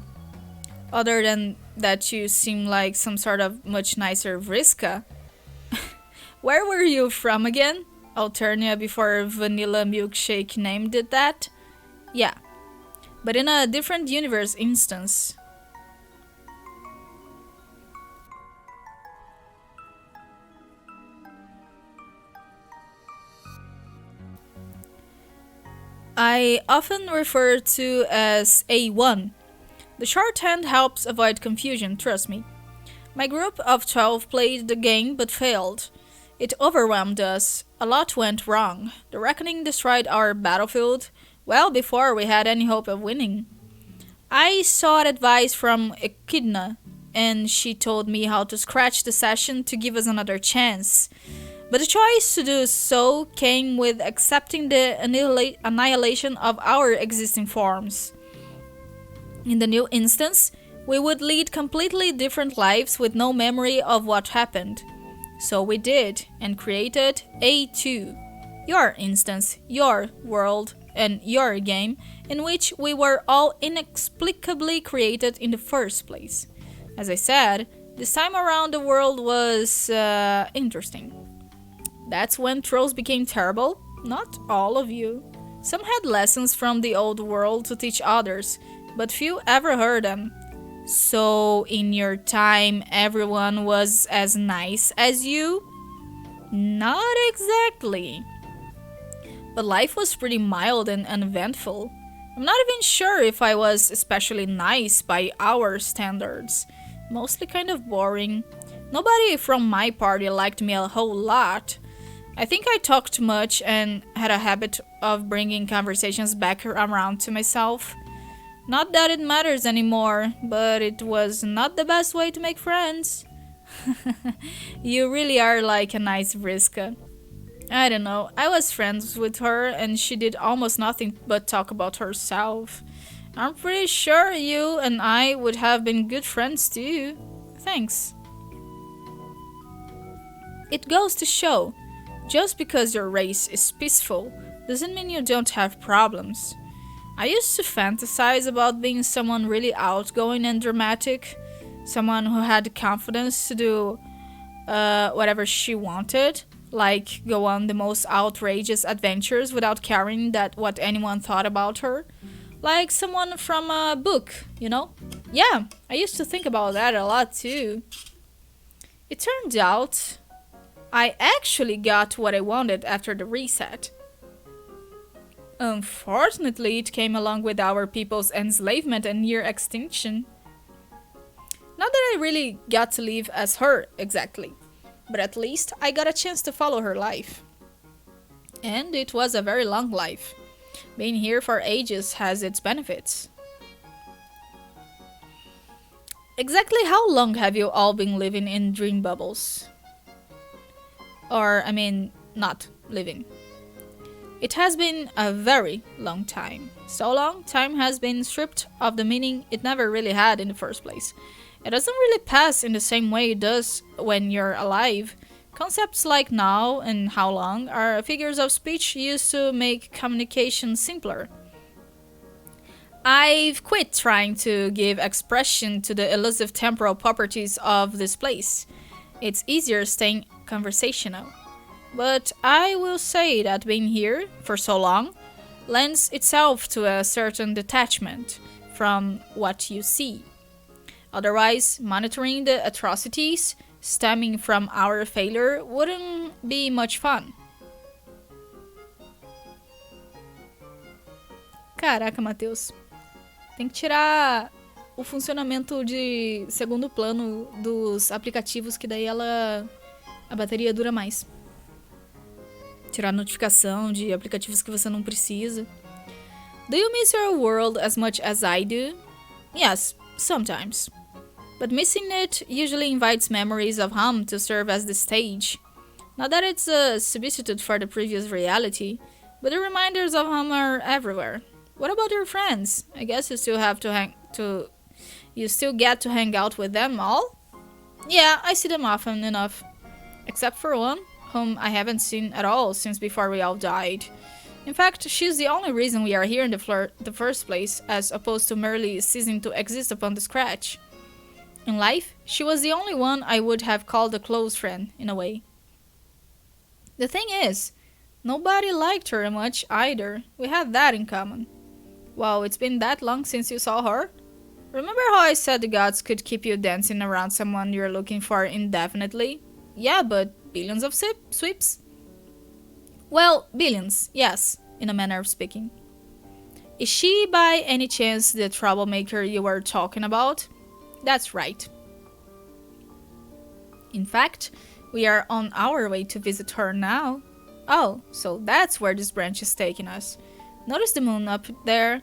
Other than that you seem like some sort of much nicer Vriska. Where were you from again? Alternia before Vanilla Milkshake named it that? Yeah, but in a different universe instance. I often refer to as A1. The shorthand helps avoid confusion, trust me. My group of 12 played the game but failed. It overwhelmed us. A lot went wrong. The Reckoning destroyed our battlefield well before we had any hope of winning. I sought advice from Echidna, and she told me how to scratch the session to give us another chance. But the choice to do so came with accepting the annihilation of our existing forms. In the new instance, we would lead completely different lives with no memory of what happened. So we did, and created A2, your instance, your world, and your game, in which we were all inexplicably created in the first place. As I said, this time around the world was interesting. That's when trolls became terrible. Not all of you. Some had lessons from the old world to teach others, but few ever heard them. So, in your time, everyone was as nice as you? Not exactly. But life was pretty mild and uneventful. I'm not even sure if I was especially nice by our standards. Mostly kind of boring. Nobody from my party liked me a whole lot. I think I talked too much and had a habit of bringing conversations back around to myself. Not that it matters anymore, but it was not the best way to make friends. You really are like a nice Vriska. I don't know, I was friends with her and she did almost nothing but talk about herself. I'm pretty sure you and I would have been good friends too. Thanks. It goes to show, just because your race is peaceful doesn't mean you don't have problems. I used to fantasize about being someone really outgoing and dramatic, someone who had the confidence to do whatever she wanted, like go on the most outrageous adventures without caring that what anyone thought about her. Like someone from a book, you know? Yeah, I used to think about that a lot too. It turned out I actually got what I wanted after the reset. Unfortunately, it came along with our people's enslavement and near extinction. Not that I really got to live as her, exactly. But at least I got a chance to follow her life. And it was a very long life. Being here for ages has its benefits. Exactly how long have you all been living in dream bubbles? Or, not living. It has been a very long time. So long, time has been stripped of the meaning it never really had in the first place. It doesn't really pass in the same way it does when you're alive. Concepts like now and how long are figures of speech used to make communication simpler. I've quit trying to give expression to the elusive temporal properties of this place. It's easier staying conversational. But I will say that being here for so long lends itself to a certain detachment from what you see. Otherwise, monitoring the atrocities stemming from our failure wouldn't be much fun. Caraca, Matheus. Tem que tirar o funcionamento de segundo plano dos aplicativos, que daí a bateria dura mais. Tirar notificação de aplicativos que você não precisa. Do you miss your world as much as I do? Yes, sometimes. But missing it usually invites memories of home to serve as the stage. Not that it's a substitute for the previous reality, but the reminders of home are everywhere. What about your friends? I guess you still you still get to hang out with them all? Yeah, I see them often enough. Except for one, whom I haven't seen at all since before we all died. In fact, she's the only reason we are here in the first place, as opposed to merely ceasing to exist upon the scratch. In life, she was the only one I would have called a close friend, in a way. The thing is, nobody liked her much either. We had that in common. Wow, it's been that long since you saw her? Remember how I said the gods could keep you dancing around someone you're looking for indefinitely? Yeah, but billions of sweeps? Well, billions, yes, in a manner of speaking. Is she by any chance the troublemaker you were talking about? That's right. In fact, we are on our way to visit her now. Oh, so that's where this branch is taking us. Notice the moon up there,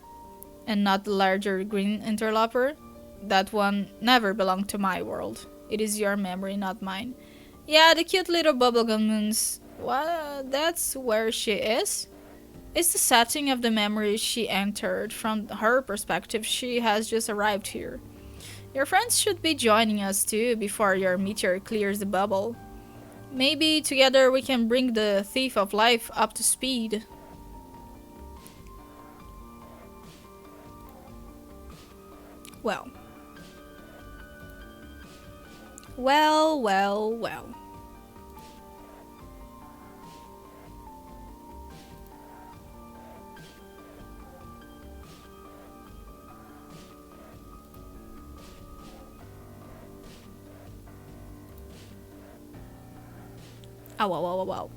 and not the larger green interloper? That one never belonged to my world. It is your memory, not mine. Yeah, the cute little bubblegum moons. Well, that's where she is. It's the setting of the memory she entered. From her perspective, she has just arrived here. Your friends should be joining us too before your meteor clears the bubble. Maybe together we can bring the thief of life up to speed. Well. Well, well, well. Au, au, au, au, au.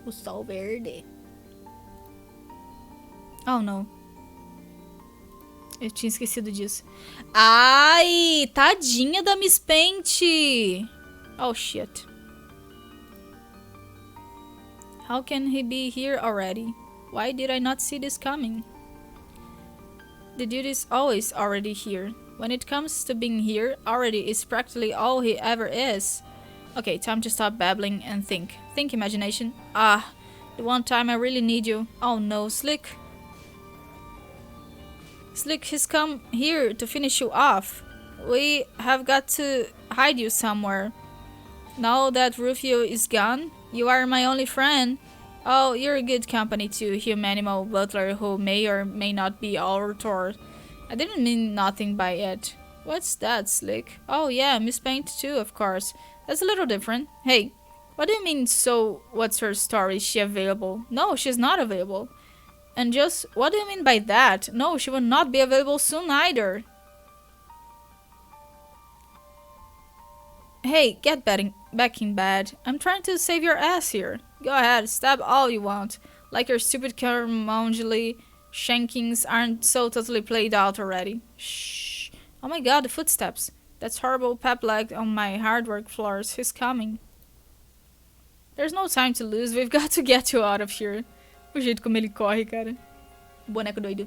O sol verde. Oh, não. Eu tinha esquecido disso. Ai, tadinha da Miss Paint. Oh, shit. How can he be here already? Why did I not see this coming? The dude is always already here. When it comes to being here, already is practically all he ever is. Okay, time to stop babbling and think. Think, imagination. Ah, the one time I really need you. Oh no, Slick. Slick, he's come here to finish you off. We have got to hide you somewhere. Now that Rufio is gone, you are my only friend. Oh, you're a good company too, human-animal butler who may or may not be AUTOR. I didn't mean nothing by it. What's that, Slick? Oh yeah, Miss Paint too, of course. That's a little different. Hey, what do you mean, so what's her story? Is she available? No, she's not available. And just, what do you mean by that? No, she will not be available soon either. Hey, get back in bed. I'm trying to save your ass here. Go ahead, stab all you want. Like your stupid curmudgeonly shankings aren't so totally played out already. Shh. Oh my god, the footsteps. That's horrible pep leg on my hard work floors. He's coming. There's no time to lose. We've got to get you out of here. O jeito como ele corre, cara. Boneco doido.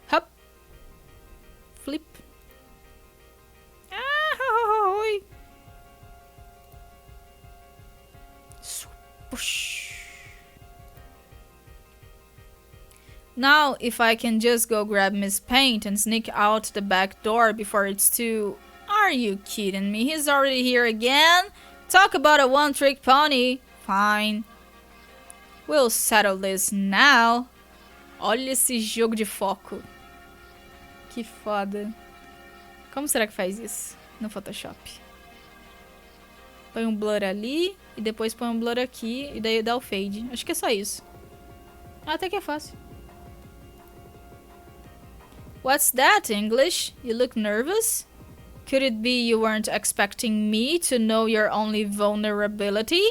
Hop. Flip. Now, if I can just go grab Miss Paint and sneak out the back door before it's too... Are you kidding me? He's already here again? Talk about a one-trick pony. Fine. We'll settle this now. Olha esse jogo de foco. Que foda. Como será que faz isso no Photoshop? Põe um blur ali e depois põe um blur aqui e daí dá o fade. Acho que é só isso. Até que é fácil. What's that, English? You look nervous? Could it be you weren't expecting me to know your only vulnerability?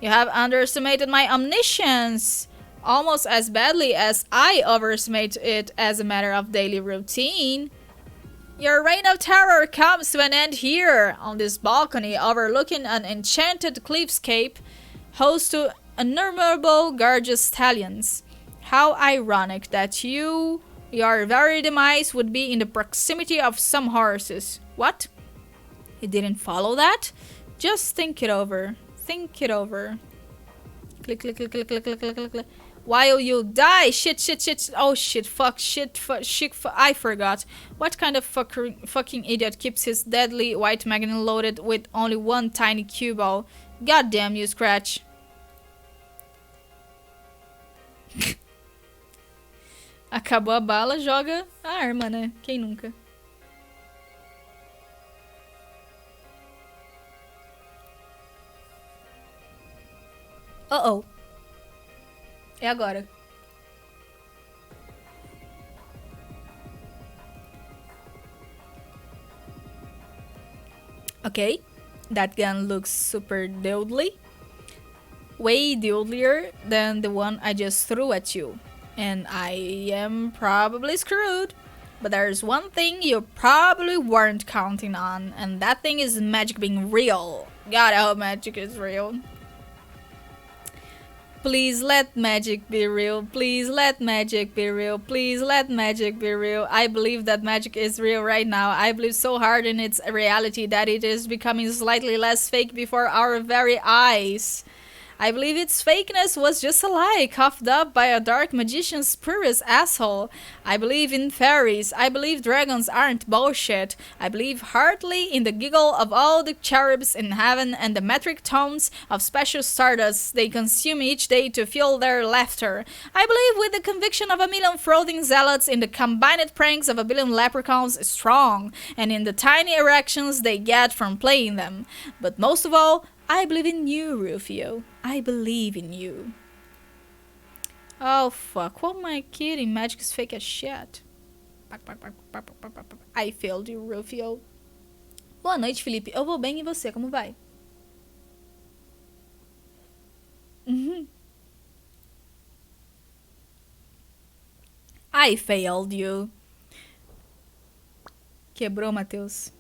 You have underestimated my omniscience almost as badly as I overestimate it as a matter of daily routine. Your reign of terror comes to an end here, on this balcony overlooking an enchanted cliffscape, host to innumerable gorgeous stallions. How ironic that your very demise would be in the proximity of some horses. What? You didn't follow that? Just think it over. Think it over. Click, click, click, click, click, click, click, click, click. While you die. Shit, shit, shit. Oh shit, fuck, shit, shit, I forgot. What kind of fucking idiot keeps his deadly white magnet loaded with only one tiny cue ball? God damn you, Scratch. Acabou a bala, joga a arma, né? Quem nunca? Oh. É agora. Okay. That gun looks super deadly. Way deadlier than the one I just threw at you. And I am probably screwed. But there's one thing you probably weren't counting on. And that thing is magic being real. God, I hope magic is real. Please let magic be real. Please let magic be real. Please let magic be real. I believe that magic is real right now. I believe so hard in its reality that it is becoming slightly less fake before our very eyes. I believe its fakeness was just a lie, coughed up by a dark magician's spurious asshole. I believe in fairies. I believe dragons aren't bullshit. I believe heartily in the giggle of all the cherubs in heaven and the metric tones of special stardust they consume each day to fuel their laughter. I believe with the conviction of a million frothing zealots in the combined pranks of a billion leprechauns strong, and in the tiny erections they get from playing them. But most of all, I believe in you, Rufio. I believe in you. Oh, fuck. What am I kidding? Magic is fake as shit. I failed you, Rufio. Boa noite, Felipe. Eu vou bem, e você? Como vai? I failed you. Quebrou, Matheus.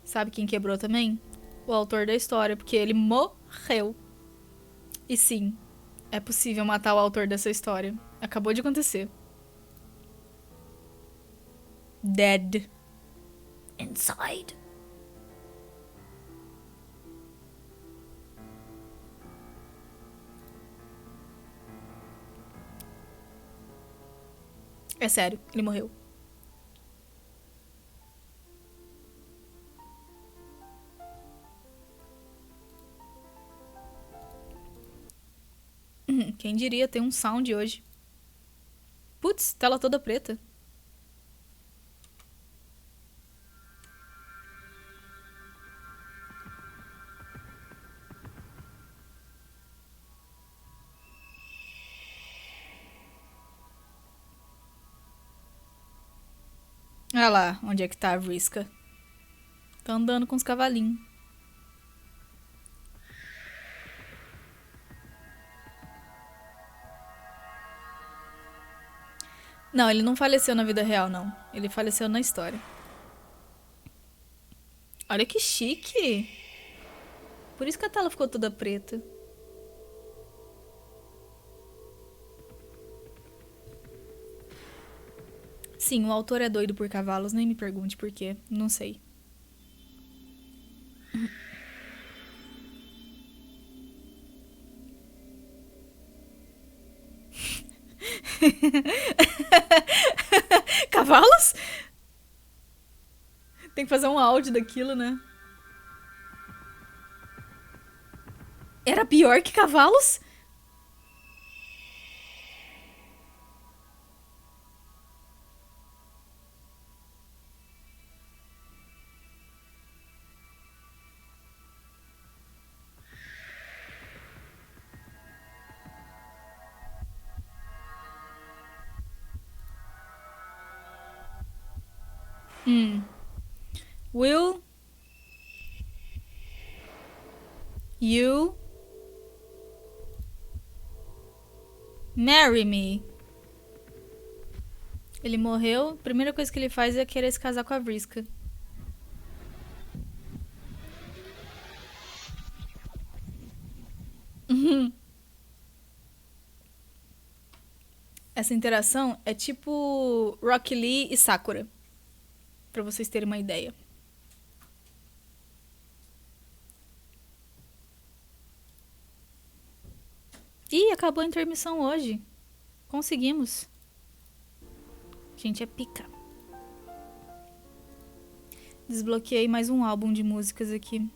Sabe quem quebrou também? O autor da história, porque ele morreu. E sim, é possível matar o autor dessa história. Acabou de acontecer. Dead. Inside. É sério, ele morreu. Quem diria ter um sound hoje. Putz, tela toda preta. Olha lá, onde é que tá a Vriska. Tá andando com os cavalinhos. Não, ele não faleceu na vida real, não. Ele faleceu na história. Olha que chique. Por isso que a tela ficou toda preta. Sim, o autor é doido por cavalos. Nem me pergunte por quê. Não sei. Cavalos? Tem que fazer um áudio daquilo, né? Era pior que cavalos? Will you marry me? Ele morreu, a primeira coisa que ele faz é querer se casar com a Vriska. Essa interação é tipo Rock Lee e Sakura. Pra vocês terem uma ideia. Ih, acabou a intermissão hoje. Conseguimos. Gente, é pica. Desbloqueei mais um álbum de músicas aqui.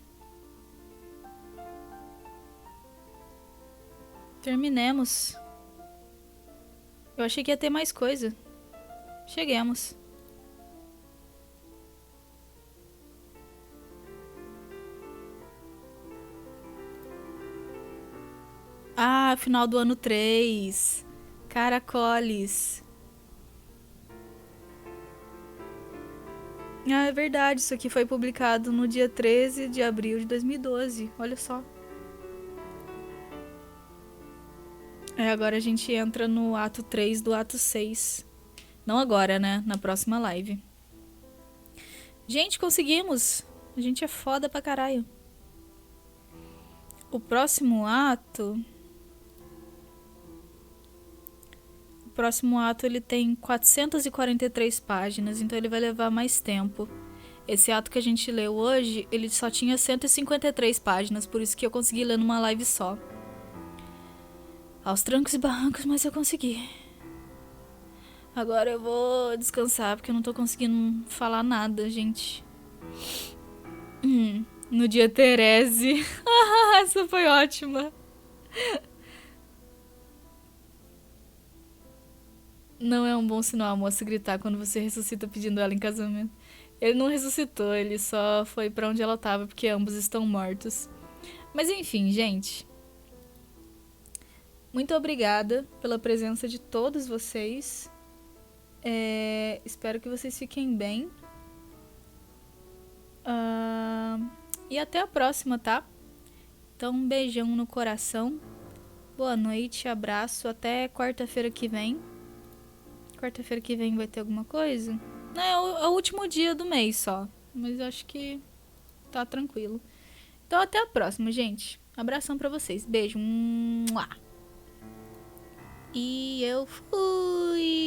Terminemos. Eu achei que ia ter mais coisa. Cheguemos. Ah, final do ano 3. Caracoles. Ah, é verdade. Isso aqui foi publicado no dia 13 de abril de 2012. Olha só. Agora a gente entra no ato 3 do ato 6. Não agora, né? Na próxima live. Gente, conseguimos! A gente é foda pra caralho. O próximo ato... próximo ato ele tem 443 páginas, então ele vai levar mais tempo. Esse ato que a gente leu hoje, ele só tinha 153 páginas, por isso que eu consegui ler numa live só. Aos trancos e barrancos, mas eu consegui. Agora eu vou descansar, porque eu não tô conseguindo falar nada, gente. No dia Terese. Essa foi ótima. Não é um bom sinal a moça gritar quando você ressuscita pedindo ela em casamento. Ele não ressuscitou, ele só foi pra onde ela tava, porque ambos estão mortos. Mas enfim, gente. Muito obrigada pela presença de todos vocês. Espero que vocês fiquem bem. E até a próxima, tá? Então, um beijão no coração. Boa noite, abraço. Até quarta-feira que vem. Quarta-feira que vem vai ter alguma coisa? Não, é o último dia do mês só. Mas eu acho que tá tranquilo. Então até a próxima, gente. Abração pra vocês. Beijo. E eu fui.